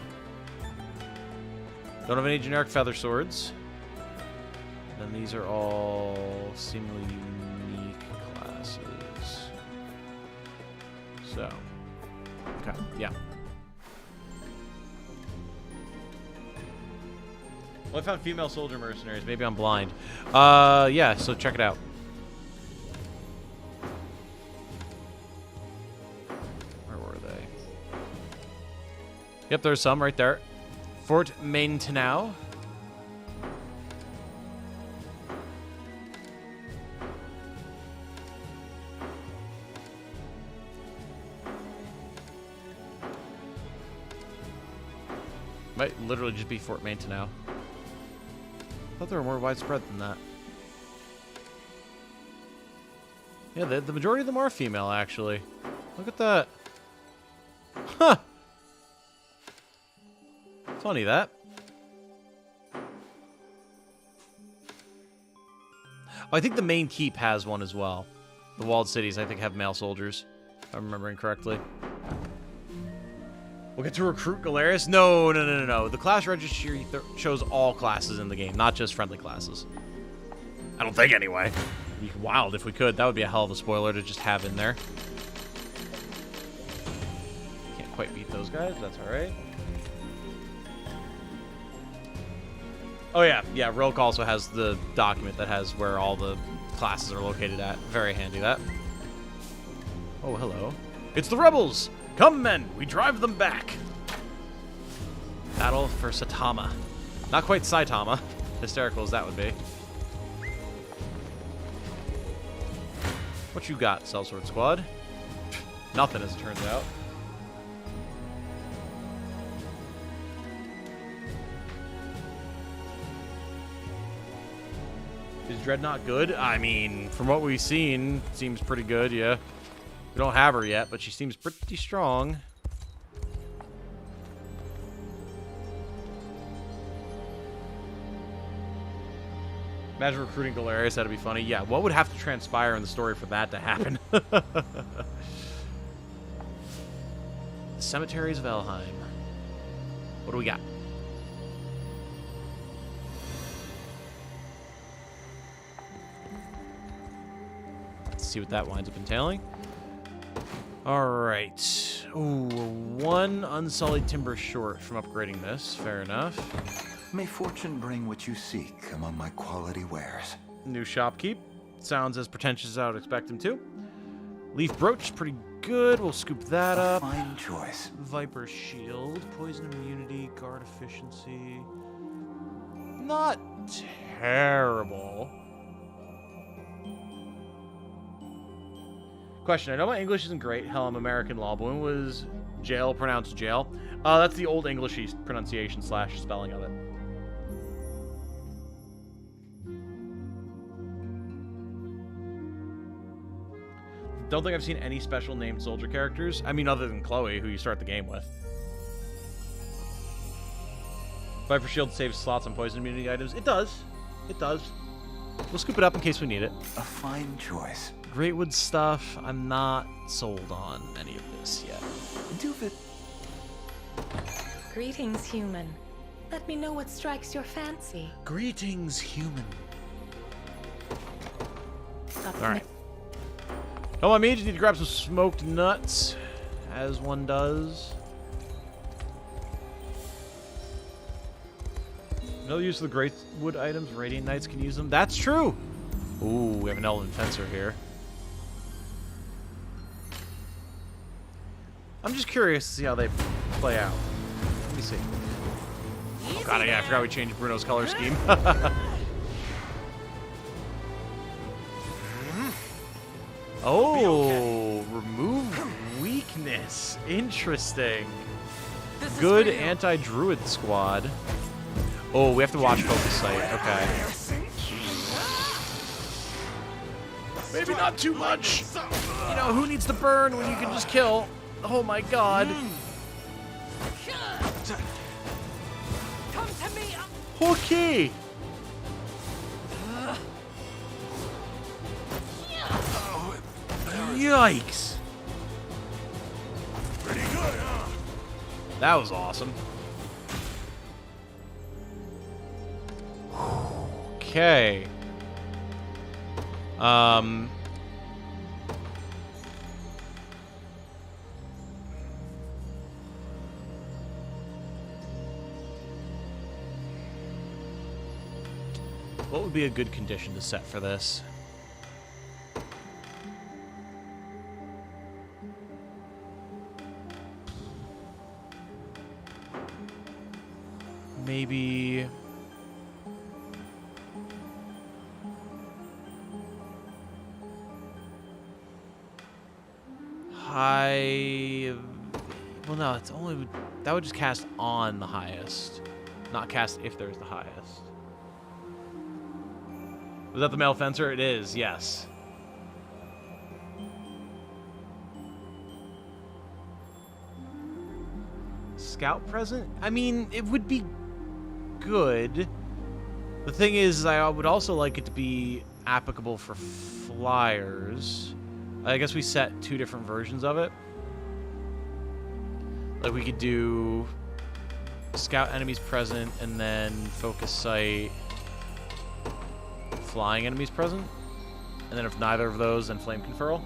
Don't have any generic feather swords. And these are all seemingly unique classes. So, okay, yeah. Well, I found female soldier mercenaries. Maybe I'm blind. Yeah, so check it out. Where were they? Yep, there's some right there. Fort Maintenau. Might literally just be Fort Maintenau. I thought they were more widespread than that. Yeah, the majority of them are female, actually. Look at that. Huh. Funny, that. Oh, I think the main keep has one as well. The walled cities, I think, have male soldiers, if I'm remembering correctly. We'll get to recruit Galerius? No. The class registry shows all classes in the game, not just friendly classes. I don't think, anyway. It'd be wild if we could. That would be a hell of a spoiler to just have in there. Can't quite beat those guys, but that's alright. Oh yeah, yeah, Rilk also has the document that has where all the classes are located at. Very handy, that. Oh, hello. It's the rebels! Come, men! We drive them back! Battle for Saitama. Not quite Saitama. Hysterical as that would be. What you got, Sellsword Squad? Nothing, as it turns out. Is Dreadnought good? I mean, from what we've seen, seems pretty good, yeah. We don't have her yet, but she seems pretty strong. Imagine recruiting Galerius, that'd be funny. Yeah, what would have to transpire in the story for that to happen? The Cemeteries of Elheim. What do we got? Let's see what that winds up entailing. Alright. Ooh, one unsullied timber short from upgrading this. Fair enough. May fortune bring what you seek among my quality wares. New shopkeep. Sounds as pretentious as I would expect him to. Leaf brooch, pretty good. We'll scoop that up. Fine choice. Viper shield, poison immunity, guard efficiency. Not terrible. Question, I know my English isn't great. Hell, I'm American law, but when was jail pronounced jail? That's the old Englishy pronunciation / spelling of it. Don't think I've seen any special named soldier characters. I mean, other than Chloe, who you start the game with. Viper shield saves slots on poison immunity items. It does. It does. We'll scoop it up in case we need it. A fine choice. Greatwood stuff. I'm not sold on any of this yet. Greetings, human. Let me know what strikes your fancy. Greetings, human. Alright. Tell my mage, need to grab some smoked nuts, as one does. No use of the Greatwood items. Radiant Knights can use them. That's true! Ooh, we have an Elven Fencer here. I'm just curious to see how they play out. Let me see. Oh god, yeah, I forgot we changed Bruno's color scheme. Oh, remove weakness. Interesting. Good anti-druid squad. Oh, we have to watch Focus Sight. Okay. Maybe not too much. You know, who needs to burn when you can just kill? Oh my god. Come to me. Okay. Yikes. Pretty good, huh? That was awesome. Okay. What would be a good condition to set for this? Maybe... high... Well, no, it's only... That would just cast on the highest. Not cast if there's the highest. Was that the male fencer? It is, yes. Scout present? I mean, it would be good. The thing is, I would also like it to be applicable for flyers. I guess we set 2 different versions of it. Like, we could do scout enemies present and then focus sight flying enemies present. And then if neither of those, then flame conferral.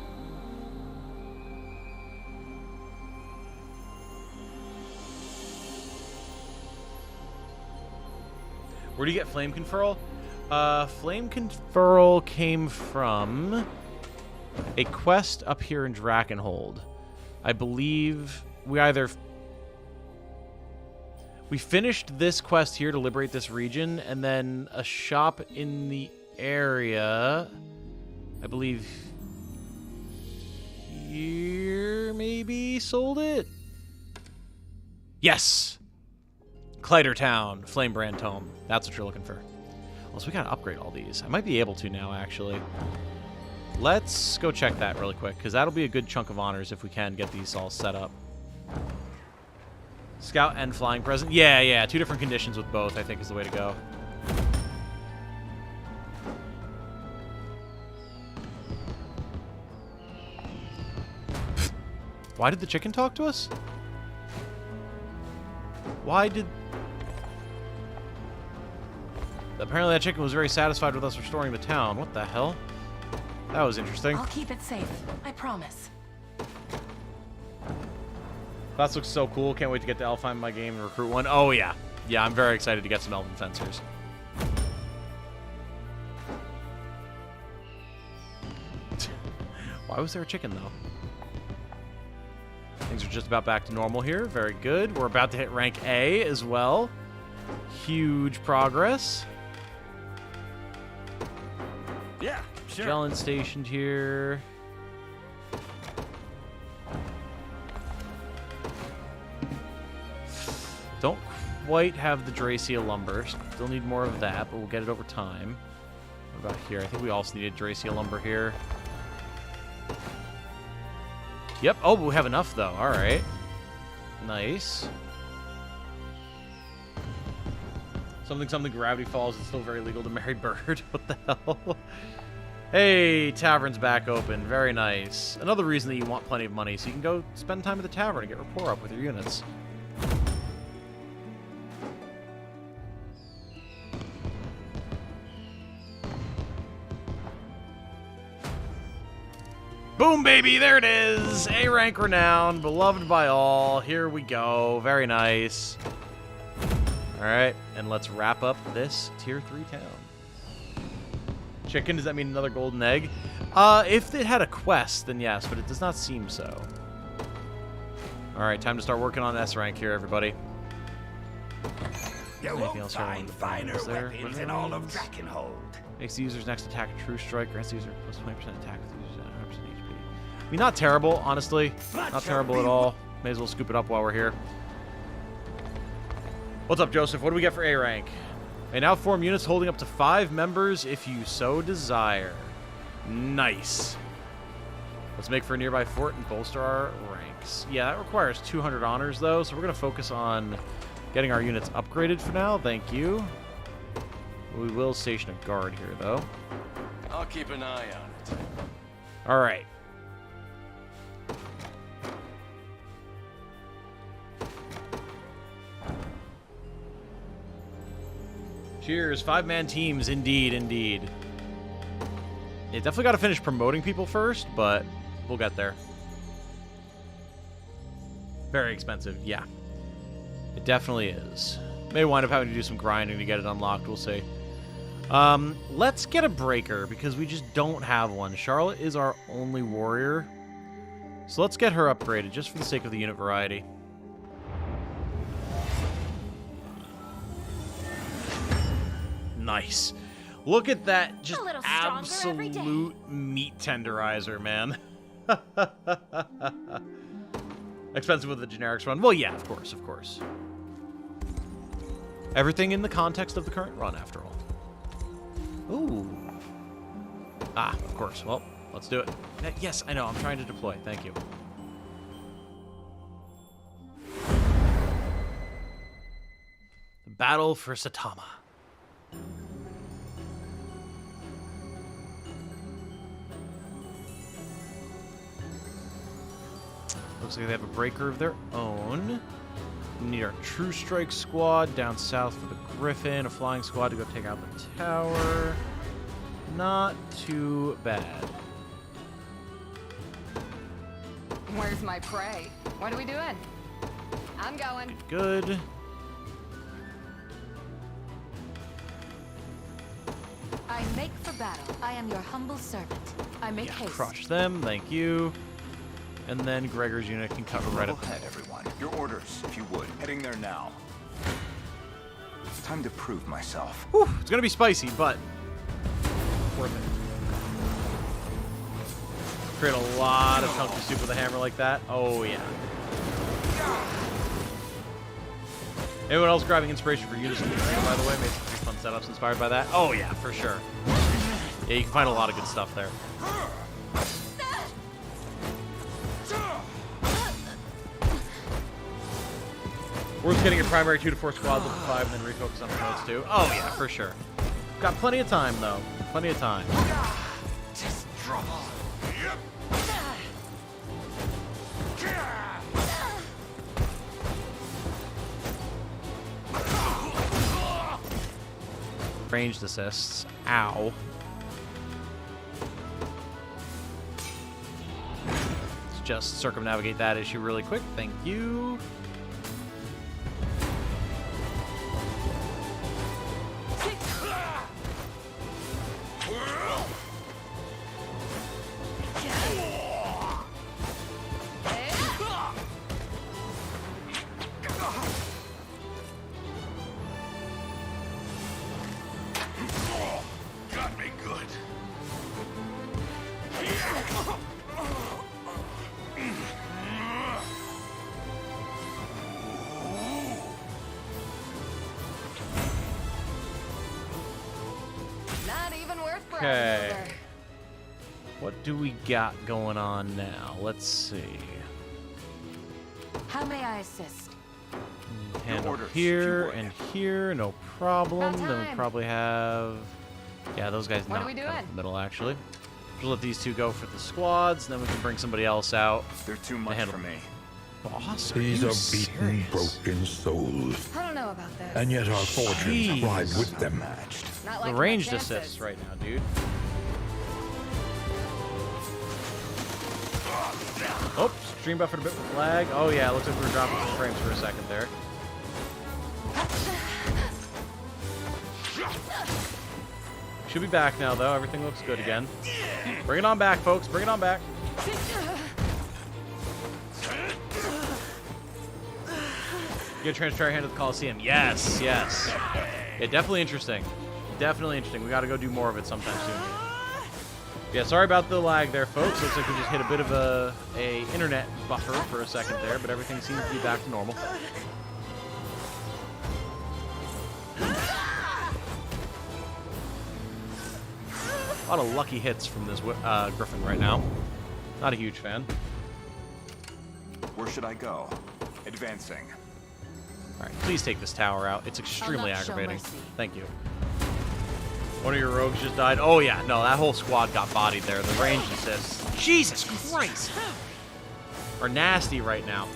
Where do you get Flame Conferral? Flame Conferral came from a quest up here in Drakenhold. I believe we finished this quest here to liberate this region, and then a shop in the area, I believe here, maybe, sold it? Yes! Clyder Town, Flamebrand Tome. That's what you're looking for. Well, so we gotta upgrade all these. I might be able to now, actually. Let's go check that really quick, because that'll be a good chunk of honors if we can get these all set up. Scout and Flying Present. Yeah, 2 different conditions with both, I think, is the way to go. Why did the chicken talk to us? Why did... Apparently that chicken was very satisfied with us restoring the town. What the hell? That was interesting. I'll keep it safe. I promise. That looks so cool. Can't wait to get to Elheim in my game and recruit one. Oh, yeah. Yeah, I'm very excited to get some Elven Fencers. Why was there a chicken, though? Things are just about back to normal here. Very good. We're about to hit rank A as well. Huge progress. Yeah, sure. Jellin stationed here. Don't quite have the Dracia lumber. Still need more of that, but we'll get it over time. What about here? I think we also needed Dracia lumber here. Yep. Oh, but we have enough, though. All right. Nice. Something, Gravity Falls is still very legal to marry Bird. What the hell? Hey, tavern's back open. Very nice. Another reason that you want plenty of money, so you can go spend time at the tavern and get rapport up with your units. Boom, baby, there it is. A rank renown, beloved by all. Here we go. Very nice. All right, and let's wrap up this tier 3 town. Chicken, does that mean another golden egg? If it had a quest, then yes, but it does not seem so. All right, time to start working on S rank here, everybody. You won't find finer weapons in all of Drakenhold. Makes the user's next attack a true strike, grants the user plus 20% attack with the user's 100% HP. I mean, not terrible, honestly. Not terrible at all. May as well scoop it up while we're here. What's up, Joseph? What do we get for A rank? May now form units holding up to 5 members if you so desire. Nice. Let's make for a nearby fort and bolster our ranks. Yeah, that requires 200 honors, though, so we're going to focus on getting our units upgraded for now. Thank you. We will station a guard here, though. I'll keep an eye on it. All right. Cheers. 5-man teams, indeed, indeed. Yeah, definitely got to finish promoting people first, but we'll get there. Very expensive, yeah. It definitely is. May wind up having to do some grinding to get it unlocked, we'll see. Let's get a breaker, because we just don't have one. Charlotte is our only warrior. So let's get her upgraded, just for the sake of the unit variety. Nice. Look at that, just absolute meat tenderizer, man. Expensive with the generics run. Well, yeah, of course, of course. Everything in the context of the current run, after all. Ooh. Ah, of course. Well, let's do it. Yes, I know. I'm trying to deploy. Thank you. The battle for Saitama. Looks like they have a breaker of their own. We need our True Strike squad down south for the Griffin, a flying squad to go take out the tower. Not too bad. Where's my prey? What are we doing? I'm going. Good. I make for battle. I am your humble servant. I make Yeah, haste. crush them. Thank you. And then Gregor's unit can cover right up ahead, everyone. Your orders, if you would. Heading there now. Time to prove myself. Whew, it's gonna be spicy, but worth it. Create a lot of chunky soup with a hammer like that. Oh yeah. Anyone else grabbing inspiration for Unison, by the way? Made some pretty fun setups inspired by that. Oh yeah, for sure. Yeah, you can find a lot of good stuff there. Worth getting your primary 2 to 4 squads up to 5 and then refocus on the notes too. Oh yeah, for sure. Got plenty of time though. Plenty of time. Just trouble. Ranged assists. Ow. Let's just circumnavigate that issue really quick. Thank you. Got me good. Not even worth bragging Okay. over. What do we got going on now? Let's see. How may I assist? Handle orders, here if you and here, no problem. About Then we time. probably have... Yeah, those guys What are not we kind of doing? the middle, actually. Just let these two go for the squads, then we can bring somebody else out. They're too much handle- for me. Boss, These you are beaten, serious? broken souls. I don't know about this. And yet our fortunes ride with them. Matched. Not The like ranged my chances. assists right now, dude. Oh, stream buffered a bit with lag. Oh yeah, looks like we were dropping some frames for a second there. Should be back now, though. Everything looks good again. Bring it on back, folks. Bring it on back. Get a transparent hand at the Coliseum. Yes, yes. Yeah, definitely interesting. Definitely interesting. We got to go do more of it sometime soon. Yeah, sorry about the lag there, folks. Looks like we just hit a bit of a internet buffer for a second there, but everything seems to be back to normal. A lot of lucky hits from this Griffin right now. Not a huge fan. Where should I go? Advancing. All right, please take this tower out. It's extremely not show aggravating. mercy. Thank you. One of your rogues just died. Oh yeah, no, that whole squad got bodied there. The ranged assists. Jesus Christ! Are nasty right now.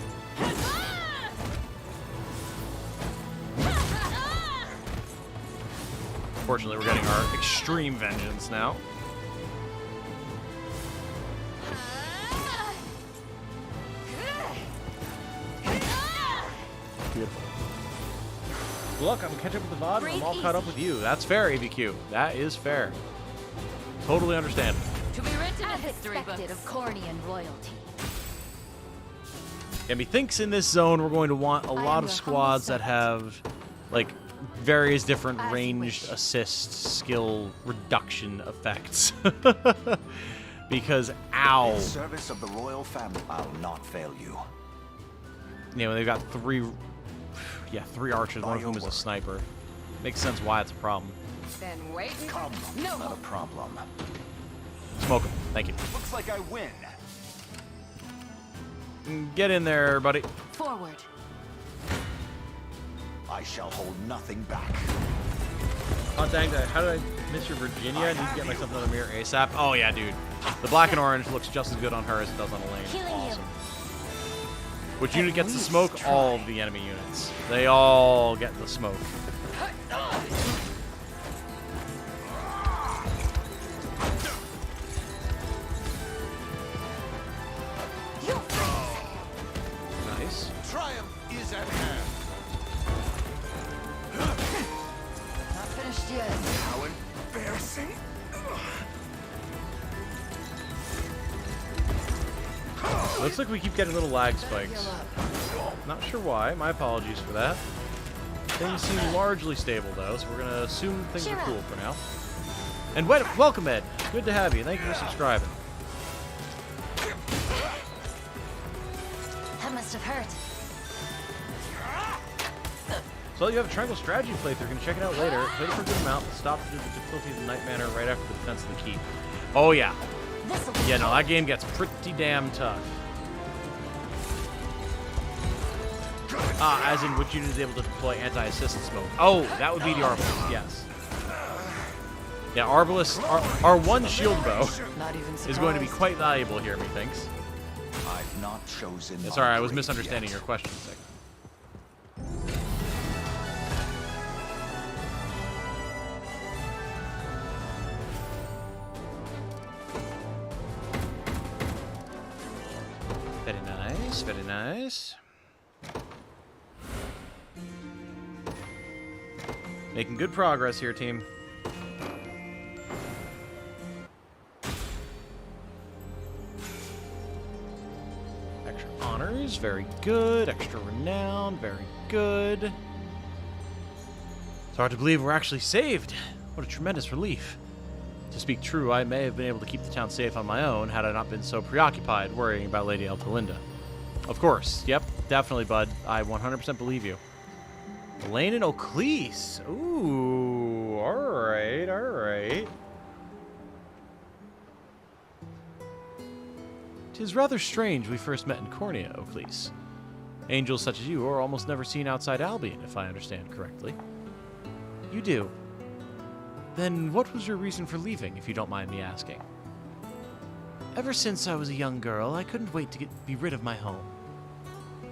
Fortunately, we're getting our extreme vengeance now. Beautiful. Look, I'm catching up with the VOD and I'm all caught up with you. That's fair, ABQ. That is fair. Totally understandable. To be written in As history expected books. of Cornian royalty. Yeah, methinks in this zone we're going to want a I lot am of your squads humble that have, like, various different As you ranged wish. assist skill reduction effects. Because, ow. In service of the royal family, I'll not fail you. You know, they've got three archers, one of whom is a Word. sniper. Makes sense why it's a problem. Then wait. Come, No. not a problem. Smoke him. Thank you. Looks like I win. Get in there, everybody. Forward. I shall hold nothing back. Oh, dang, how did I miss your Virginia? I need to get myself another mirror ASAP. Oh, yeah, dude. The black and orange looks just as good on her as it does on Elaine. Healing you. Awesome. Which unit gets the smoke? All of the enemy units. They all get the smoke. Nice. Triumph is at hand. Not finished yet. How embarrassing. Looks like we keep getting little lag spikes. Not sure why. My apologies for that. Things seem largely stable, though, so we're going to assume things are cool for now. And welcome, Ed. Good to have you. Thank you for subscribing. That must have hurt. So you have a triangle strategy playthrough. You're going to check it out later. Played it for a good amount. Stop the difficulty of the Night Manor right after the defense of the keep. Oh, yeah. Yeah, no, that game gets pretty damn tough. As in which unit is able to deploy anti-assistance mode. Oh, that would be the Arbalist, yes. Yeah, Arbalist, our one shield bow is going to be quite valuable here, methinks. I've not chosen. Yeah, sorry, I was misunderstanding your question. Very nice, very nice. Making good progress here, team. Extra honors, very good. Extra renown, very good. It's hard to believe we're actually saved. What a tremendous relief. To speak true, I may have been able to keep the town safe on my own had I not been so preoccupied worrying about Lady Eltalinda. Of course, yep, definitely, bud. I 100% believe you. Elaine and O'Cleese. Ooh, alright, alright. 'Tis rather strange we first met in Cornea, O'Cleese. Angels such as you are almost never seen outside Albion, if I understand correctly. You do. Then what was your reason for leaving, if you don't mind me asking? Ever since I was a young girl, I couldn't wait to be rid of my home.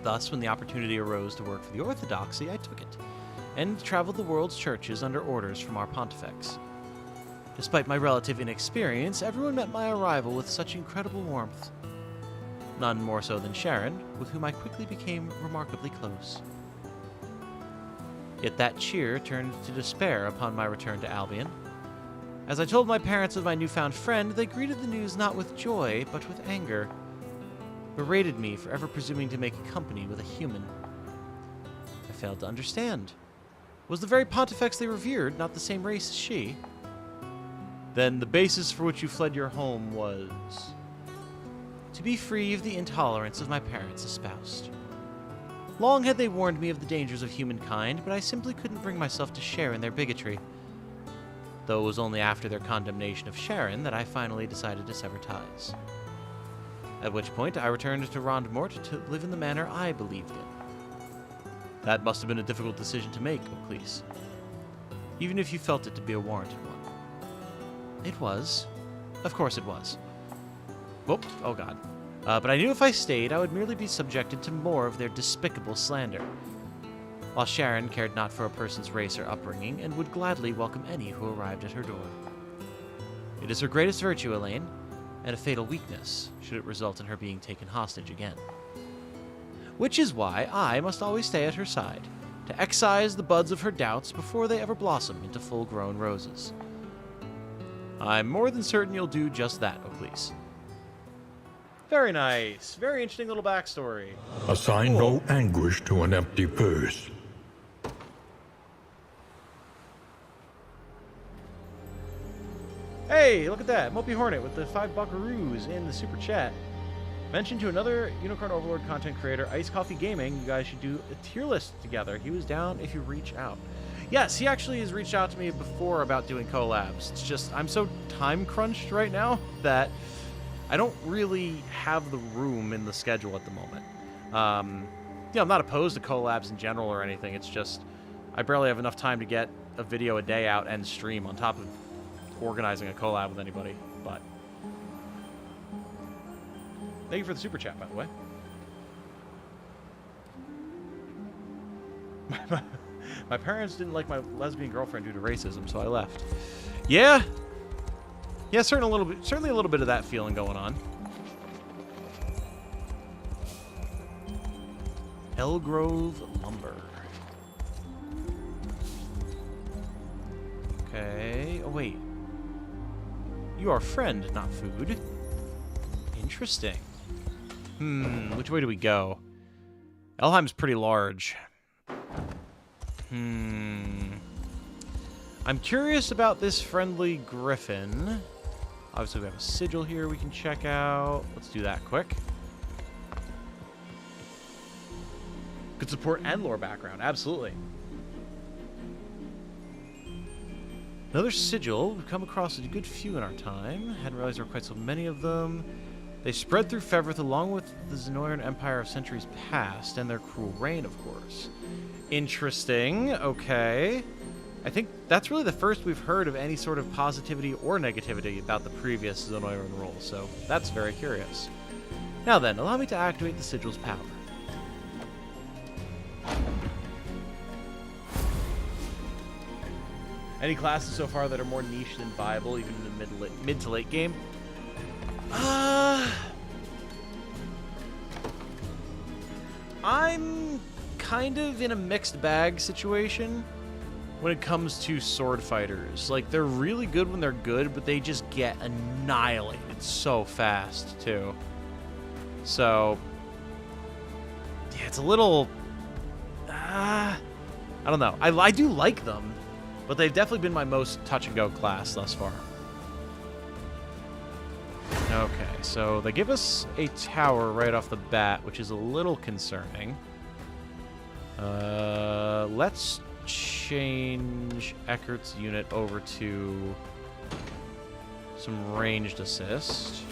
Thus, when the opportunity arose to work for the Orthodoxy, I took it, and traveled the world's churches under orders from our pontifex. Despite my relative inexperience, everyone met my arrival with such incredible warmth. None more so than Sharon, with whom I quickly became remarkably close. Yet that cheer turned to despair upon my return to Albion. As I told my parents of my newfound friend, they greeted the news not with joy, but with anger. Berated me for ever presuming to make company with a human. I failed to understand. Was the very pontifex they revered not the same race as she? Then the basis for which you fled your home was to be free of the intolerance of my parents espoused. Long had they warned me of the dangers of humankind, but I simply couldn't bring myself to share in their bigotry. Though it was only after their condemnation of Sharon that I finally decided to sever ties. At which point I returned to Rondmort to live in the manner I believed in. That must have been a difficult decision to make, O'Cleese. Even if you felt it to be a warranted one. It was. Of course it was. Whoop, oh god. But I knew if I stayed, I would merely be subjected to more of their despicable slander. While Sharon cared not for a person's race or upbringing, and would gladly welcome any who arrived at her door. It is her greatest virtue, Elaine, and a fatal weakness, should it result in her being taken hostage again. Which is why I must always stay at her side, to excise the buds of her doubts before they ever blossom into full-grown roses. I'm more than certain you'll do just that, O'Cleese. Very nice. Very interesting little backstory. Assign no anguish to an empty purse. Hey, look at that. Mopey Hornet with the 5 buckaroos in the super chat. Mention to another Unicorn Overlord content creator, Ice Coffee Gaming, you guys should do a tier list together. He was down if you reach out. Yes, he actually has reached out to me before about doing collabs. It's just, I'm so time crunched right now that I don't really have the room in the schedule at the moment. Yeah, I'm not opposed to collabs in general or anything. It's just, I barely have enough time to get a video a day out and stream on top of organizing a collab with anybody, but thank you for the super chat, by the way. My parents didn't like my lesbian girlfriend due to racism, so I left. Yeah, certainly a little bit of that feeling going on. Elgrove Lumber. Okay. Oh wait. You are friend, not food. Interesting. Which way do we go? Elheim's pretty large. I'm curious about this friendly griffin. Obviously, we have a sigil here we can check out. Let's do that quick. Good support and lore background, absolutely. Another sigil. We've come across a good few in our time. Hadn't realized there were quite so many of them. They spread through Fevrith along with the Zenoiran Empire of centuries past and their cruel reign, of course. Interesting. Okay. I think that's really the first we've heard of any sort of positivity or negativity about the previous Zenoiran rule, so that's very curious. Now then, allow me to activate the sigil's power. Any classes so far that are more niche than viable, even in the mid to late game? I'm kind of in a mixed bag situation when it comes to sword fighters. Like, they're really good when they're good, but they just get annihilated so fast, too. So, yeah, it's a little... I don't know. I do like them, but they've definitely been my most touch-and-go class thus far. Okay, so they give us a tower right off the bat, which is a little concerning. Let's change Eckert's unit over to some ranged assist.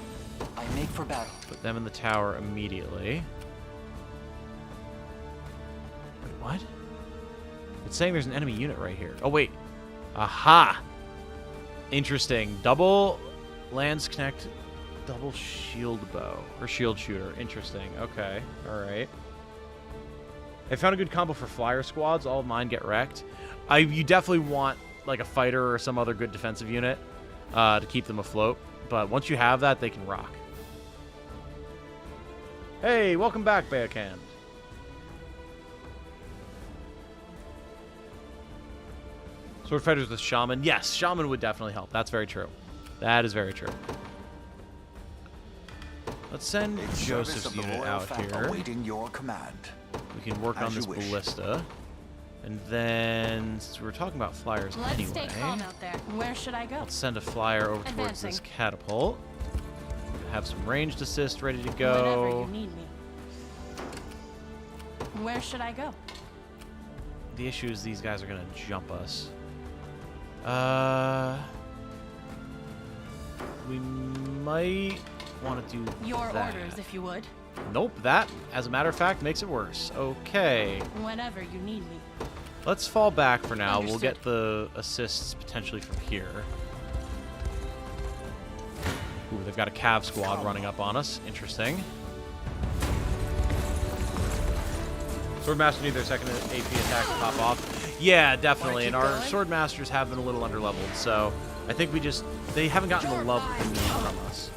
I make for battle. Put them in the tower immediately. Wait, what? It's saying there's an enemy unit right here. Oh, wait. Aha! Interesting. Double lance connect, double shield bow. Or shield shooter. Interesting. Okay. Alright. I found a good combo for flyer squads. All of mine get wrecked. You definitely want like a fighter or some other good defensive unit to keep them afloat. But once you have that, they can rock. Hey, welcome back, Bearcand. Sword fighters with shaman. Yes, shaman would definitely help. That's very true. That is very true. Let's send Joseph's unit out here. Awaiting your command. We can work on this ballista. And then, since we were talking about flyers anyway, stay calm out there. Where should I go? Let's send a flyer over towards this catapult. Have some ranged assist ready to go. Whenever you need me. Where should I go? The issue is these guys are going to jump us. We might want to do your that. orders, if you would. Nope, that, as a matter of fact, makes it worse. Okay. Whenever you need me. Let's fall back for now. Understood. We'll get the assists potentially from here. Ooh, they've got a cav squad running up on us. Interesting. Swordmaster need their second AP attack to pop off. Yeah, definitely. And our Swordmasters have been a little underleveled, so I think they haven't gotten the love that they need from us.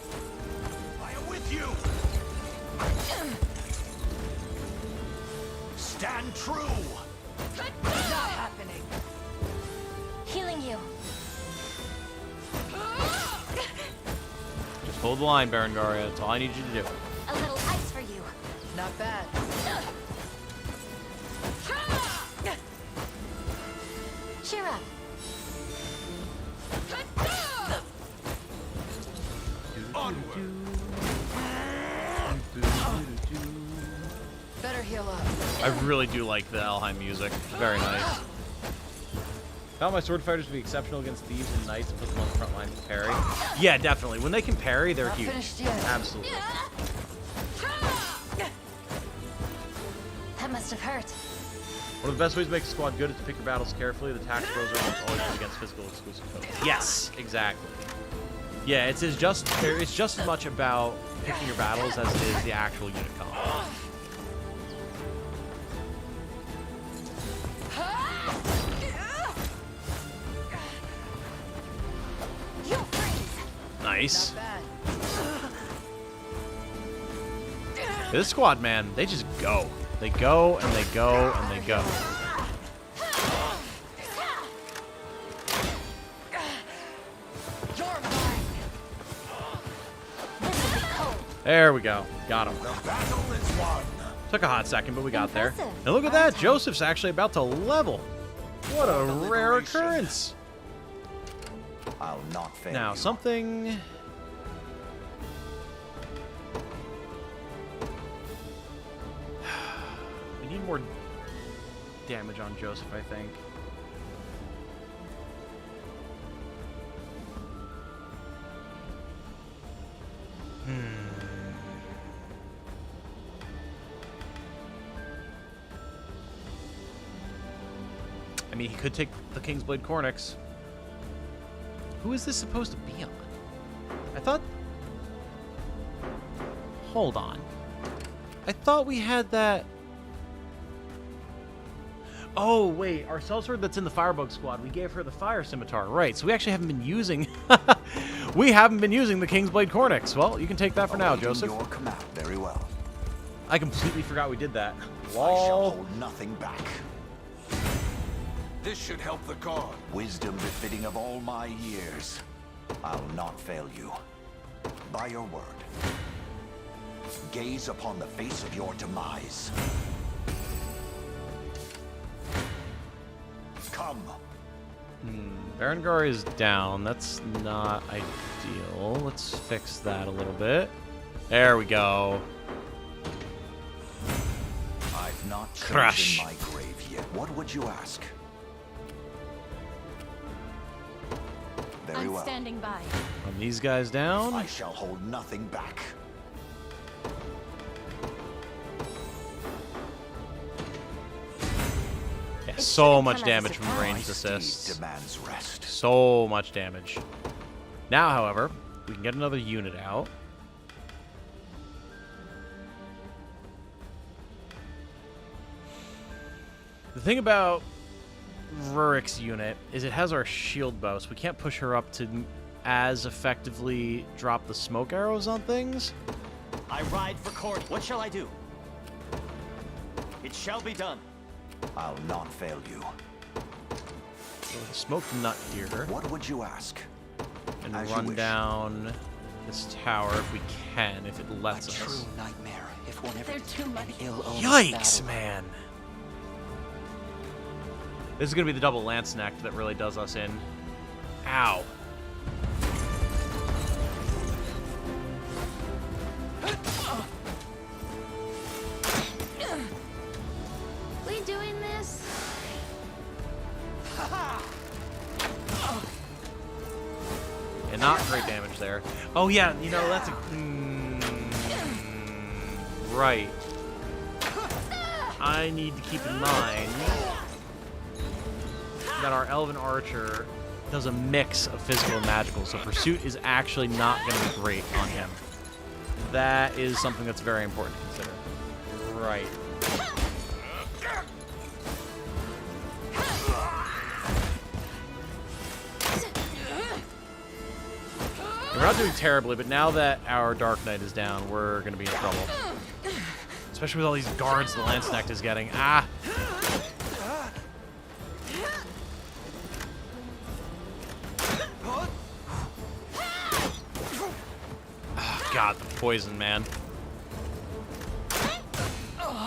I am with you. Stand true. Not happening. Healing you. Just hold the line, Berengaria. That's all I need you to do. A little ice for you. Not bad. Cheer up. Onward. Better heal up. I really do like the Elheim music. Very nice. Found my sword fighters to be exceptional against thieves and knights and put them on the front line to parry. Yeah, definitely. When they can parry, they're huge. Absolutely. That must have hurt. One of the best ways to make a squad good is to pick your battles carefully. The tax pros are almost always good against physical exclusive foes. Yes, exactly. Yeah, it's just as much about picking your battles as it is the actual unit combat. Nice. This squad, man, they just go. They go, and they go, and they go. You're mine. This will be cold. There we go. Got him. The battle is won. Took a hot second, but we got there. And look at that. Joseph's actually about to level. What a rare occurrence. I'll not fail Now, you. something... We need more damage on Joseph, I think. I mean, he could take the Kingsblade Cornix. Who is this supposed to be on? I thought... Hold on. I thought we had that... Oh, wait. Our sellsword that's in the Firebug squad, we gave her the Fire Scimitar. Right, so we actually haven't been using... we haven't been using the Kingsblade Cornix. Well, you can take that for now, Joseph. Your command. Very well. I completely forgot we did that. I shall Lol. hold nothing back. This should help the cause. Wisdom befitting of all my years. I'll not fail you. By your word. Gaze upon the face of your demise. Come. Berengar is down. That's not ideal. Let's fix that a little bit. There we go. I've not Crush. chosen my grave yet. What would you ask? Very I'm well. standing by. Run these guys down. I shall hold nothing back. Yeah, so much come as a damage from surprise. ranged My steed assists. demands rest. So much damage. Now, however, we can get another unit out. The thing about Rurik's unit is it has our shield bow, so we can't push her up to as effectively drop the smoke arrows on things. I ride for court. What shall I do? It shall be done. I'll not fail you. So the smoked nut deer What would you ask? and As you run wish. down this tower if we can, if it lets A us. true nightmare, if one ever They're too much. an ill-omened Yikes, battle. man. This is going to be the double lance neck that really does us in. Ow. We doing this? And not great damage there. Oh, yeah, you know, that's a... right. I need to keep in mind that our Elven Archer does a mix of physical and magical, so Pursuit is actually not going to be great on him. That is something that's very important to consider. Right. We're not doing terribly, but now that our Dark Knight is down, we're going to be in trouble. Especially with all these guards the Lance Knight is getting. Ah! Oh, God, the poison, man.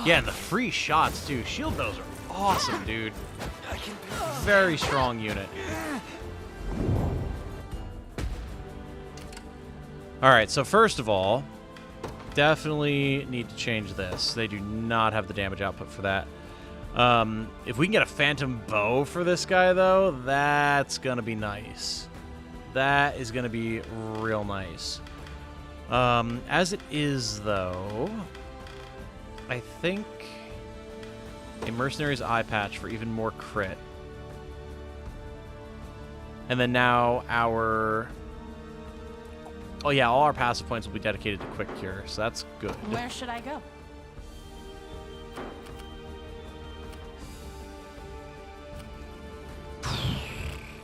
Yeah, and the free shots, too. Shield bows are awesome, dude. Very strong unit. Alright, so first of all, definitely need to change this. They do not have the damage output for that. If we can get a Phantom Bow for this guy, though, that's going to be nice. That is going to be real nice. As it is, though, I think a Mercenary's Eye Patch for even more crit. And then now our... Oh yeah, all our passive points will be dedicated to Quick Cure, so that's good. Where should I go?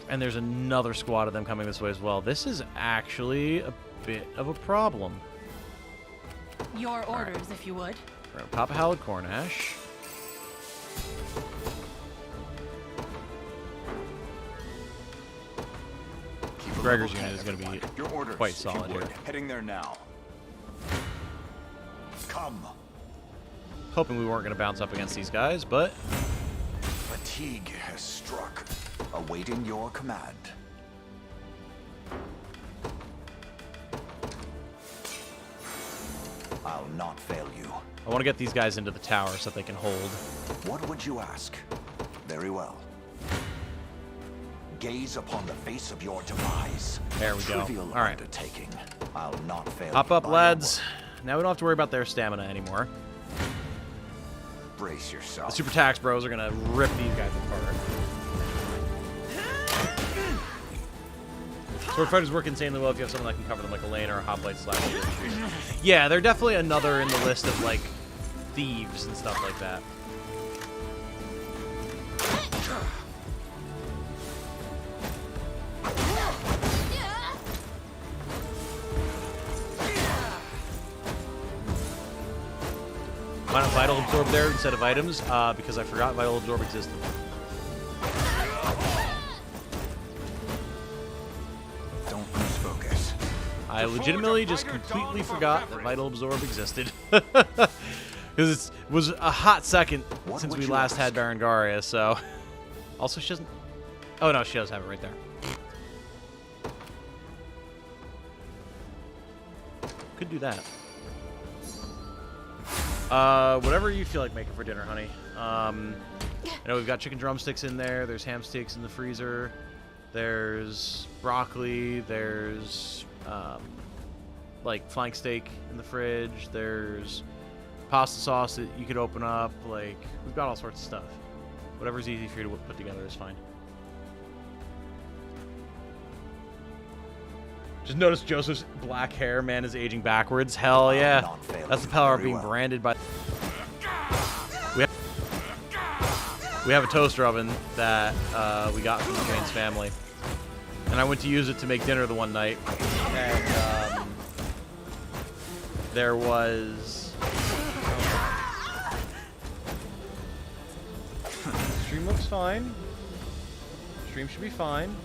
And there's another squad of them coming this way as well. This is actually a bit of a problem. Your orders, if you would. We're gonna pop a Hallowed Cornash. Keep a Gregor's level unit is head, going to be everyone. Your orders, quite if you solid would. here. Heading there now. Come. Hoping we weren't going to bounce up against these guys, but... Fatigue has struck, awaiting your command. I'll not fail you. I want to get these guys into the tower so that they can hold. What would you ask? Very well. Gaze upon the face of your demise. There we go. Trivial All right. undertaking. I'll not fail. Hop up, by lads. your Now we don't have to worry about their stamina anymore. word. Brace yourself. The super tax bros are going to rip these guys apart. Sword fighters work insanely well if you have someone that can cover them, like a lane or a hoplite /. Yeah, they're definitely another in the list of like thieves and stuff like that. Why not Vital Absorb there instead of items? Because I forgot Vital Absorb existed. Don't lose focus. I legitimately just completely forgot that Vital Absorb existed. Because it was a hot second since we last had Berengaria, so... Also, she doesn't... Oh, no, she does have it right there. Could do that. Whatever you feel like making for dinner, honey. I know we've got chicken drumsticks in there. There's ham steaks in the freezer. There's broccoli. There's, like, flank steak in the fridge. There's pasta sauce that you could open up. Like, we've got all sorts of stuff. Whatever's easy for you to put together is fine. Just notice Joseph's black hair, man, is aging backwards. Hell yeah. That's the power of being branded by... We have a toaster oven that we got from Jane's family. And I went to use it to make dinner the one night. And there was... Stream looks fine. Stream should be fine.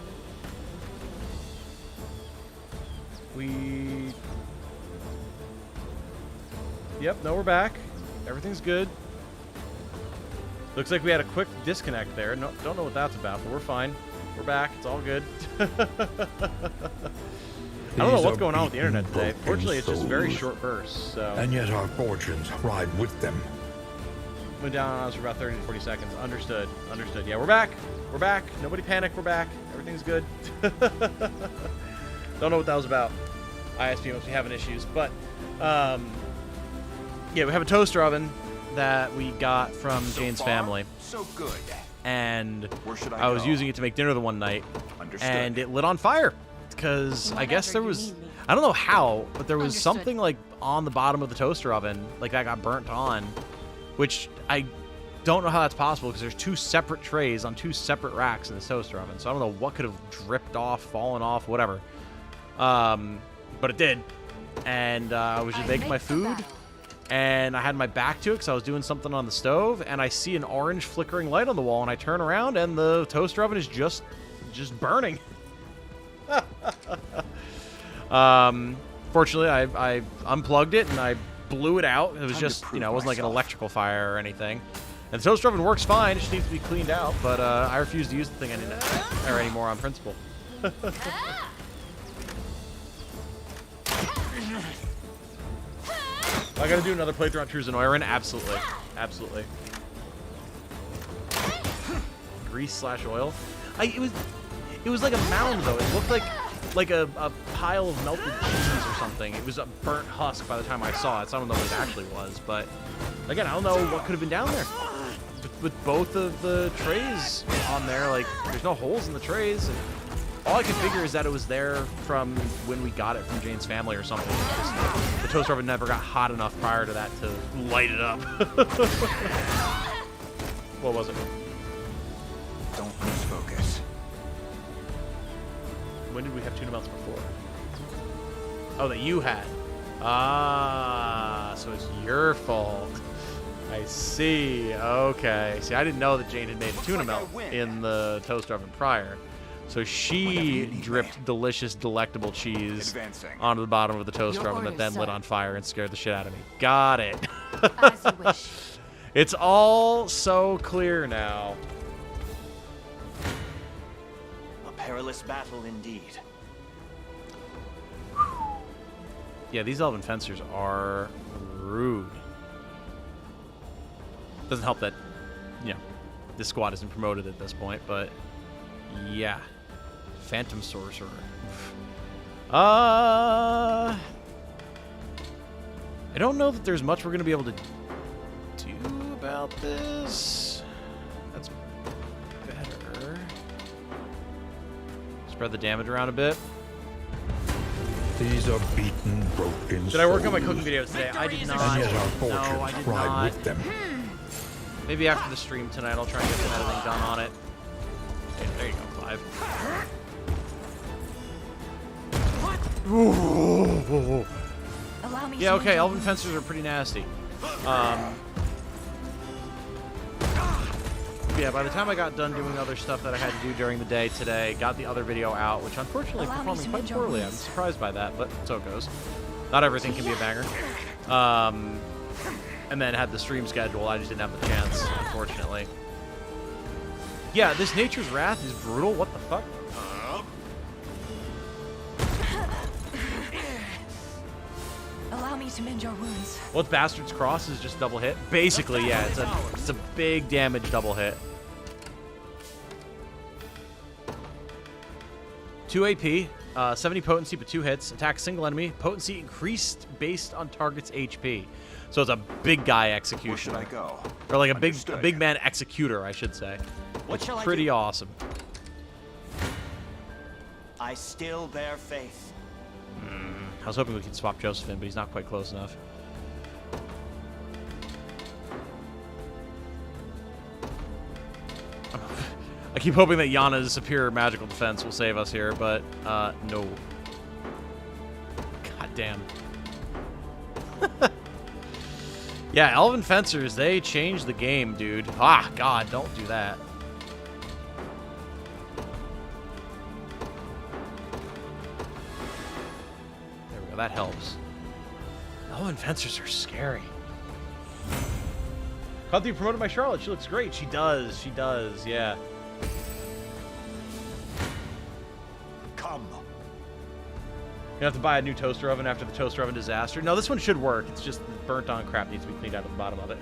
Yep, no, we're back. Everything's good. Looks like we had a quick disconnect there. No, don't know what that's about, but we're fine. We're back. It's all good. I don't know what's going on with the internet today. Fortunately, it's just very short bursts. So. And yet our fortunes ride with them. Went down on us for about 30 to 40 seconds. Understood. Understood. Yeah, we're back. We're back. Nobody panic. We're back. Everything's good. Don't know what that was about. ISP must be having issues. But, yeah, we have a toaster oven that we got from Jane's family. So good. And where should I was go? using it to make dinner the one night. Understood. And it lit on fire. Because I guess there was... I don't know how, but there was something, like, on the bottom of the toaster oven. Like, that got burnt on. Which I don't know how that's possible because there's two separate trays on two separate racks in this toaster oven. So I don't know what could have dripped off, fallen off, whatever. But it did. And I was just making my food. And I had my back to it because I was doing something on the stove. And I see an orange flickering light on the wall. And I turn around and the toaster oven is just burning. Fortunately, I unplugged it and I blew it out. It was just, you know, it wasn't like an electrical fire or anything. And the toaster oven works fine. It just needs to be cleaned out. But I refuse to use the thing anymore on principle. I gotta do another playthrough on Trues and Oiron? Absolutely. Absolutely. Grease/oil? It was like a mound, though. It looked like a pile of melted cheese or something. It was a burnt husk by the time I saw it, so I don't know what it actually was. But, again, I don't know what could have been down there. With both of the trays on there, like, there's no holes in the trays. And all I could figure is that it was there from when we got it from Jane's family or something. Just, the toaster oven never got hot enough prior to that to light it up. What was it? Don't lose focus. When did we have tuna melts before? Oh, that you had. Ah, so it's your fault. I see. Okay. See, I didn't know that Jane had made a tuna melt in the toaster oven prior. So she dripped delicious, delectable cheese onto the bottom of the toaster oven that then lit on fire and scared the shit out of me. Got it. As you wish. It's all so clear now. A perilous battle indeed. Yeah, these elven fencers are rude. Doesn't help that, you know, this squad isn't promoted at this point, but yeah. Phantom Sorcerer. I don't know that there's much we're going to be able to do about this. That's better. Spread the damage around a bit. These are beaten, broken. Did I work on my cooking video today? I did not. And yet our fortunes No, I did ride not. with them. Maybe after the stream tonight, I'll try and get some editing done on it. Okay, there you go, 5. Ooh. Allow me Yeah, okay, elven fencers are pretty nasty. Yeah, by the time I got done doing other stuff that I had to do during the day today, got the other video out, which unfortunately performing quite poorly. I'm surprised by that, but so it goes. Not everything can be a banger. And then had the stream schedule. I just didn't have the chance, unfortunately. Yeah, this Nature's Wrath is brutal. What the fuck? Allow me to mend your wounds. What's Bastard's Cross is just double hit? Basically, yeah, it's a big damage double hit. 2 AP, 70 potency but 2 hits. Attack single enemy. Potency increased based on target's HP. So it's a big guy executioner. Where should I go? Or like a big man executor, I should say. What shall I pretty do? awesome. I still bear faith. I was hoping we could swap Joseph in, but he's not quite close enough. I keep hoping that Yana's superior magical defense will save us here, but no. God damn. Yeah, Elven Fencers, they changed the game, dude. Ah, God, don't do that. There we go, that helps. Elven Fencers are scary. Caught you promoted by Charlotte. She looks great. She does, yeah. Come. You have to buy a new toaster oven after the toaster oven disaster. No, this one should work. It's just burnt on crap needs to be cleaned out of the bottom of it.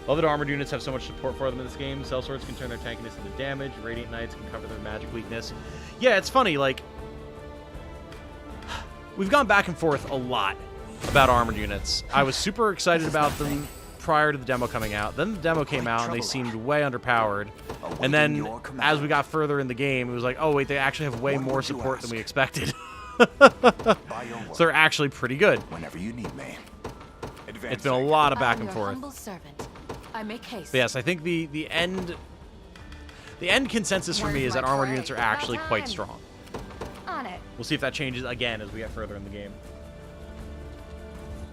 Love that armored units have so much support for them in this game. Sellswords can turn their tankiness into damage. Radiant Knights can cover their magic weakness. Yeah, it's funny, like, we've gone back and forth a lot about armored units. I was super excited about them prior to the demo coming out. Then the demo came out and they seemed way underpowered. And then as we got further in the game, it was like, oh wait, they actually have way more support than we expected. So they're actually pretty good. Whenever you need me. It's been a lot of back and forth. Humble servant. I make haste. But yes, I think the end consensus for me is that armored units are actually quite strong. On it. We'll see if that changes again as we get further in the game.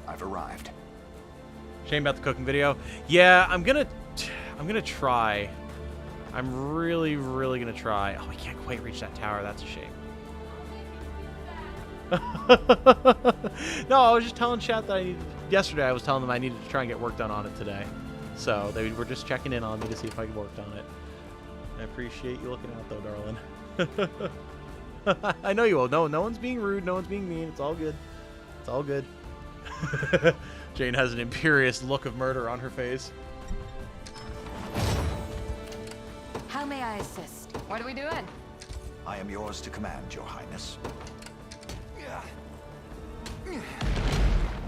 I've arrived. Shame about the cooking video. Yeah, I'm gonna try. I'm really gonna try. Oh, we can't quite reach that tower. That's a shame. No, I was just telling chat that yesterday I was telling them I needed to try and get work done on it today. So they were just checking in on me to see if I worked on it. I appreciate you looking out though, darling. I know you will. No one's being rude. No one's being mean. It's all good. It's all good. Jane has an imperious look of murder on her face. How may I assist? What are we doing? I am yours to command, Your Highness.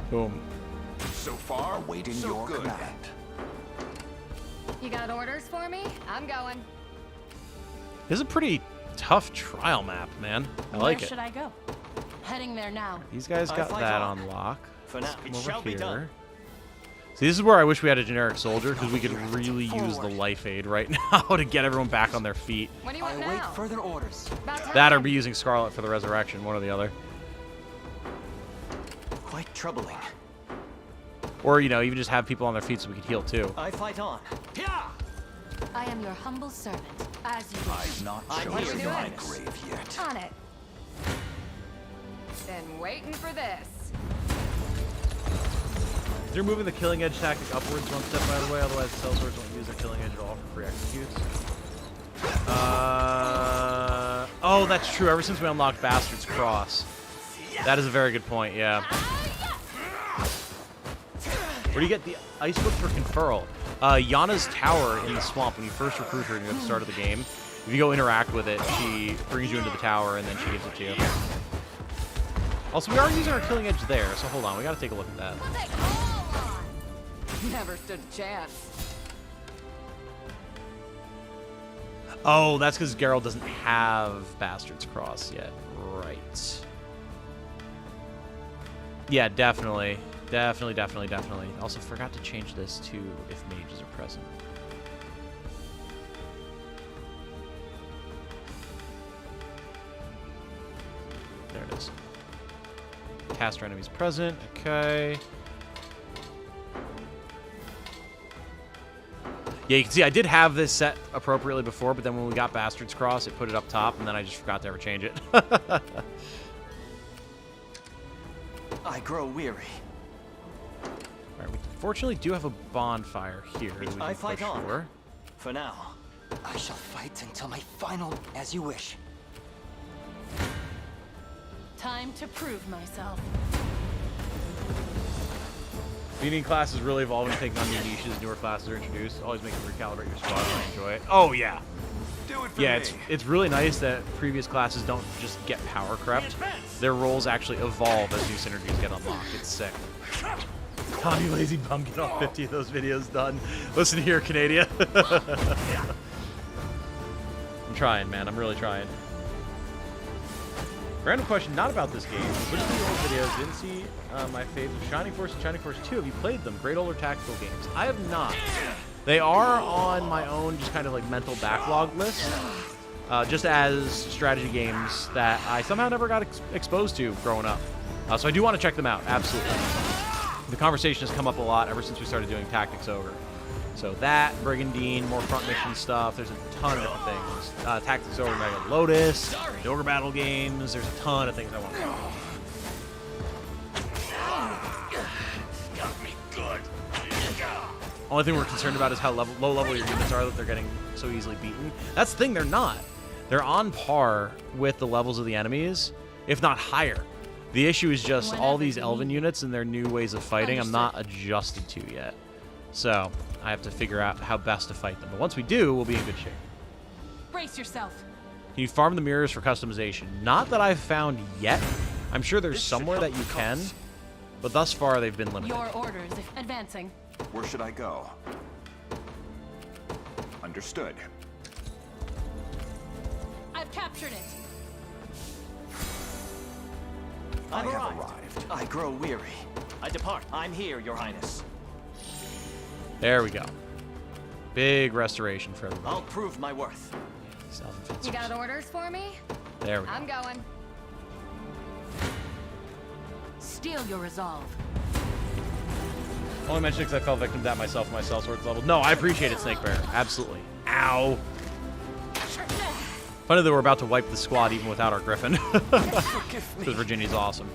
Boom. So far, awaiting your command. You got orders for me? I'm going. This is a pretty tough trial map, man. I like it. Where should I go? Heading there now. These guys got that on lock. For now, Let's it come shall over be here. done. See, this is where I wish we had a generic soldier, because we could really use the life aid right now to get everyone back on their feet. What do you want I await now? further orders. About time. That or be using Scarlet for the resurrection, one or the other. Quite troubling. Or, you know, even just have people on their feet so we could heal too. I fight on. I am your humble servant, as you wish. I've not chosen my grave yet. On it. Been waiting for this. They're moving the killing edge tactic upwards one step, by the way, otherwise the sellswords won't use their killing edge at all for free executes. Oh, that's true. Ever since we unlocked Bastard's Cross. That is a very good point, yeah. Where do you get the ice book for conferral? Yana's tower in the swamp, when you first recruit her at the start of the game, if you go interact with it, she brings you into the tower and then she gives it to you. Also, we are using our killing edge there, so hold on, we gotta take a look at that. Never stood a chance. Oh, that's because Geralt doesn't have Bastard's Cross yet. Right. Yeah, definitely. Definitely. Also, forgot to change this to if mages are present. There it is. Caster enemies present. Okay. Yeah, you can see I did have this set appropriately before, but then when we got Bastard's Cross, it put it up top, and then I just forgot to ever change it. I grow weary. Alright, we fortunately do have a bonfire here that we can push for. For now. I shall fight until my final, as you wish. Time to prove myself. Beating class is really evolving, taking on new niches, newer classes are introduced. Always make you recalibrate your squad, I enjoy it. Oh, yeah. Do it for Yeah, me. it's really nice that previous classes don't just get power crept. Their roles actually evolve as new synergies get unlocked. It's sick. Tom, you lazy bum, get all 50 of those videos done. Listen here, Canada. I'm trying, man. I'm really trying. Random question, not about this game. Looked at the old videos, didn't see my favorite Shining Force and Shining Force 2. Have you played them? Great older tactical games. I have not. They are on my own, just kind of like mental backlog list, just as strategy games that I somehow never got exposed to growing up. So I do want to check them out, absolutely. The conversation has come up a lot ever since we started doing Tactics Ogre. So that, Brigandine, more front mission stuff. There's a ton of different things. Tactics Ogre, Mega Lotus, the Ogre Battle games. There's a ton of things I want to know. Got me good. Only thing we're concerned about is how low level your units are that they're getting so easily beaten. That's the thing, they're not. They're on par with the levels of the enemies, if not higher. The issue is just all these elven units and their new ways of fighting I'm not adjusted to yet. So I have to figure out how best to fight them. But once we do, we'll be in good shape. Brace yourself. Can you farm the mirrors for customization? Not that I've found yet. I'm sure there's somewhere that you can, but thus far they've been limited. Your orders, advancing. Where should I go? Understood. I've captured it. I have arrived. I grow weary. I depart. I'm here, Your Highness. There we go. Big restoration for everybody. I'll prove my worth. You got orders for me? There we go. I'm going. Steel your resolve. Only mentioned because I fell victim to that myself in my sellswords level. No, I appreciate it, Snakebear. Absolutely. Ow. Funny that we're about to wipe the squad even without our Griffin. Because Virginia's awesome.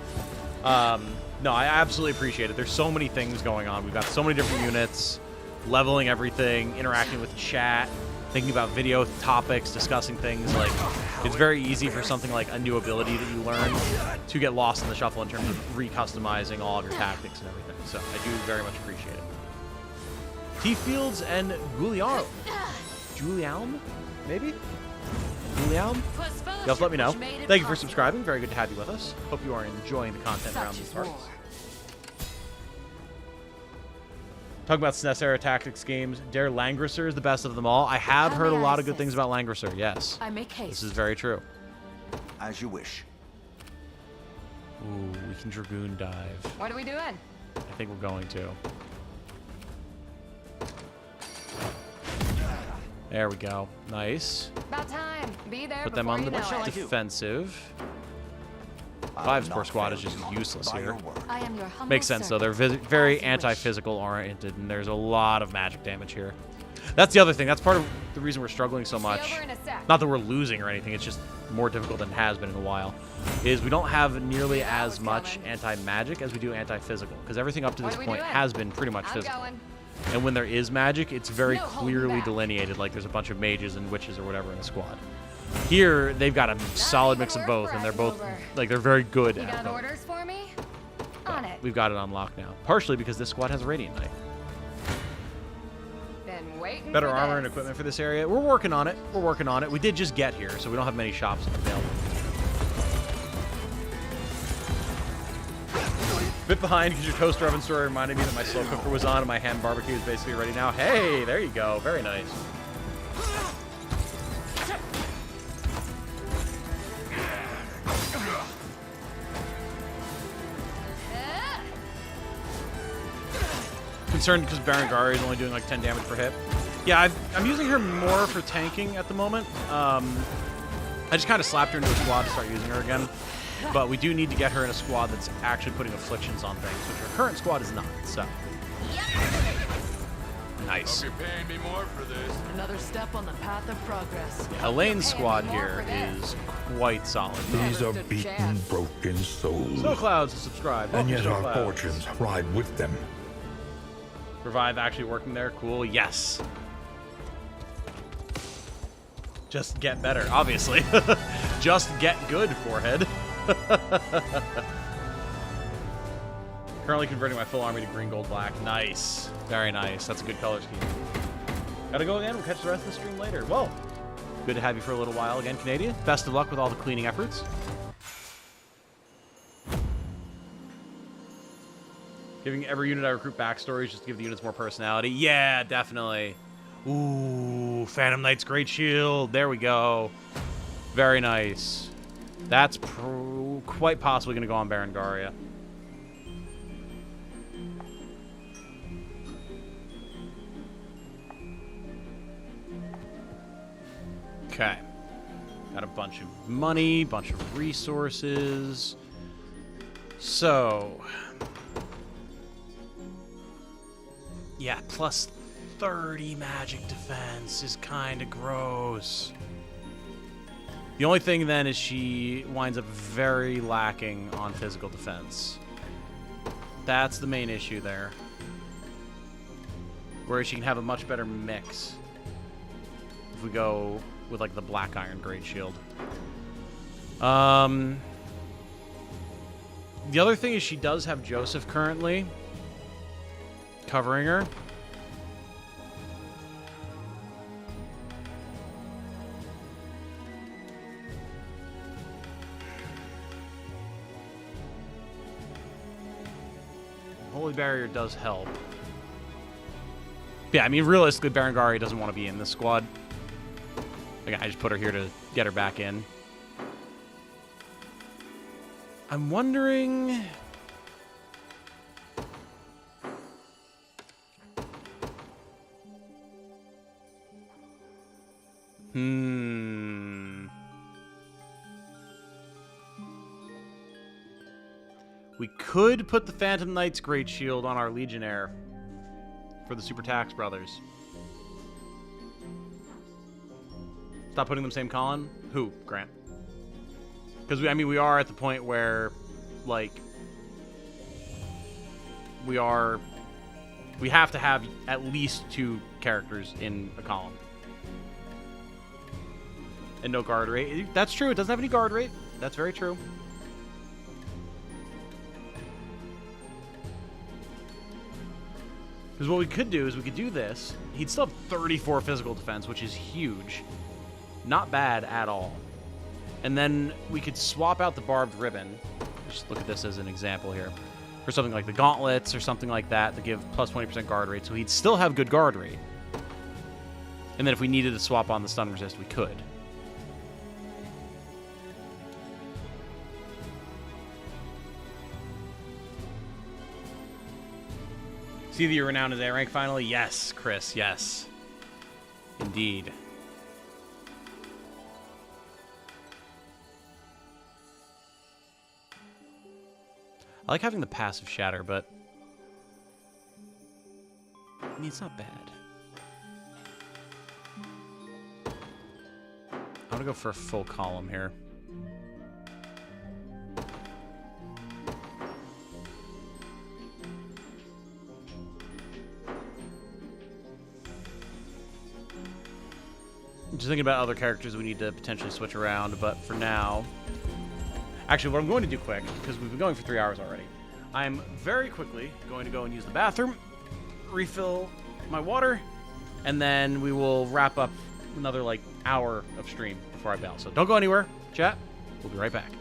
No, I absolutely appreciate it. There's so many things going on. We've got so many different units, leveling everything, interacting with chat, thinking about video topics, discussing things. Like, it's very easy for something like a new ability that you learn to get lost in the shuffle in terms of recustomizing all of your tactics and everything. So I do very much appreciate it. T-Fields and Guliarm. Julialm? Maybe? Gulialm? You also let me know. Thank you for subscribing. Very good to have you with us. Hope you are enjoying the content around these parts. Talking about SNES era tactics games, Der Langrisser is the best of them all. I have heard a lot of good things about Langrisser, yes. I make haste. This is very true. As you wish. Ooh, we can Dragoon dive. What are we doing? I think we're going to. There we go. Nice. About time. Be there. Put them on the before you know it. defensive. Five's core squad is just useless here. I am your humble Makes sense, though. They're very anti-physical oriented, and there's a lot of magic damage here. That's the other thing. That's part of the reason we're struggling so much. Not that we're losing or anything. It's just more difficult than it has been in a while. Is we don't have nearly as much anti-magic as we do anti-physical. Because everything up to this point has been pretty much physical. And when there is magic, it's very clearly delineated. Like there's a bunch of mages and witches or whatever in a squad. Here, they've got a solid mix of both. And they're both, like, they're very good at both. Orders for me? On it. We've got it unlocked now. Partially because this squad has a Radiant Knight. Better armor and equipment for this area. We're working on it. We're working on it. We did just get here, so we don't have many shops available. Bit behind because your toaster oven story reminded me that my slow cooker was on and my ham barbecue is basically ready now. Hey, there you go. Very nice. Concerned because Berengaria is only doing like 10 damage per hit. Yeah, I'm using her more for tanking at the moment. I just kind of slapped her into a squad to start using her again. But we do need to get her in a squad that's actually putting afflictions on things, which her current squad is not. So nice. Hope you're paying me more for this. Another step on the path of progress. Yeah, Elaine's squad here is quite solid. These are beaten, broken souls. Snow Clouds to subscribe. And yet our fortunes ride with them. Revive actually working there. Cool. Yes. Just get better, obviously. Just get good, forehead. Currently converting my full army to green, gold, black. Nice. Very nice. That's a good color scheme. Gotta go again. We'll catch the rest of the stream later. Well, good to have you for a little while again, Canadian. Best of luck with all the cleaning efforts. Giving every unit I recruit backstories just to give the units more personality. Yeah, definitely. Ooh, Phantom Knight's Great Shield. There we go. Very nice. That's quite possibly going to go on Berengaria. Okay. Got a bunch of money, bunch of resources. So... yeah, plus 30 magic defense is kind of gross. The only thing then is she winds up very lacking on physical defense. That's the main issue there. Whereas she can have a much better mix if we go with like the Black Iron Great Shield. The other thing is she does have Joseph currently covering her. Holy Barrier does help. Yeah, I mean, realistically, Berengaria doesn't want to be in this squad. Like, I just put her here to get her back in. I'm wondering... We could put the Phantom Knight's Great Shield on our Legionnaire for the Super Tax Brothers. Stop putting them same column? Who, Grant? Because, we are at the point where, like, we have to have at least 2 characters in a column. And no guard rate. That's true. It doesn't have any guard rate. That's very true. Because what we could do is we could do this. He'd still have 34 physical defense, which is huge. Not bad at all. And then we could swap out the barbed ribbon. Just look at this as an example here. For something like the gauntlets or something like that to give plus 20% guard rate. So he'd still have good guard rate. And then if we needed to swap on the stun resist, we could. See that you're renowned as A rank finally? Yes, Chris, yes. Indeed. I like having the passive shatter, but I mean, it's not bad. I'm gonna go for a full column here. Just thinking about other characters we need to potentially switch around, but for now... Actually, what I'm going to do quick, because we've been going for 3 hours already, I'm very quickly going to go and use the bathroom, refill my water, and then we will wrap up another, like, hour of stream before I bail. So don't go anywhere, chat. We'll be right back.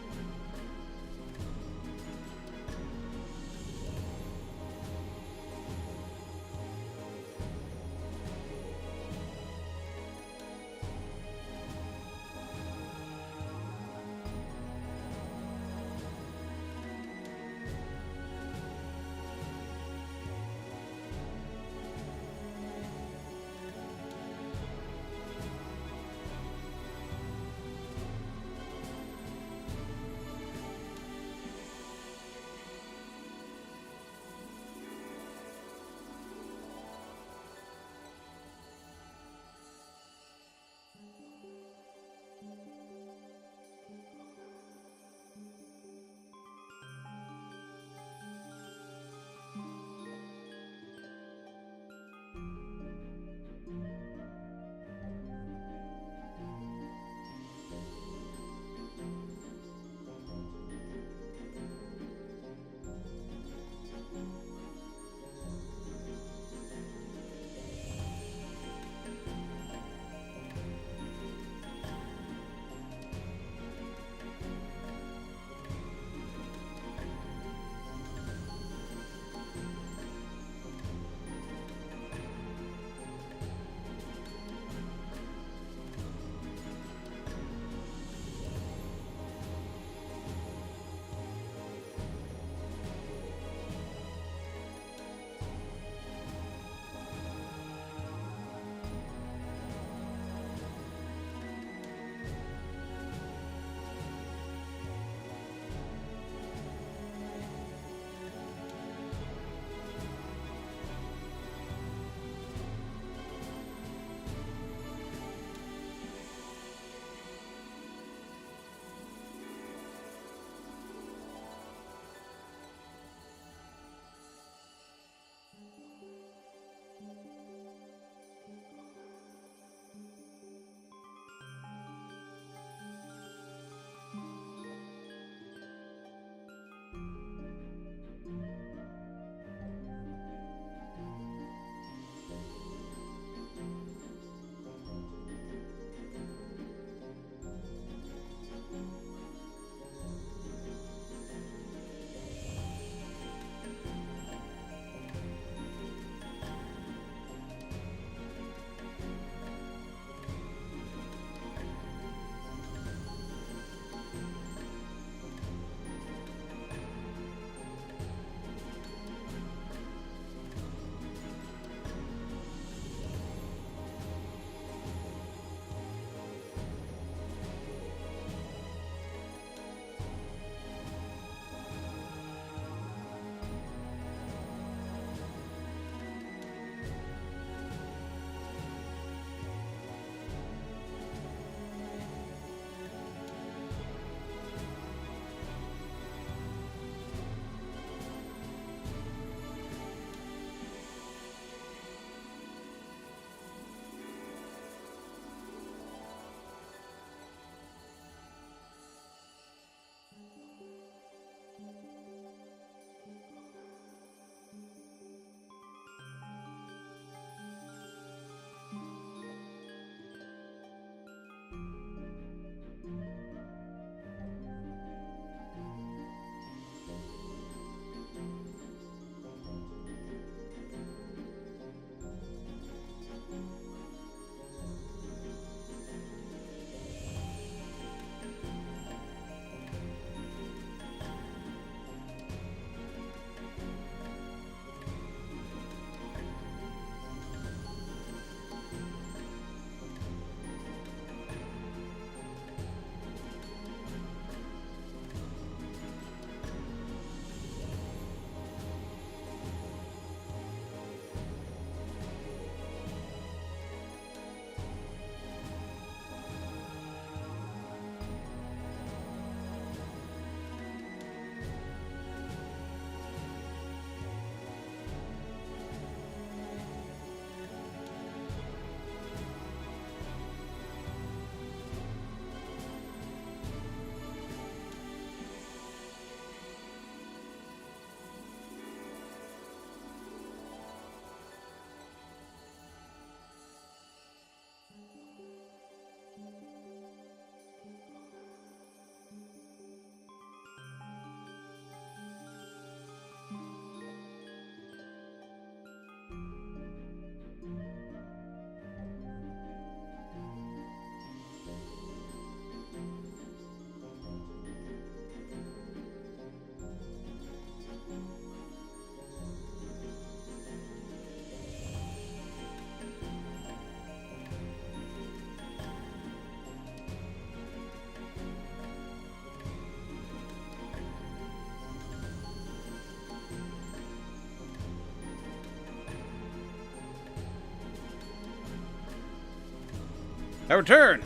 I return!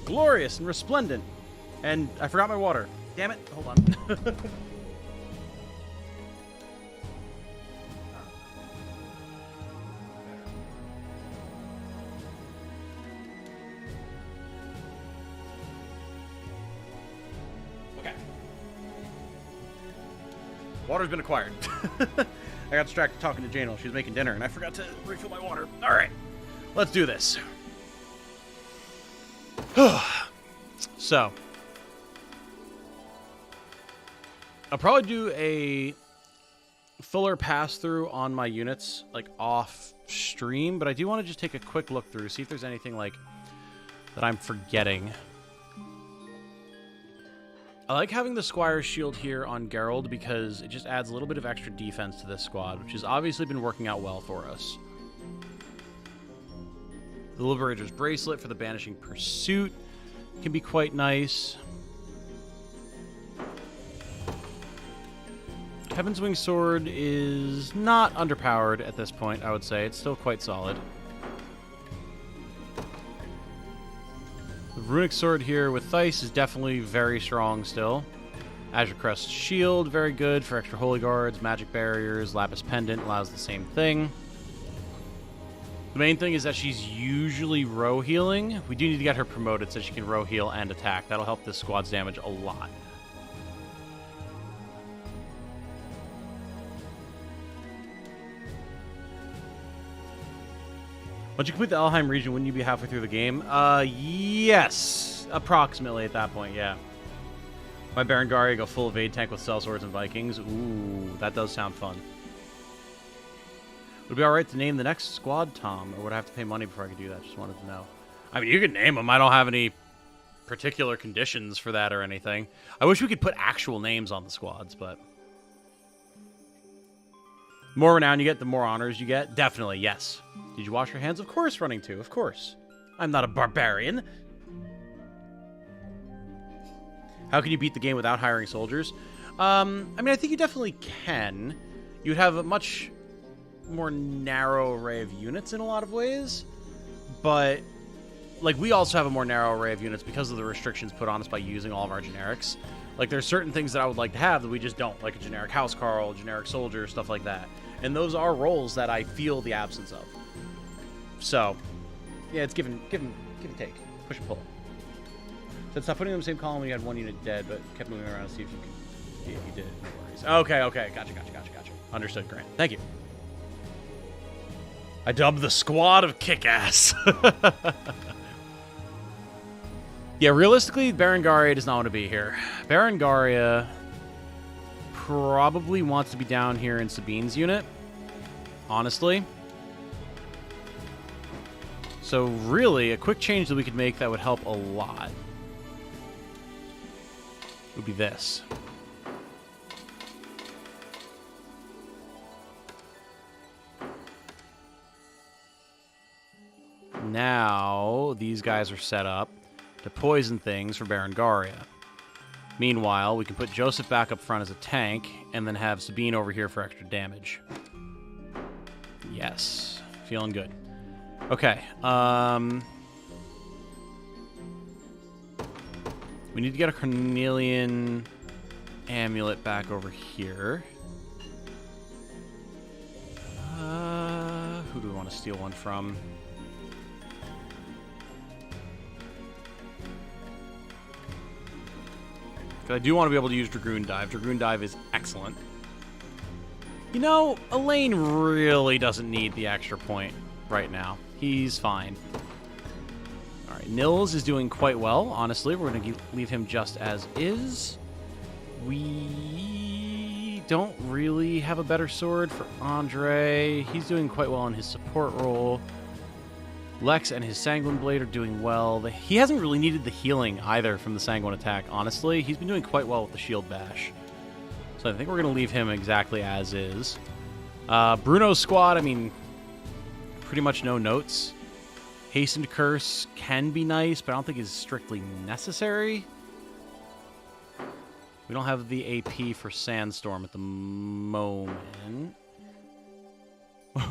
Glorious and resplendent. And I forgot my water. Damn it. Hold on. Okay. Water's been acquired. I got distracted talking to Jane while she was making dinner, and I forgot to refill my water. All right. Let's do this. So, I'll probably do a fuller pass-through on my units, like, off-stream, but I do want to just take a quick look through, see if there's anything, like, that I'm forgetting. I like having the Squire's Shield here on Geralt because it just adds a little bit of extra defense to this squad, which has obviously been working out well for us. The Liberator's Bracelet for the Banishing Pursuit can be quite nice. Heaven's Wing Sword is not underpowered at this point, I would say. It's still quite solid. The Runic Sword here with Theiss is definitely very strong still. Azure Crest Shield, very good for extra Holy Guards, Magic Barriers. Lapis Pendant allows the same thing. The main thing is that she's usually row healing. We do need to get her promoted so she can row heal and attack. That'll help this squad's damage a lot. Once you complete the Elheim region, wouldn't you be halfway through the game? Yes. Approximately at that point, yeah. My Berengaria go full evade tank with Cell Swords and Vikings. Ooh, that does sound fun. Would it be alright to name the next squad, Tom? Or would I have to pay money before I could do that? Just wanted to know. I mean, you could name them. I don't have any particular conditions for that or anything. I wish we could put actual names on the squads, but... The more renown you get, the more honors you get. Definitely, yes. Did you wash your hands? Of course, running two. Of course. I'm not a barbarian. How can you beat the game without hiring soldiers? I mean, I think you definitely can. You'd have a much more narrow array of units in a lot of ways. But, like, we also have a more narrow array of units because of the restrictions put on us by using all of our generics. Like, there's certain things that I would like to have that we just don't. Like a generic housecarl, generic soldier, stuff like that. And those are roles that I feel the absence of. So, yeah, it's give and take. Push and pull. So stop putting them in the same column when you had one unit dead, but kept moving around to see if you could. Yeah, you did. No worries. Okay. Gotcha. Understood, Grant. Thank you. I dubbed the squad of kick-ass. Yeah, realistically, Berengaria does not want to be here. Berengaria probably wants to be down here in Sabine's unit, honestly. So really, a quick change that we could make that would help a lot would be this. Now, these guys are set up to poison things for Berengaria. Meanwhile, we can put Joseph back up front as a tank, and then have Sabine over here for extra damage. Yes. Feeling good. Okay. We need to get a Cornelian amulet back over here. Who do we want to steal one from? I do want to be able to use Dragoon Dive. Dragoon Dive is excellent. You know, Elaine really doesn't need the extra point right now. He's fine. Alright, Nils is doing quite well, honestly. We're going to leave him just as is. We don't really have a better sword for Andre. He's doing quite well in his support role. Lex and his Sanguine Blade are doing well. He hasn't really needed the healing either from the Sanguine attack, honestly. He's been doing quite well with the Shield Bash. So I think we're going to leave him exactly as is. Bruno's squad, I mean, pretty much no notes. Hastened Curse can be nice, but I don't think is strictly necessary. We don't have the AP for Sandstorm at the moment.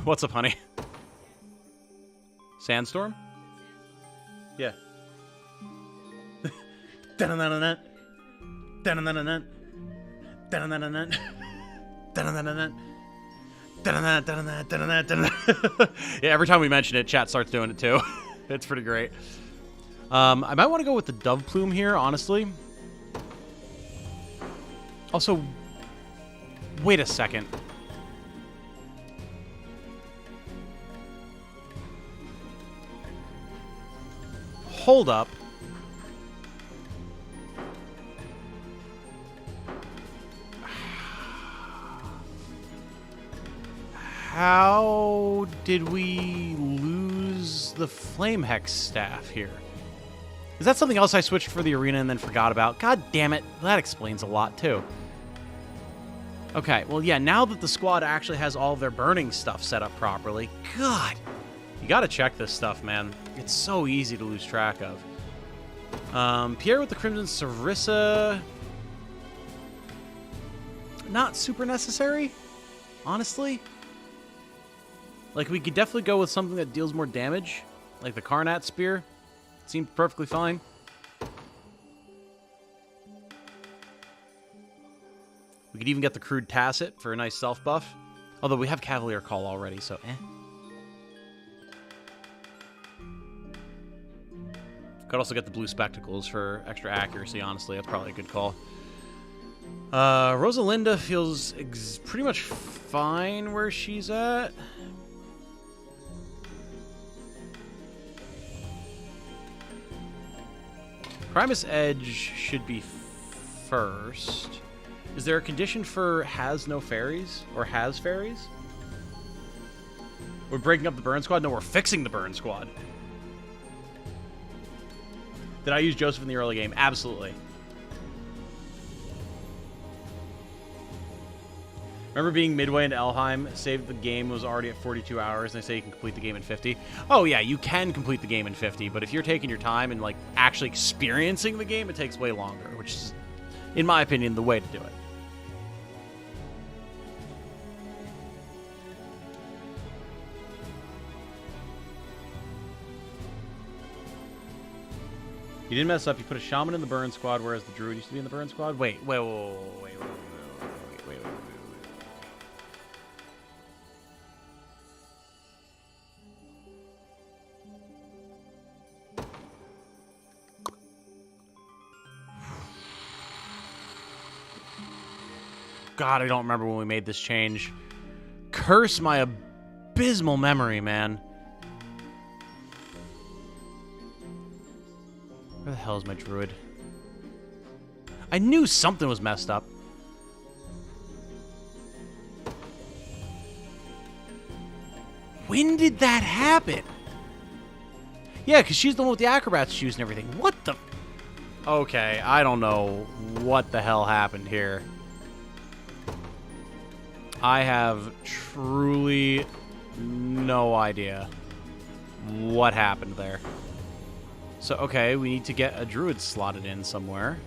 What's up, honey? Sandstorm? Yeah. Yeah, every time we mention it, chat starts doing it too. It's pretty great. I might want to go with the dove plume here, honestly. Also, wait a second. Hold up. How did we lose the Flame Hex staff here? Is that something else I switched for the arena and then forgot about? God damn it. That explains a lot, too. Okay, well, yeah, now that the squad actually has all of their burning stuff set up properly, God, you gotta check this stuff, man. It's so easy to lose track of. Pierre with the Crimson Sarissa. Not super necessary, honestly. Like, we could definitely go with something that deals more damage, like the Karnat Spear. Seems perfectly fine. We could even get the Crude Tacit for a nice self-buff. Although we have Cavalier Call already, so eh. Could also get the Blue Spectacles for extra accuracy, honestly. That's probably a good call. Rosalinda feels pretty much fine where she's at. Primus Edge should be first. Is there a condition for has no fairies? Or has fairies? We're breaking up the burn squad? No, we're fixing the burn squad. Did I use Joseph in the early game? Absolutely. Remember being midway into Elheim, saved the game was already at 42 hours, and they say you can complete the game in 50? Oh yeah, you can complete the game in 50, but if you're taking your time and like actually experiencing the game, it takes way longer, which is, in my opinion, the way to do it. You didn't mess up, you put a shaman in the burn squad, whereas the druid used to be in the burn squad? Wait. God, I don't remember when we made this change. Curse my abysmal memory, man. Where the hell is my druid? I knew something was messed up. When did that happen? Yeah, because she's the one with the acrobat's shoes and everything. What the... Okay, I don't know what the hell happened here. I have truly no idea what happened there. So, okay, we need to get a druid slotted in somewhere.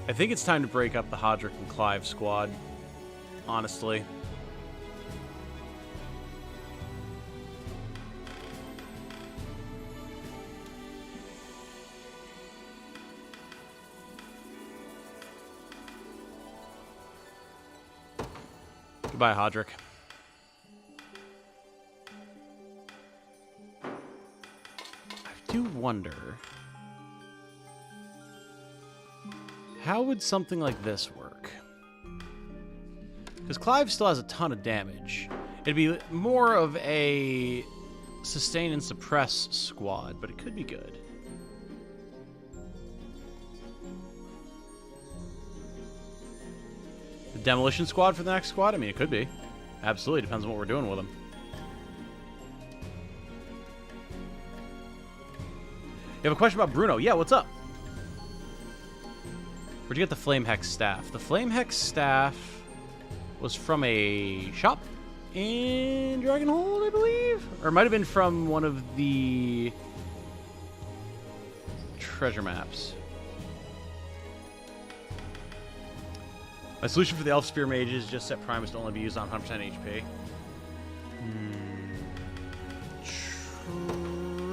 I think it's time to break up the Hodrick and Clive squad, honestly. Goodbye, Hodrick. I do wonder... how would something like this work? Because Clive still has a ton of damage. It'd be more of a sustain and suppress squad, but it could be good. The demolition squad for the next squad? I mean, it could be. Absolutely, depends on what we're doing with them. You have a question about Bruno? Yeah, what's up? Where'd you get the Flame Hex staff? The Flame Hex staff was from a shop in Dragonhold, I believe? Or it might have been from one of the treasure maps. My solution for the Elf Spear Mage is just set Primus to only be used on 100% HP.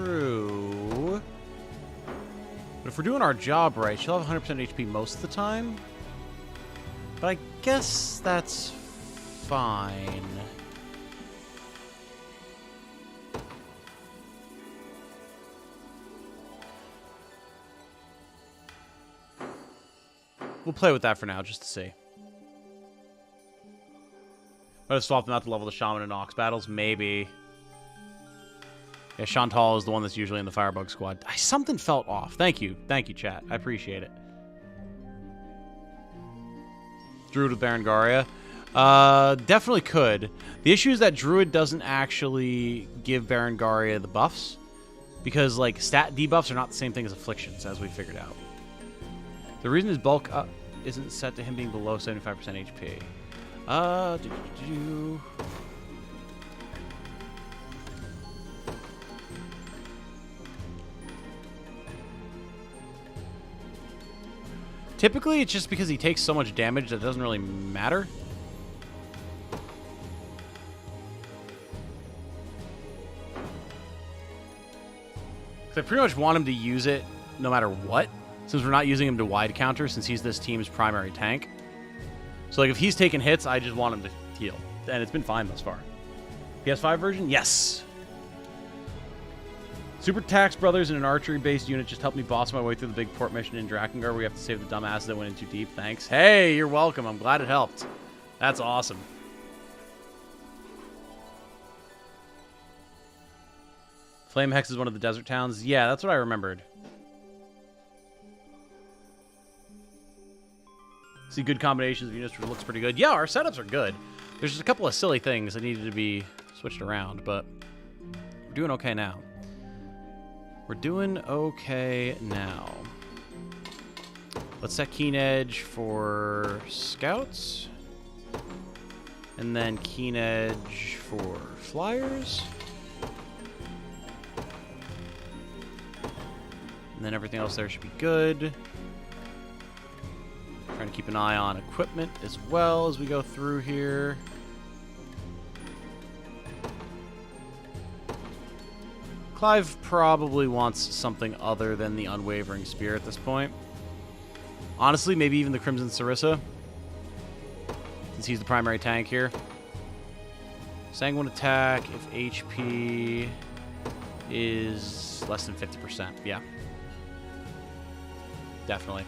True. But if we're doing our job right, she'll have 100% HP most of the time. But I guess that's fine. We'll play with that for now, just to see. Might have swapped them out to level the Shaman and Ox battles, maybe. Yeah, Chantal is the one that's usually in the Firebug squad. Something felt off. Thank you, chat. I appreciate it. Druid with Berengaria. Definitely could. The issue is that Druid doesn't actually give Berengaria the buffs. Because, like, stat debuffs are not the same thing as afflictions, as we figured out. The reason his bulk up isn't set to him being below 75% HP. Typically, it's just because he takes so much damage that it doesn't really matter. I pretty much want him to use it no matter what, since we're not using him to wide counter, since he's this team's primary tank. So, like, if he's taking hits, I just want him to heal. And it's been fine thus far. PS5 version? Yes! Super Tax Brothers in an archery-based unit just helped me boss my way through the big port mission in Drakengard where we have to save the dumbasses that went in too deep. Thanks. Hey, you're welcome. I'm glad it helped. That's awesome. Flame Hex is one of the desert towns. Yeah, that's what I remembered. See good combinations of units, which looks pretty good. Yeah, our setups are good. There's just a couple of silly things that needed to be switched around, but we're doing okay now. We're doing okay now. Let's set Keen Edge for scouts. And then Keen Edge for flyers. And then everything else there should be good. Trying to keep an eye on equipment as well as we go through here. Clive probably wants something other than the Unwavering Spear at this point. Honestly, maybe even the Crimson Sarissa, since he's the primary tank here. Sanguine attack if HP is less than 50%. Yeah. Definitely.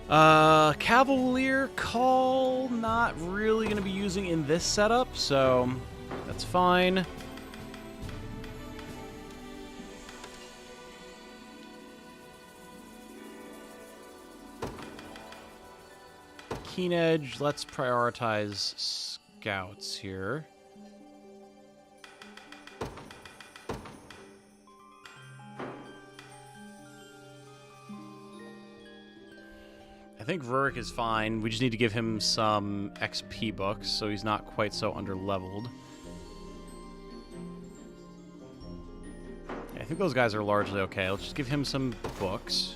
Cavalier Call, not really going to be using in this setup, so that's fine. Keen Edge, let's prioritize scouts here. I think Rurik is fine. We just need to give him some XP books so he's not quite so under-leveled. Yeah, I think those guys are largely okay. Let's just give him some books.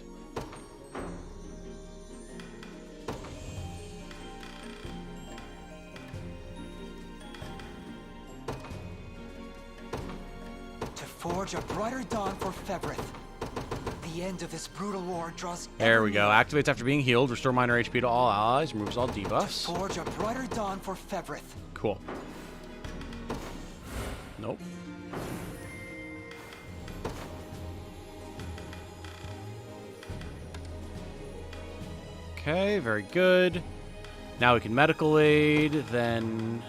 To forge a brighter dawn for Fevrith. The end of this brutal war draws. There we go. Activates after being healed. Restore minor HP to all allies. Removes all debuffs. To forge a brighter dawn for Fevrith. Cool. Nope. Okay, very good. Now we can medical aid, then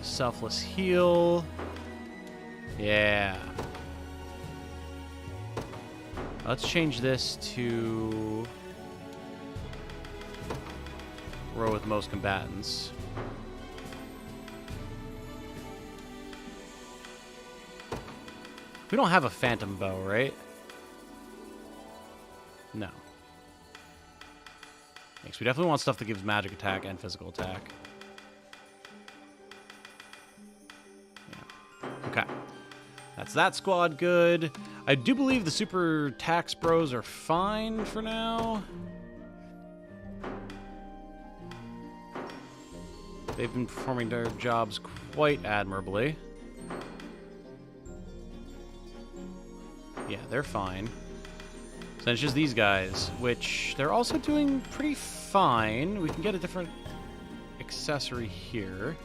selfless heal. Yeah. Let's change this to row with most combatants. We don't have a phantom bow, right? No. Thanks. We definitely want stuff that gives magic attack and physical attack. Yeah. Okay. That's that squad good. I do believe the super tax bros are fine for now. They've been performing their jobs quite admirably. Yeah, they're fine. So then it's just these guys, which they're also doing pretty fine. We can get a different accessory here.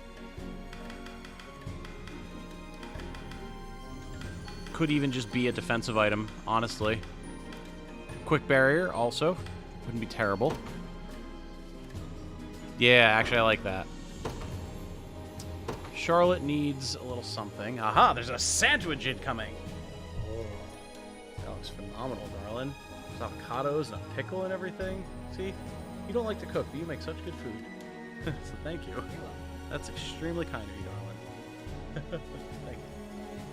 Could even just be a defensive item, honestly. Quick barrier, also. Wouldn't be terrible. Yeah, actually, I like that. Charlotte needs a little something. Aha, there's a sandwich incoming. Oh, that looks phenomenal, darling. There's avocados and a pickle and everything. See? You don't like to cook, but you make such good food. So thank you. That's extremely kind of you, darling. Thank you.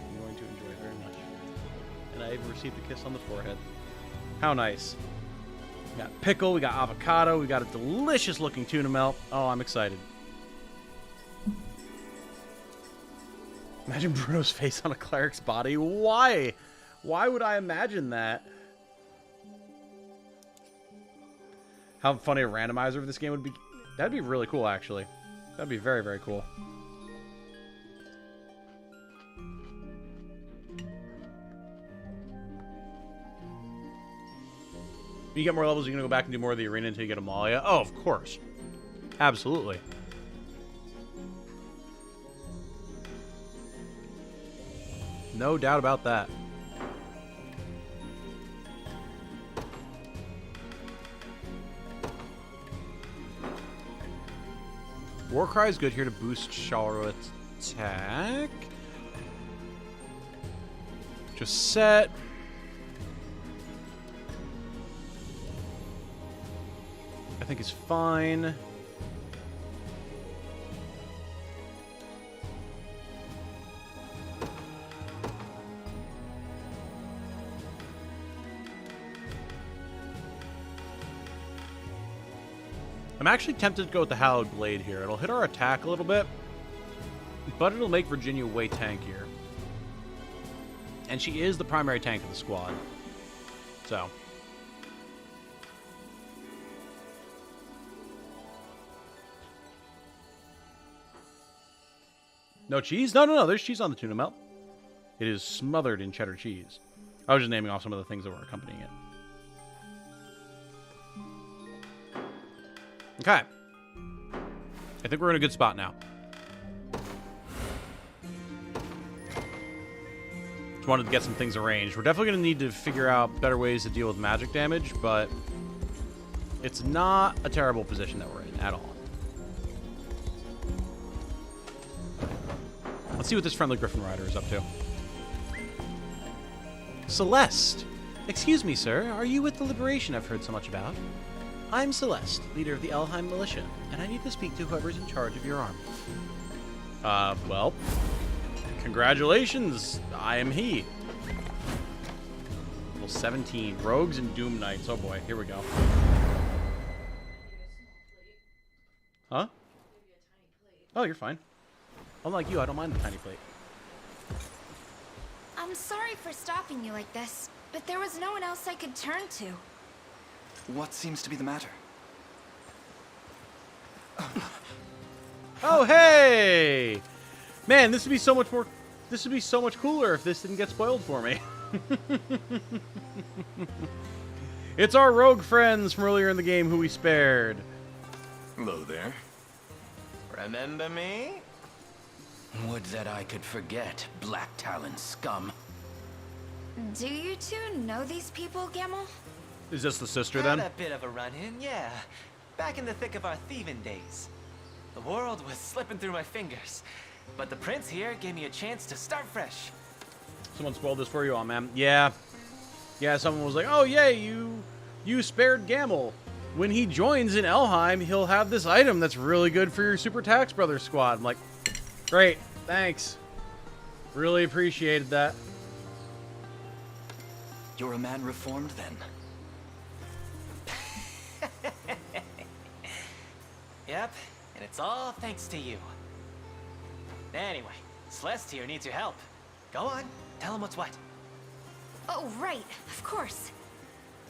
I'm going to enjoy it very much. And I even received a kiss on the forehead. How nice. We got pickle, we got avocado, we got a delicious looking tuna melt. Oh, I'm excited. Imagine Bruno's face on a cleric's body. Why? Why would I imagine that? How funny a randomizer of this game would be. That'd be really cool, actually. That'd be very, very cool. When you get more levels, you're going to go back and do more of the arena until you get Amalia? Oh, of course. Absolutely. No doubt about that. Warcry is good here to boost Charlotte attack. Just set. I think is fine. I'm actually tempted to go with the Hallowed Blade here. It'll hit our attack a little bit, but it'll make Virginia way tankier. And she is the primary tank of the squad. So. No cheese? No. There's cheese on the tuna melt. It is smothered in cheddar cheese. I was just naming off some of the things that were accompanying it. Okay. I think we're in a good spot now. Just wanted to get some things arranged. We're definitely going to need to figure out better ways to deal with magic damage, but it's not a terrible position that we're in at all. Let's see what this friendly Griffin Rider is up to. Celeste! Excuse me, sir. Are you with the Liberation I've heard so much about? I'm Celeste, leader of the Elheim militia, and I need to speak to whoever's in charge of your army. Well, congratulations. I am he. Level 17. Rogues and Doom Knights. Oh boy, here we go. Huh? Oh, you're fine. Unlike you, I don't mind the tiny plate. I'm sorry for stopping you like this, but there was no one else I could turn to. What seems to be the matter? Oh, hey! Man, this would be so much more... This would be so much cooler if this didn't get spoiled for me. It's our rogue friends from earlier in the game who we spared. Hello there. Remember me? Would that I could forget, Black Talon scum. Do you two know these people, Gamel? Is this the sister, then? Had a bit of a run-in, yeah. Back in the thick of our thieving days. The world was slipping through my fingers, but the prince here gave me a chance to start fresh. Someone spoiled this for you, oh man. Yeah. Yeah, someone was like, oh yeah, you spared Gamel. When he joins in Elheim, he'll have this item that's really good for your Super Tax Brothers squad. I'm like, great, thanks. Really appreciated that. You're a man reformed, then? Yep, and it's all thanks to you. Anyway, Celeste here needs your help. Go on, tell him what's what. Oh, right, of course.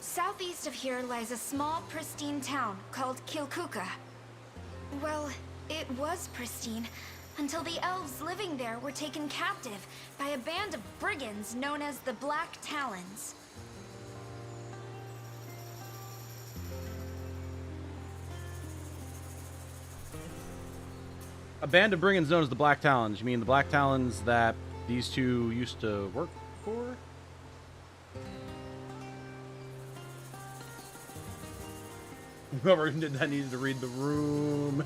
Southeast of here lies a small, pristine town called Kuka. Well, It was pristine, until the elves living there were taken captive by a band of brigands known as the Black Talons. A band of brigands known as the Black Talons. You mean the Black Talons that these two used to work for? Whoever did that needed to read the room.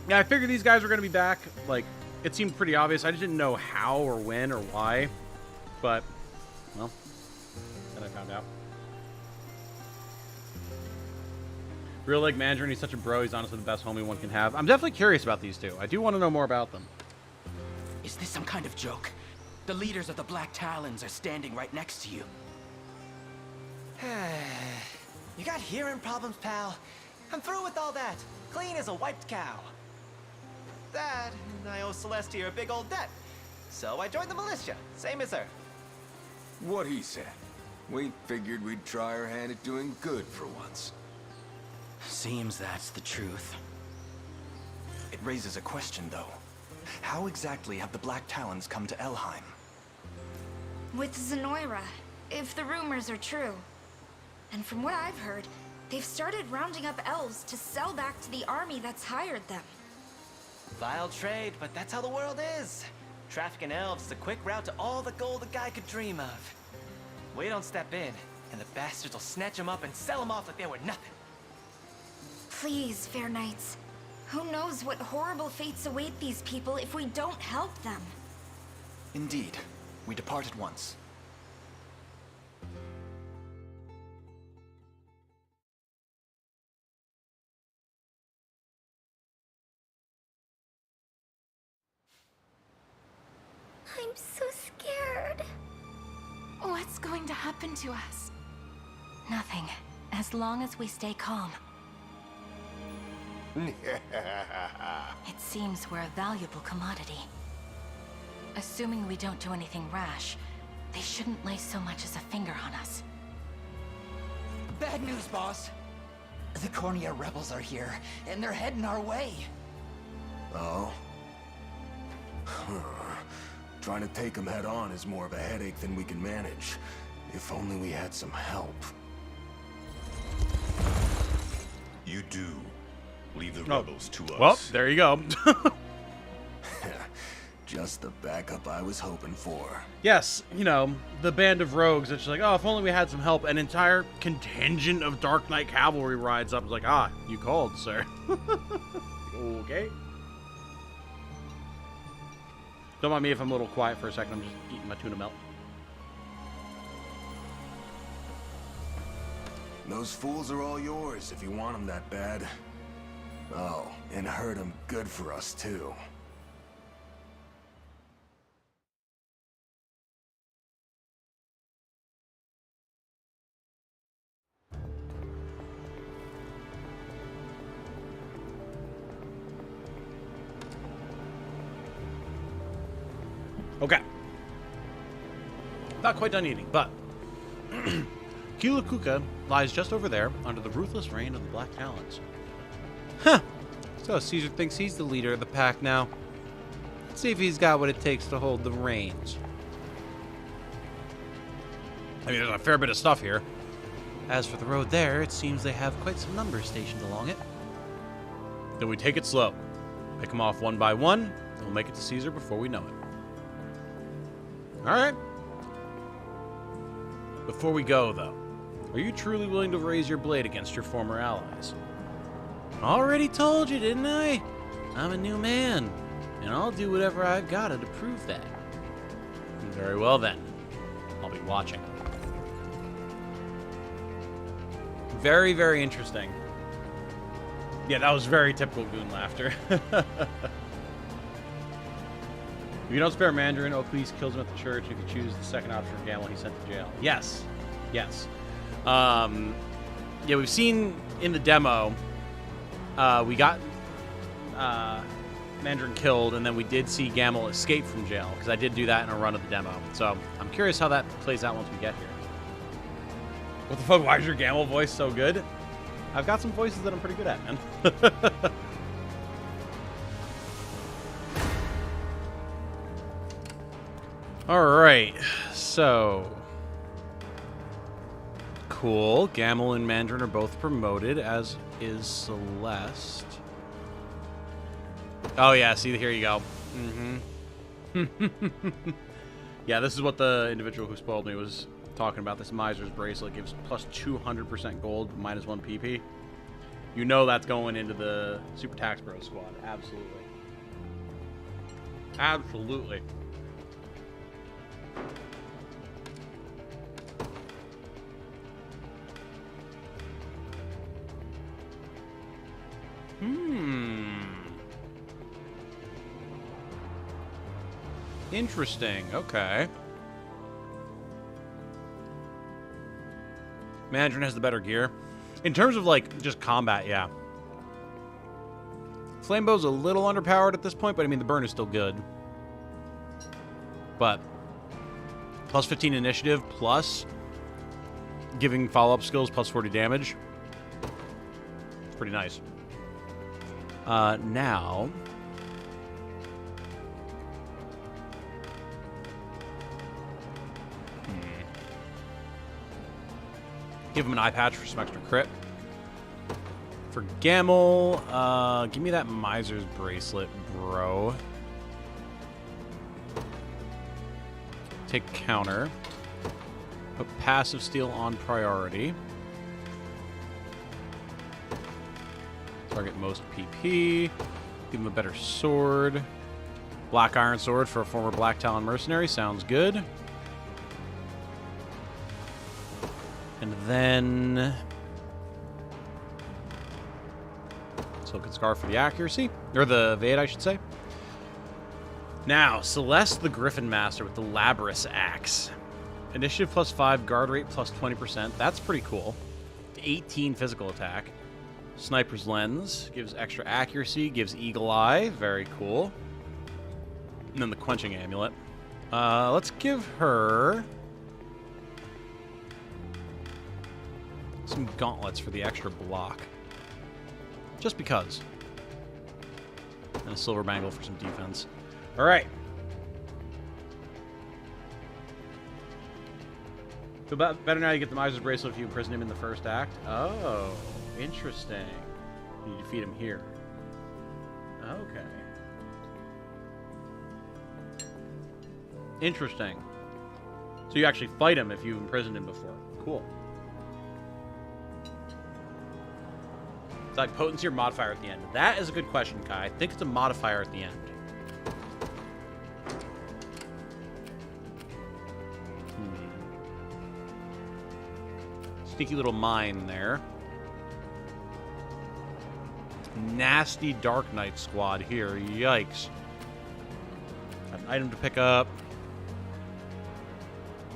Yeah, I figured these guys were going to be back. Like, it seemed pretty obvious. I just didn't know how or when or why. But, well, then I found out. Real like Mandarin, he's such a bro. He's honestly the best homie one can have. I'm definitely curious about these two. I do want to know more about them. Is this some kind of joke? The leaders of the Black Talons are standing right next to you. You got hearing problems, pal? I'm through with all that. Clean as a wiped cow. That, and I owe Celestia a big old debt. So I joined the militia, same as her. What he said. We figured we'd try our hand at doing good for once. Seems that's the truth. It raises a question, though. How exactly have the Black Talons come to Elheim? With Zenoira, if the rumors are true. And from what I've heard, they've started rounding up elves to sell back to the army that's hired them. Vile trade, but that's how the world is. Trafficking elves is a quick route to all the gold a guy could dream of. We don't step in, and the bastards will snatch them up and sell them off like they were nothing. Please, fair knights. Who knows what horrible fates await these people if we don't help them? Indeed. We depart at once. I'm so scared. What's going to happen to us? Nothing, as long as we stay calm. It seems we're a valuable commodity. Assuming we don't do anything rash, they shouldn't lay so much as a finger on us. Bad news, boss. The Cornea rebels are here, and they're heading our way. Oh? Trying to take them head on is more of a headache than we can manage. If only we had some help. You do. Leave the rebels to us. Well, there you go. Just the backup I was hoping for. Yes, you know, the band of rogues. It's like, oh, if only we had some help. An entire contingent of Dark Knight cavalry rides up. It's like, ah, you called, sir. Okay. Don't mind me if I'm a little quiet for a second. I'm just eating my tuna melt. Those fools are all yours if you want them that bad. Oh, and hurt them good for us, too. Okay. Not quite done eating, but Kuka lies just over there under the ruthless reign of the Black Talons. Huh. So Caesar thinks he's the leader of the pack now. Let's see if he's got what it takes to hold the reins. I mean, there's a fair bit of stuff here. As for the road there, it seems they have quite some numbers stationed along it. Then we take it slow. Pick them off one by one, and we'll make it to Caesar before we know it. Alright. Before we go, though, are you truly willing to raise your blade against your former allies? Already told you, didn't I? I'm a new man, and I'll do whatever I've got to prove that. Very well, then. I'll be watching. Very, very interesting. Yeah, that was very typical goon laughter. If you don't spare Mandarin, oh please, kills him at the church. If you choose the second option for Gamble, he's sent to jail. Yes. Yes. Yeah, we've seen in the demo, we got Mandarin killed, and then we did see Gamble escape from jail, because I did do that in a run of the demo. So I'm curious how that plays out once we get here. What the fuck? Why is your Gamble voice so good? I've got some voices that I'm pretty good at, man. Alright, so... Cool. Gamel and Mandarin are both promoted, as is Celeste. Oh yeah, see, here you go. Mm-hmm. Yeah, this is what the individual who spoiled me was talking about. This Miser's Bracelet gives plus 200% gold, minus 1 PP. You know that's going into the Super Tax Bros squad. Absolutely. Absolutely. Interesting. Okay. Mandarin has the better gear. In terms of, like, just combat, yeah. Flamebow's a little underpowered at this point, but, I mean, the burn is still good. But, plus 15 initiative, plus giving follow-up skills, plus 40 damage. It's pretty nice. Now... Give him an eye patch for some extra crit. For Gamel, give me that Miser's Bracelet, bro. Take counter. Put passive steal on priority. Target most PP. Give him a better sword. Black Iron Sword for a former Black Talon mercenary. Sounds good. And then... Silken Scarf for the accuracy. Or the evade, I should say. Now, Celeste the Griffin Master with the Labrys Axe. Initiative plus 5, guard rate plus 20%. That's pretty cool. 18 physical attack. Sniper's Lens gives extra accuracy, gives Eagle Eye. Very cool. And then the Quenching Amulet. Let's give her... some gauntlets for the extra block. Just because. And a silver bangle for some defense. Alright. Feel better now you get the Miser's Bracelet if you imprison him in the first act. Oh, interesting. You defeat him here. Okay. Interesting. So you actually fight him if you imprisoned him before. Cool. Like potency or modifier at the end? That is a good question, Kai. I think it's a modifier at the end. Sneaky little mine there. Nasty Dark Knight squad here. Yikes. Got an item to pick up.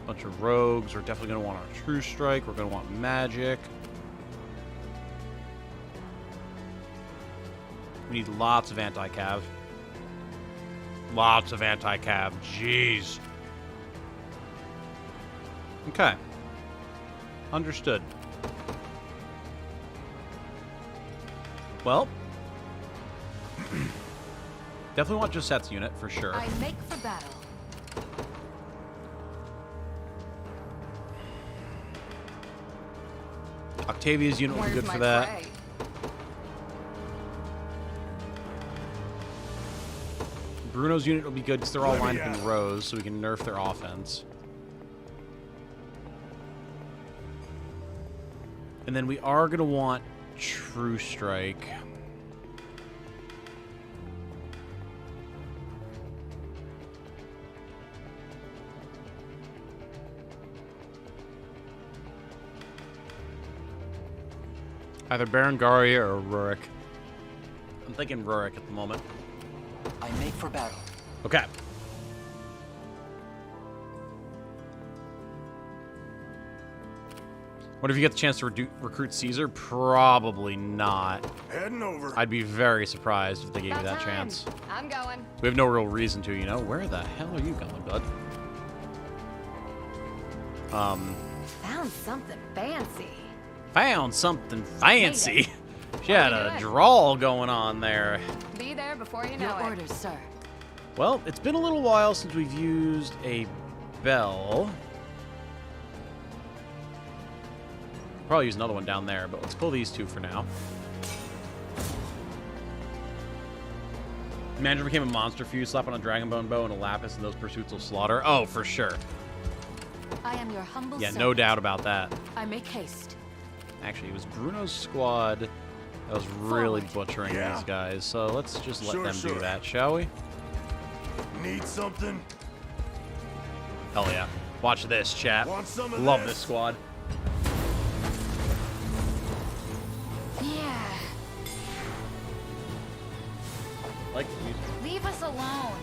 Bunch of rogues. We're definitely going to want our True Strike. We're going to want magic. We need lots of anti-cav. Lots of anti-cav. Jeez. Okay. Understood. Well. Definitely want Josette's unit, for sure. I make for battle. Octavia's unit will be good for that. Prey? Bruno's unit will be good because they're all lined up in rows, so we can nerf their offense. And then we are going to want True Strike. Either Berengaria or Rurik. I'm thinking Rurik at the moment. I make for battle. Okay. What if you get the chance to recruit Caesar? Probably not. Heading over. I'd be very surprised if they gave you that chance. I'm going. We have no real reason to, you know? Where the hell are you going, bud? Found something fancy. Found something fancy. She had a drawl going on there. Be there before you know Your it. orders, sir. Well, it's been a little while since we've used a bell. Probably use another one down there, but let's pull these two for now. Manager became a monster for you. Slap on a dragonbone bow and a lapis, and those pursuits will slaughter. Oh, for sure. I am your humble Yeah, servant. no doubt about that. I make haste. Actually, it was Bruno's squad that was really butchering Yeah. these guys. So let's just let Sure, them do sure. that, shall we? Need something? Hell yeah. Watch this, chat. Want some of Love this? this squad. Yeah. Like the music. Leave us alone.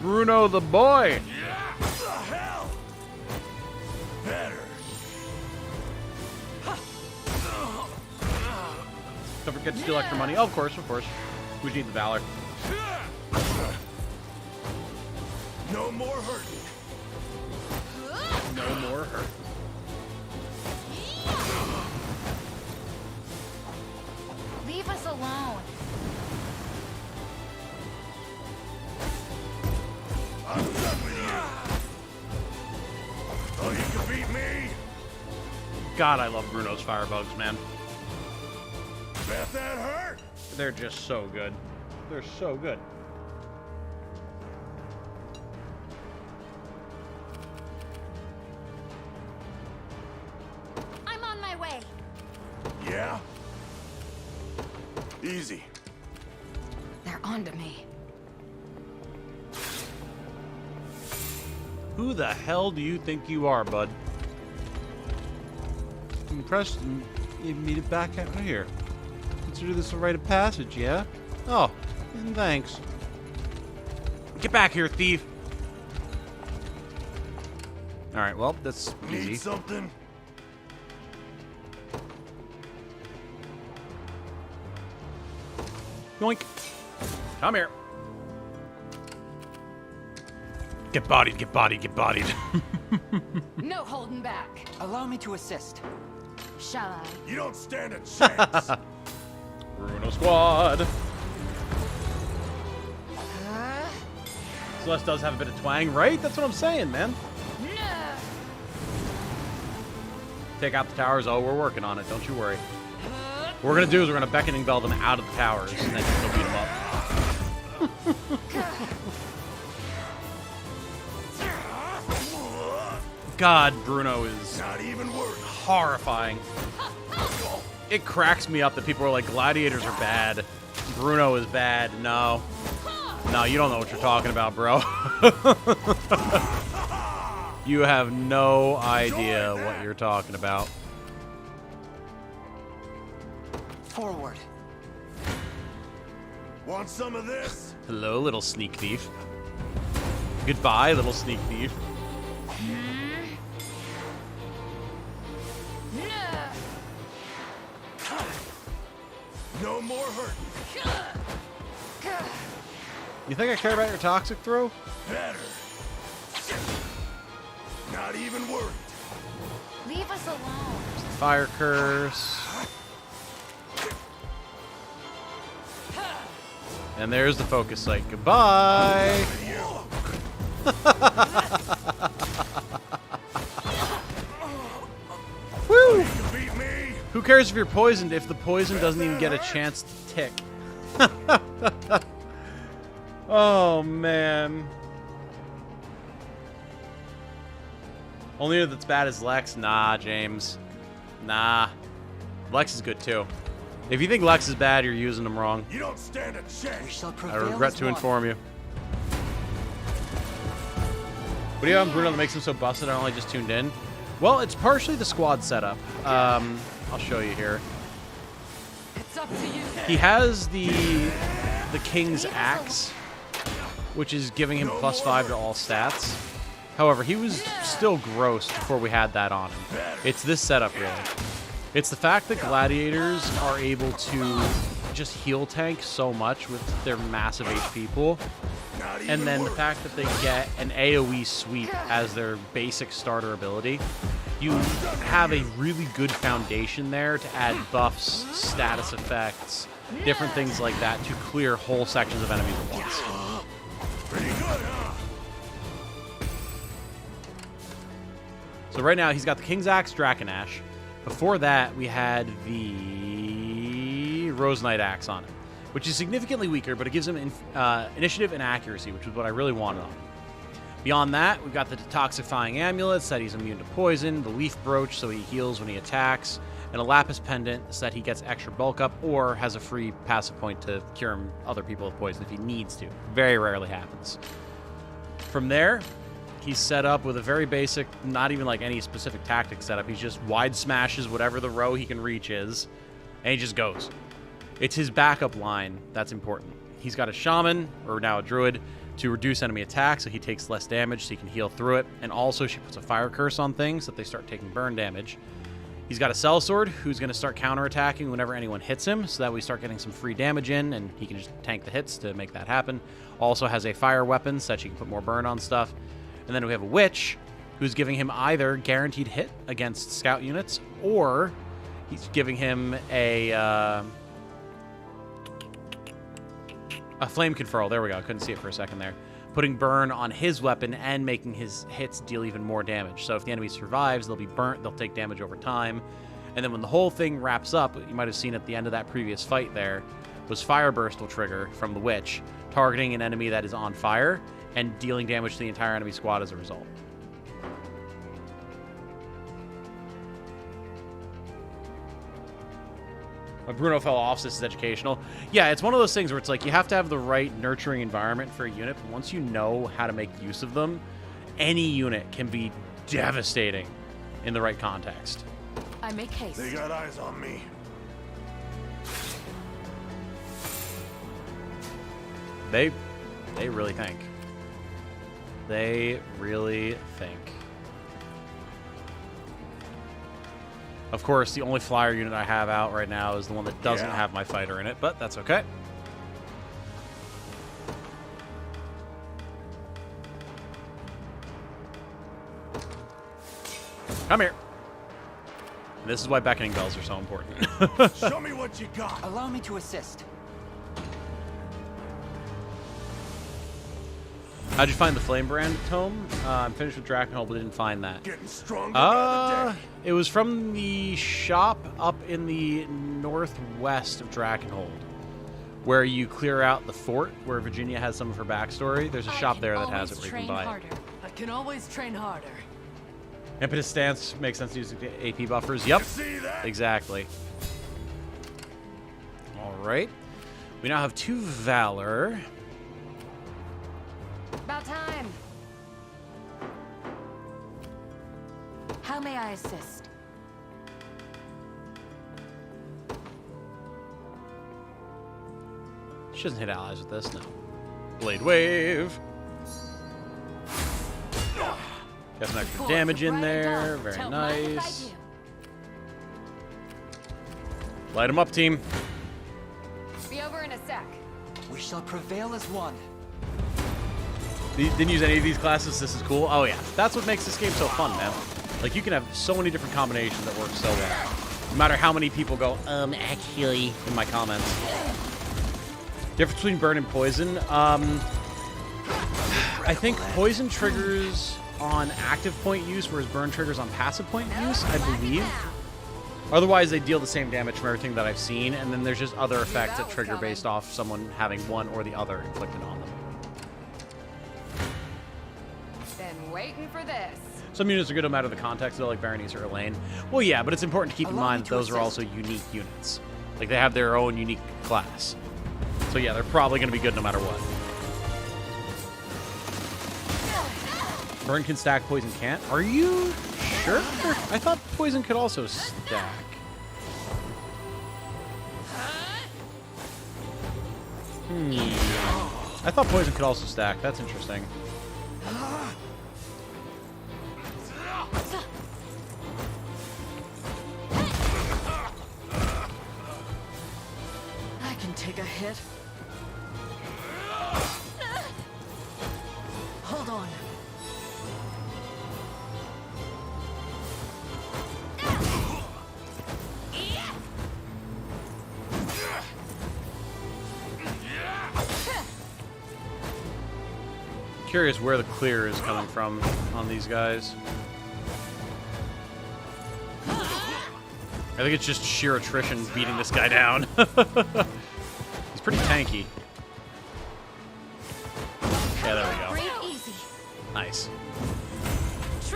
Bruno the boy. What the hell? Better. Don't forget to steal extra money. Oh, of course, of course. We need the valor. No more hurting. No more hurt. Leave us alone. I'm done with you. Oh, you can beat me? God, I love Bruno's firebugs, man. Bet that hurt? They're just so good. They're so good. I'm on my way. Yeah? Easy. They're onto me. Who the hell do you think you are, bud? Impressed you made it back out here. Consider this a rite of passage, yeah? Oh, and thanks. Get back here, thief. All right, well, that's easy. Need something? Yoink. Come here. Get bodied, get bodied, get bodied. No holding back. Allow me to assist. Shall I? You don't stand a chance. Bruno squad. Celeste does have a bit of twang, right? That's what I'm saying, man. No. Take out the towers. Oh, we're working on it. Don't you worry. What we're going to do is we're going to beckoning bell them out of the towers, and then you'll beat them up. God, Bruno is Not even worried. horrifying. It cracks me up that people are like, gladiators are bad. Bruno is bad. No. No, you don't know what you're talking about, bro. You have no idea what you're talking about. Forward. Want some of this? Hello, little sneak thief. Goodbye, little sneak thief. No more hurting. You think I care about your toxic throw? Better. Not even worried. Leave us alone. Fire curse. And there's the focus site. Goodbye. Woo! Who cares if you're poisoned if the poison doesn't even get a chance to tick? Oh, man. Only that's bad is Lex. Nah, James. Nah. Lex is good, too. If you think Lex is bad, you're using him wrong. You don't stand a chance. We shall I regret to inform you. What do you have on Bruno that makes him so busted? I only just tuned in. Well, it's partially the squad setup. I'll show you here. It's up to you. He has the King's Axe, which is giving him +5 to all stats. However, he was still gross before we had that on him. It's this setup, really. It's the fact that gladiators are able to just heal tank so much with their massive HP pool. And then the fact that they get an AoE sweep as their basic starter ability, you have a really good foundation there to add buffs, status effects, different things like that to clear whole sections of enemies at once. Pretty good, huh? So right now he's got the King's Axe, Draconash. Before that we had the Rose Knight Axe on him, which is significantly weaker, but it gives him initiative and accuracy, which is what I really wanted on him. Beyond that, we've got the Detoxifying Amulets that he's immune to poison, the Leaf Brooch so he heals when he attacks, and a Lapis Pendant so that he gets extra bulk up or has a free passive point to cure him other people with poison if he needs to. Very rarely happens. From there, he's set up with a very basic, not even like any specific tactic setup. He's just wide smashes whatever the row he can reach is, and he just goes. It's his backup line that's important. He's got a Shaman, or now a Druid, to reduce enemy attack so he takes less damage so he can heal through it. And also she puts a Fire Curse on things so that they start taking burn damage. He's got a Sellsword who's going to start counterattacking whenever anyone hits him so that we start getting some free damage in and he can just tank the hits to make that happen. Also has a Fire Weapon so that she can put more burn on stuff. And then we have a Witch who's giving him either guaranteed hit against scout units or he's giving him a Flame Conferral. There we go. I couldn't see it for a second there. Putting burn on his weapon and making his hits deal even more damage. So if the enemy survives, they'll be burnt. They'll take damage over time. And then when the whole thing wraps up, you might have seen at the end of that previous fight there, was Fire Burst will trigger from the Witch, targeting an enemy that is on fire and dealing damage to the entire enemy squad as a result. Bruno fell off. This is educational. Yeah, it's one of those things where it's like you have to have the right nurturing environment for a unit, but once you know how to make use of them, any unit can be devastating in the right context. I make haste. They got eyes on me. They really think. They really think. Of course, the only flyer unit I have out right now is the one that doesn't have my fighter in it, but that's okay. Come here. This is why beckoning bells are so important. Show me what you got. Allow me to assist. How'd you find the Flame Brand tome? I'm finished with Drakenhold, but didn't find that. Getting stronger by the day. It was from the shop up in the northwest of Drakenhold, where you clear out the fort, where Virginia has some of her backstory. There's a shop there that has it where you can buy it. I can always train harder. Impetus Stance makes sense to use AP buffers. Yep, See that? exactly. All right. We now have 2 Valor. About time. How may I assist? She doesn't hit allies with this, no. Blade Wave. Got some extra damage in there. Very nice. Light them up, team. Be over in a sec. We shall prevail as one. Didn't use any of these classes. This is cool. Oh, yeah. That's what makes this game so fun, man. Like, you can have so many different combinations that work so well. No matter how many people go, actually, in my comments. Difference between burn and poison. I think poison triggers on active point use, whereas burn triggers on passive point use, I believe. Otherwise, they deal the same damage from everything that I've seen, and then there's just other effects that trigger based off someone having one or the other inflicted on them. Been waiting for this. Some units are good no matter the context, though, like Berenice or Elaine. Well, yeah, but it's important to keep in mind that those are also unique units. Like, they have their own unique class. So, yeah, they're probably going to be good no matter what. Burn can stack, poison can't. Are you sure? I thought poison could also stack. I thought poison could also stack. That's interesting. I can hit? Hold on. Curious where the clear is coming from on these guys. I think it's just sheer attrition beating this guy down. He's pretty tanky. Yeah, there we go. Nice.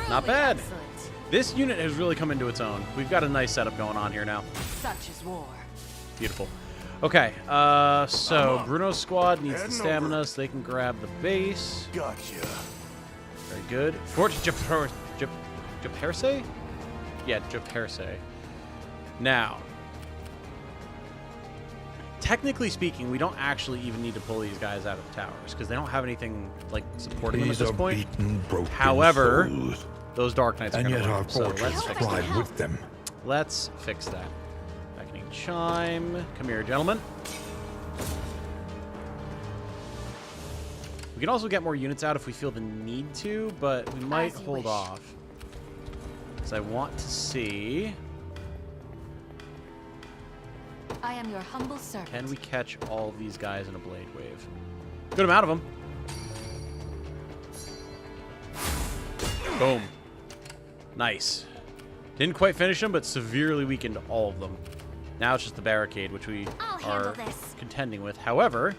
Not bad. This unit has really come into its own. We've got a nice setup going on here now. Such is war. Beautiful. Okay, so Bruno's squad needs the stamina so they can grab the base. Gotcha. Very good. Fort Japerse? Yeah, Japerse. Now, technically speaking, we don't actually even need to pull these guys out of the towers because they don't have anything like supporting them at this point. However, those Dark Knights are going to win, so let's fix that. With them. Let's fix that. Beckoning Chime. Come here, gentlemen. We can also get more units out if we feel the need to, but we might hold off. Because I want to see... I am your humble servant. Can we catch all of these guys in a blade wave? Good amount of them. Boom. Nice. Didn't quite finish them, but severely weakened all of them. Now it's just the barricade, which we are contending with. However,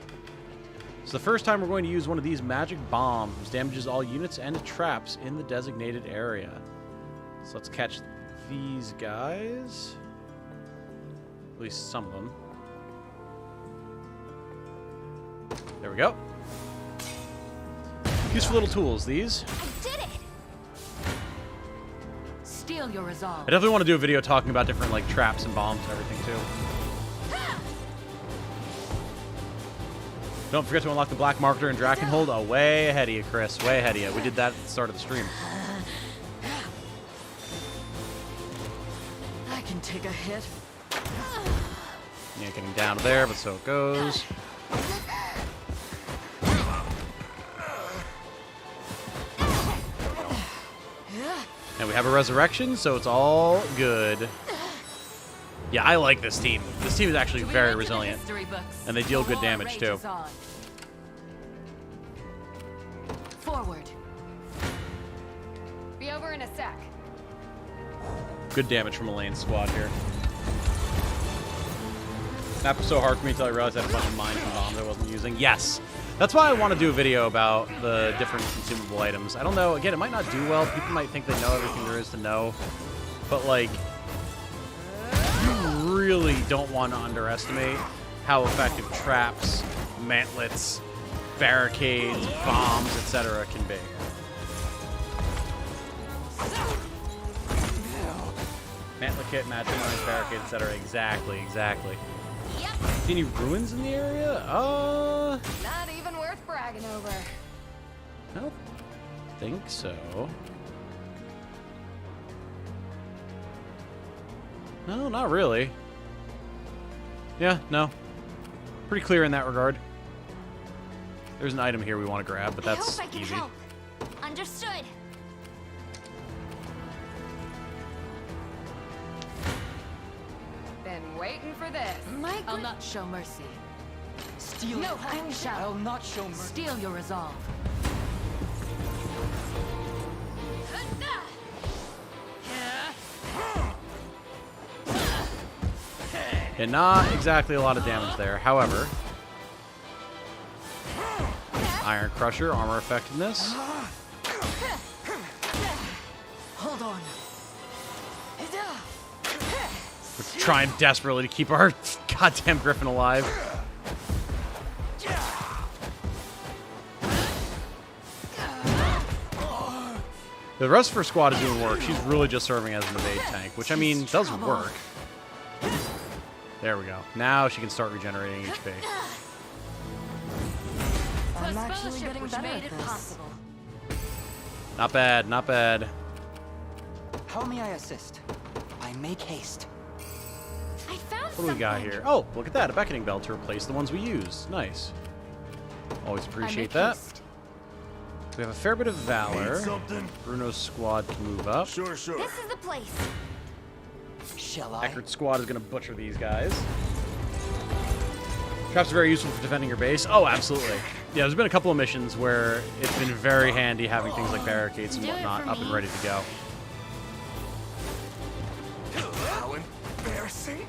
it's the first time we're going to use one of these magic bombs. Damages all units and traps in the designated area. So let's catch these guys. At least some of them. There we go. Useful little tools, these. I did it. Steal your resolve. I definitely want to do a video talking about different like traps and bombs and everything too. Don't forget to unlock the Black Marketer and Drakenhold. Oh, way ahead of you, Chris. Way ahead of you. We did that at the start of the stream. I can take a hit. Yeah, getting down to there, but so it goes. And we have a resurrection, so it's all good. Yeah, I like this team. This team is actually very resilient. And they deal good damage, too. Forward. Be over in a sec. Good damage from Elaine's squad here. That was so hard for me until I realized I had a bunch of mines and bombs I wasn't using. Yes! That's why I want to do a video about the different consumable items. I don't know. Again, it might not do well. People might think they know everything there is to know. But, like, you really don't want to underestimate how effective traps, mantlets, barricades, bombs, etc. can be. Mantlet kit, magic mines, barricade, etc. Exactly, exactly. Yep. See any ruins in the area? Not even worth bragging over. I don't think so. No, not really. Yeah, no. Pretty clear in that regard. There's an item here we want to grab, but that's I hope I can easy. help. Understood. Been waiting for this. I'll not show mercy. Steal. No, I shall. I'll not show mercy. Steal your resolve. And not exactly a lot of damage there. However, Iron Crusher, armor effectiveness. Hold on. We're trying desperately to keep our goddamn Griffin alive. The rest of her squad is doing work. She's really just serving as an evade tank, which, I mean, does work. There we go. Now she can start regenerating HP. I'm actually getting better at this. Not bad, not bad. How may I assist? I make haste. I found What do we got here? Oh, look at that. A beckoning bell to replace the ones we used. Nice. Always appreciate that. We have a fair bit of valor. Bruno's squad can move up. Sure. This is the place. Shall I? Eckert's squad is going to butcher these guys. Traps are very useful for defending your base. Oh, absolutely. Yeah, there's been a couple of missions where it's been very handy having things like barricades and whatnot up and ready to go. How embarrassing.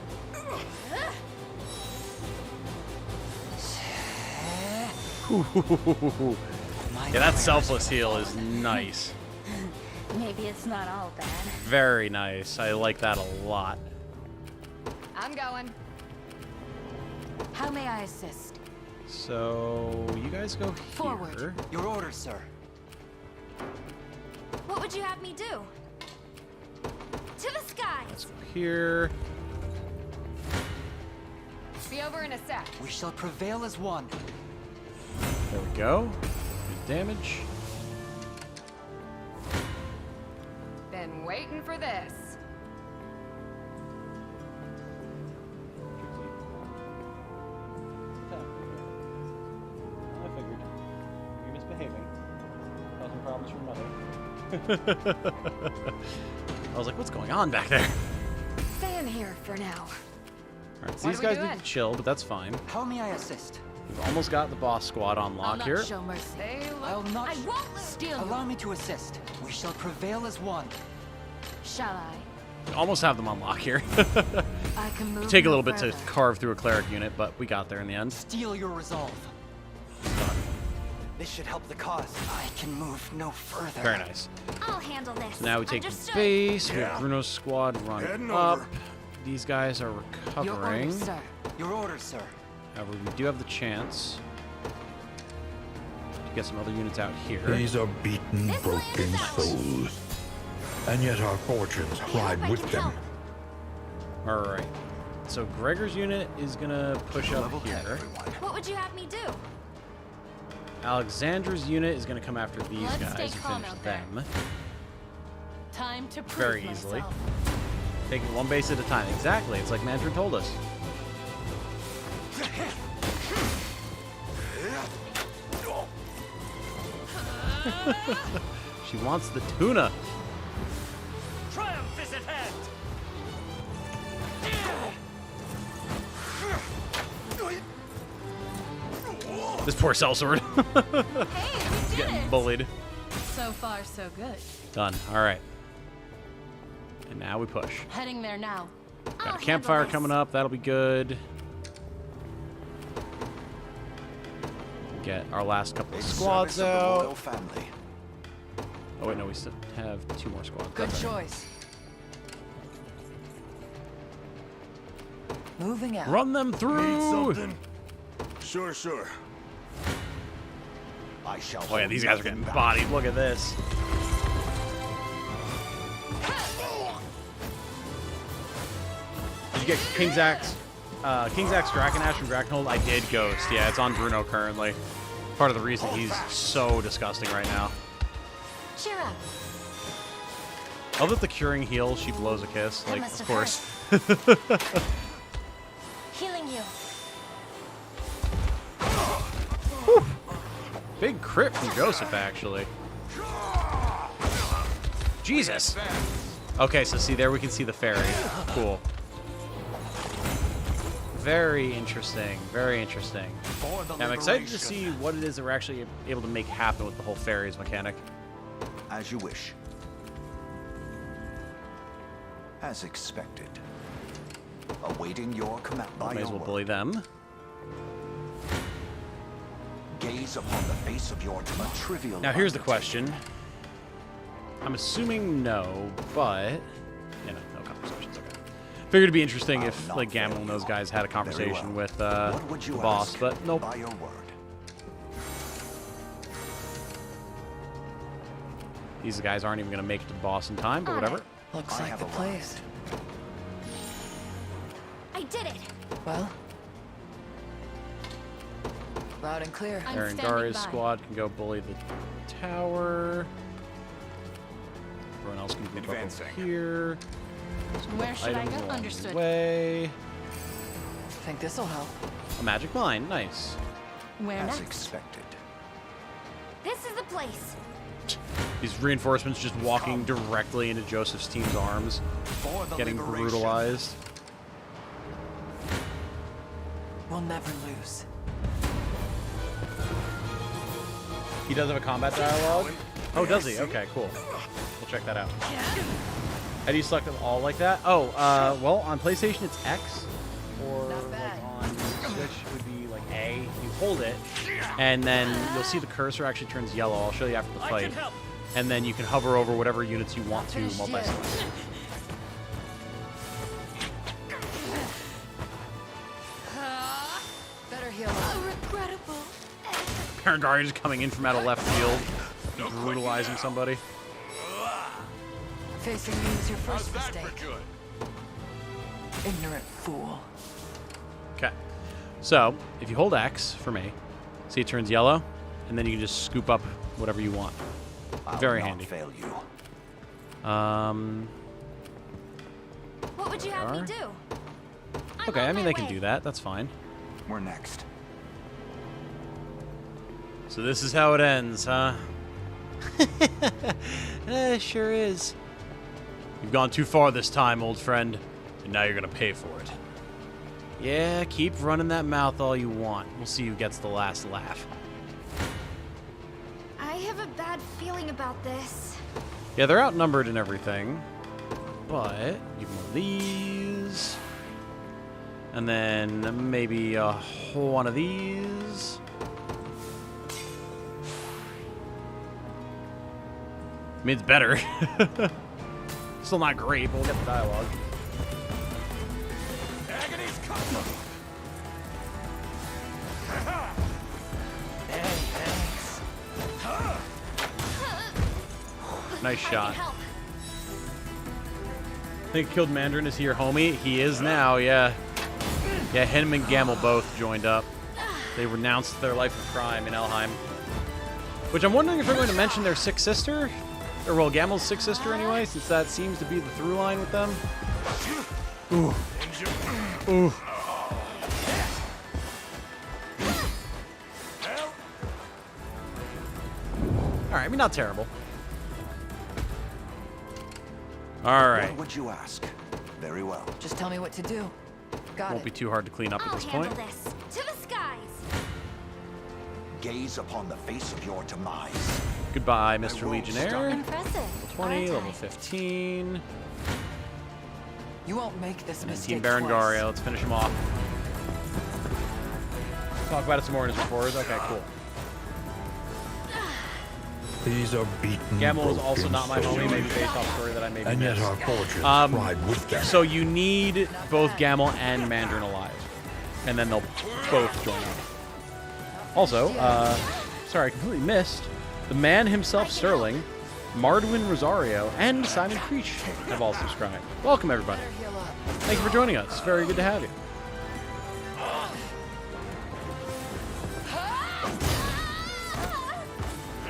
Yeah, that selfless heal is nice. Maybe it's not all bad. Very nice. I like that a lot. I'm going. How may I assist? So, you guys go Forward. here. Your orders, sir. What would you have me do? To the skies. Let's go here. Be over in a sec. We shall prevail as one. There we go. Good damage. Been waiting for this. I figured. You're misbehaving. Causing problems for mother. I was like, what's going on back there? Stay in here for now. Alright, so What these are we guys need doing? to chill, but that's fine. How may I assist? We've almost got the boss squad on lock here. Show mercy. I'll not. I won't lose. Steal. Allow me to assist. We shall prevail as one. Shall I? Almost have them on lock here. I can move. Take a no little bit to further. carve through a cleric unit, but we got there in the end. Steel your resolve. This should help the cause. I can move no further. Very nice. I'll handle this. So now we take the Understood. base. We Yeah. have Bruno's squad running Heading up. over. These guys are Your recovering. orders, sir. Your orders, sir. However, we do have the chance to get some other units out here. These are beaten, broken souls. And yet our fortunes ride with them. Alright. So Gregor's unit is going to push up here. What would you have me do? Alexandra's unit is going to come after these Let's guys stay and calm finish out there. them. Time to prove Very easily. myself. Taking one base at a time. Exactly. It's like Mandarin told us. She wants the tuna. Triumph is at hand! This poor sellsword. Hey, we He's did getting it. bullied. So far, so good. Done. Alright. And now we push. Heading there now. Got a campfire coming up. That'll be good. Get our last couple of squads Service of the royal out. family. Oh wait, no, we still have 2 more squads. Good That's right. choice. Moving out. Run them Need through! something? Sure. I shall. Oh yeah, these guys are getting bodied. Look at this. Did you get King's Axe, Draconash, and Draconhold? I did Ghost. Yeah, it's on Bruno currently. Part of the reason he's so disgusting right now. Cheer up. I love that the curing heal, she blows a kiss. That Like, must of have course. Healing you. Big crit from Joseph, actually. Jesus. Okay, so see, there we can see the fairy. Cool. Very interesting. Very interesting. Yeah, I'm excited to see what it is that we're actually able to make happen with the whole fairies mechanic. As you wish. As expected. Awaiting your command by May as your well word. bully them. Gaze upon the face of your trivial. Now, here's the question. I'm assuming no, but... Yeah, no conversations, okay. Figured it'd be interesting if, like, Gamble and those guys had a conversation with the boss, but nope. By your word. These guys aren't even going to make it to the boss in time, but whatever. Looks like the place. I did it. Well, loud and clear. Aaron Gari's squad can go bully the tower. Everyone else can move up over here. Where should I Items go? along the Understood. way. Think this'll help. A magic mine. Nice. Where As next? expected. This is the place. These reinforcements just walking directly into Joseph's team's arms, getting brutalized. We'll never lose. He does have a combat dialogue? Oh, does he? Okay, cool. We'll check that out. How do you select them all like that? Oh, well, on PlayStation it's X, or like on Switch it would be like A. You hold it, and then you'll see the cursor actually turns yellow. I'll show you after the fight. And then you can hover over whatever units you want to multi-select. Better heal up. Regrettable. Parangari just coming in from out of left field, brutalizing somebody. Facing me is your first mistake. Ignorant fool. Okay. So, if you hold X for me, see it turns yellow, and then you can just scoop up whatever you want. Very handy. Fail you. What would you have me do? Okay, I mean, they can do that. That's fine. We're next. So this is how it ends, huh? Sure is. You've gone too far this time, old friend, and now you're gonna pay for it. Yeah, keep running that mouth all you want. We'll see who gets the last laugh. I have a bad feeling about this. Yeah, they're outnumbered and everything, but give them one of these, and then maybe one of these. I mean, it's better. Still not great, but we'll get the dialogue. Agony's coming. Nice shot. I think killed Mandarin. Is he your homie? He is now, yeah. Yeah, him and Gamel both joined up. They renounced their life of crime in Elheim. Which I'm wondering if they're going to mention their sick sister. Or, well, Gamel's sick sister anyway, since that seems to be the through line with them. Ooh. Ooh. Alright, I mean, not terrible. Alright. What would you ask? Very well. Just tell me what to do. Got Won't it. be too hard to clean up at this point. This. To the skies. Gaze upon the face of your demise. Goodbye, Mr. Legionnaire. Impressive. Level 20, level 15. You won't make this And then mistake Team Barangaria. twice. Let's finish him off. Talk about it some more in his reports. Okay, cool. These are beaten, Gamel is also broken not my homie, souls. maybe based off story that I maybe And yet missed. our fortunes ride with them. So you need both Gamel and Mandarin alive, and then they'll both join up. Also, sorry, I completely missed. The man himself, Sterling, Mardwin Rosario, and Simon Creech have all subscribed. Welcome, everybody. Thank you for joining us. Very good to have you.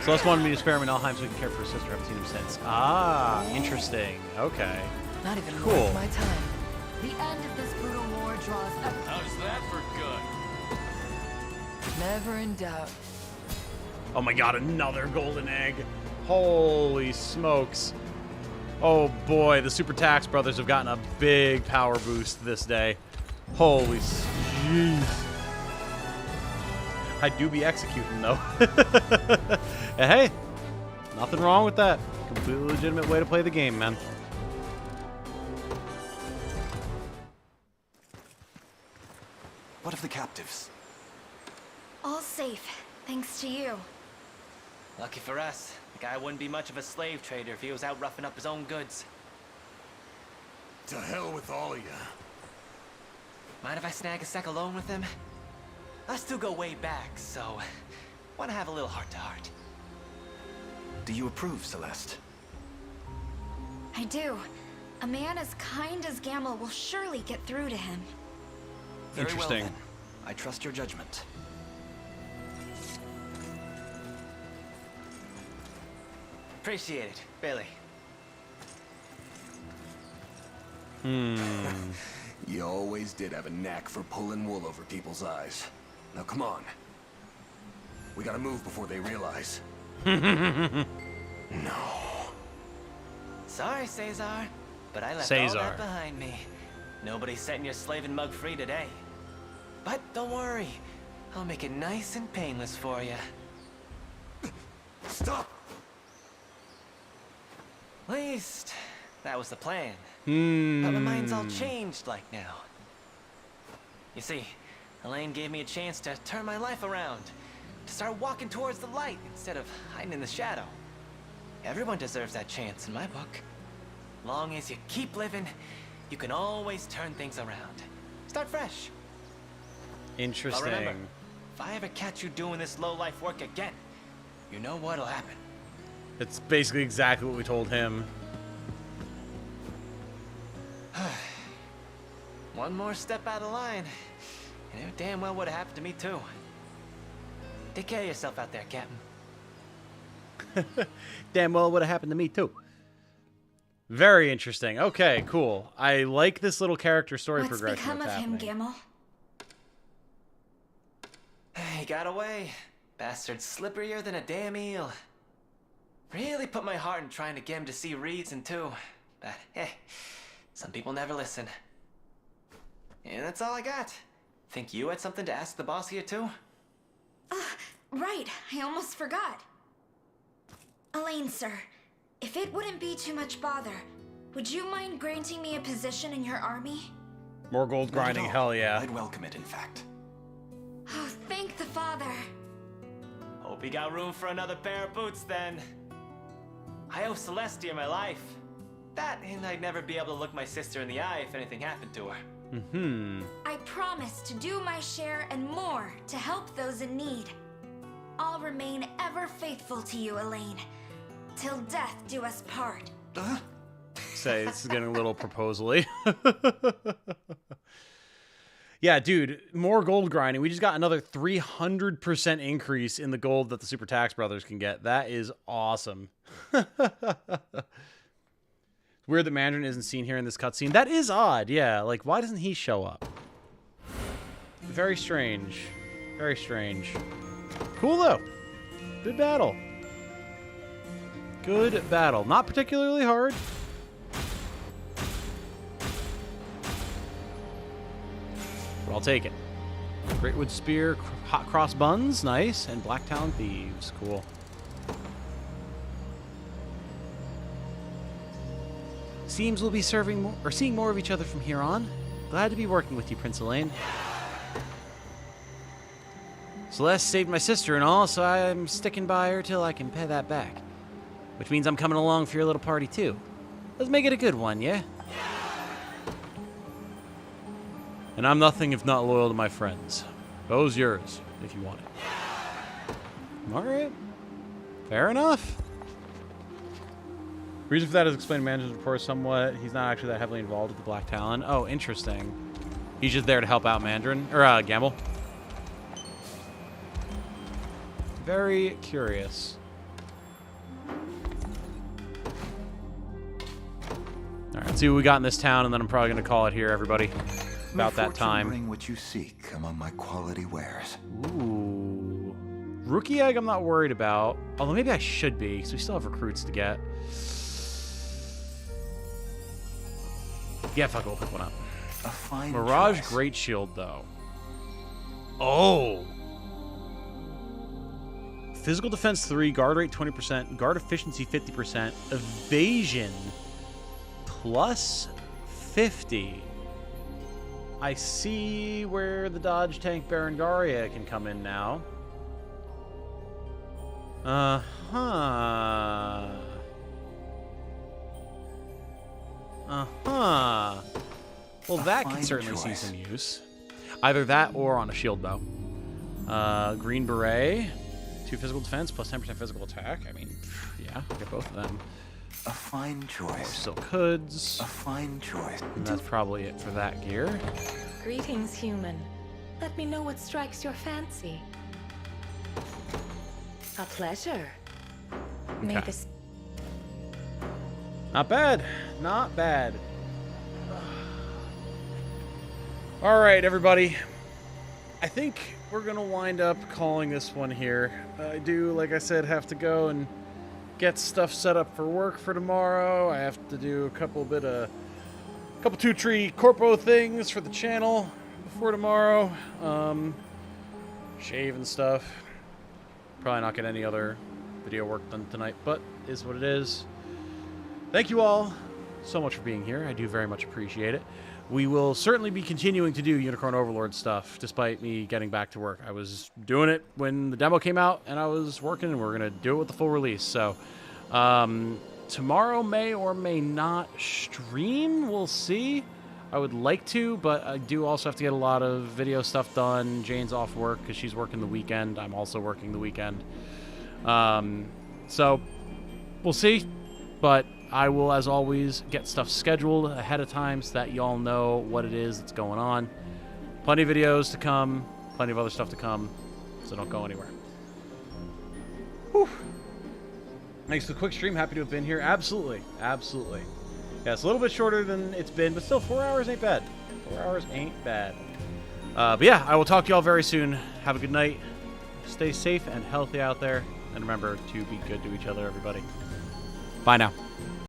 Celeste wanted me to spare him in Elheim so he can care for his sister. I haven't seen him since. Ah, interesting. Okay. Not even Cool. worth my time. The end of this brutal war draws up. How's that for good? Never in doubt. Oh my god, another golden egg. Holy smokes. Oh boy, the Super Tax Brothers have gotten a big power boost this day. Holy jeez. I do be executing though. Hey, nothing wrong with that. Completely legitimate way to play the game, man. What of the captives? All safe, thanks to you. Lucky for us, the guy wouldn't be much of a slave trader if he was out roughing up his own goods. To hell with all of you. Mind if I snag a sec alone with him? Us two go way back, so want to have a little heart-to-heart. Do you approve, Celeste? I do. A man as kind as Gamel will surely get through to him. Very Interesting. Well, then. I trust your judgment. Appreciate it, Billy. You always did have a knack for pulling wool over people's eyes. Now come on. We gotta move before they realize. No. Sorry, Caesar, but I left all that behind me. Nobody's setting your slaving mug free today. But don't worry, I'll make it nice and painless for you. Stop! At least, that was the plan. But my mind's all Hmm. changed like now. You see, Elaine gave me a chance to turn my life around. To start walking towards the light instead of hiding in the shadow. Everyone deserves that chance in my book. Long as you keep living, you can always turn things around. Start fresh. Interesting. But remember, if I ever catch you doing this low-life work again, you know what'll happen. It's basically exactly what we told him. One more step out of line, and it damn well would have happened to me too. Take care of yourself out there, Captain. Damn well it would have happened to me too. Very interesting. Okay, cool. I like this little character story What's progression. become of him, Gamel? He got away. Bastard slipperier than a damn eel. Really put my heart in trying to get him to see reason too. But hey, some people never listen. And that's all I got. Think you had something to ask the boss here too? Right, I almost forgot. Elaine, sir, if it wouldn't be too much bother, would you mind granting me a position in your army? More gold grinding, hell yeah. I'd welcome it, in fact. Oh, thank the Father. Hope you got room for another pair of boots then. I owe Celestia my life. That, and I'd never be able to look my sister in the eye if anything happened to her. I promise to do my share and more to help those in need. I'll remain ever faithful to you, Elaine. Till death do us part. Say, this is getting a little proposal-y. Yeah, dude, more gold grinding. We just got another 300% increase in the gold that the Super Tax Brothers can get. That is awesome. Weird that Mandarin isn't seen here in this cutscene. That is odd, yeah. Like, why doesn't he show up? Very strange. Very strange. Cool, though. Good battle. Good battle. Not particularly hard. But I'll take it. Greatwood Spear, Hot Cross Buns, nice. And Black Talon Thieves, cool. Seems we'll be seeing more of each other from here on. Glad to be working with you, Prince Elaine. Celeste saved my sister and all, so I'm sticking by her till I can pay that back. Which means I'm coming along for your little party, too. Let's make it a good one, yeah? And I'm nothing if not loyal to my friends. Bow's yours, if you want it. Alright. Fair enough. Reason for that is explained in manager's report somewhat. He's not actually that heavily involved with the Black Talon. Oh, interesting. He's just there to help out Mandarin, or Gamble. Very curious. Alright, let's see what we got in this town, and then I'm probably going to call it here, everybody. About that time. Bring what you seek among my quality wares. Ooh. Rookie egg I'm not worried about. Although maybe I should be, because we still have recruits to get. Yeah, fuck it, we'll pick one up. A fine Mirage choice. Great Shield, though. Oh! Physical defense 3, guard rate 20%, guard efficiency 50%, evasion plus 50. I see where the Dodge Tank Berengaria can come in now. Uh-huh. Uh-huh. Well, that could certainly see some use. Either that or on a shield bow. Green Beret, 2 physical defense plus 10% physical attack. I mean, yeah, get both of them. A fine choice. More silk hoods. A fine choice. And that's probably it for that gear. Greetings, human. Let me know what strikes your fancy. A pleasure. May Okay. this... Not bad. Not bad. All right, everybody. I think we're going to wind up calling this one here. I do, like I said, have to go and get stuff set up for work for tomorrow. I have to do a couple two-tree corpo things for the channel before tomorrow. Shave and stuff. Probably not get any other video work done tonight, but is what it is. Thank you all so much for being here. I do very much appreciate it. We will certainly be continuing to do Unicorn Overlord stuff, despite me getting back to work. I was doing it when the demo came out, and I was working, and we're going to do it with the full release. So, tomorrow may or may not stream. We'll see. I would like to, but I do also have to get a lot of video stuff done. Jane's off work because she's working the weekend. I'm also working the weekend. So, we'll see. But I will, as always, get stuff scheduled ahead of time so that y'all know what it is that's going on. Plenty of videos to come, plenty of other stuff to come, so don't go anywhere. Whew. Thanks for the quick stream. Happy to have been here. Absolutely. Absolutely. Yeah, it's a little bit shorter than it's been, but still 4 hours ain't bad. 4 hours ain't bad. But yeah, I will talk to y'all very soon. Have a good night. Stay safe and healthy out there. And remember to be good to each other, everybody. Bye now.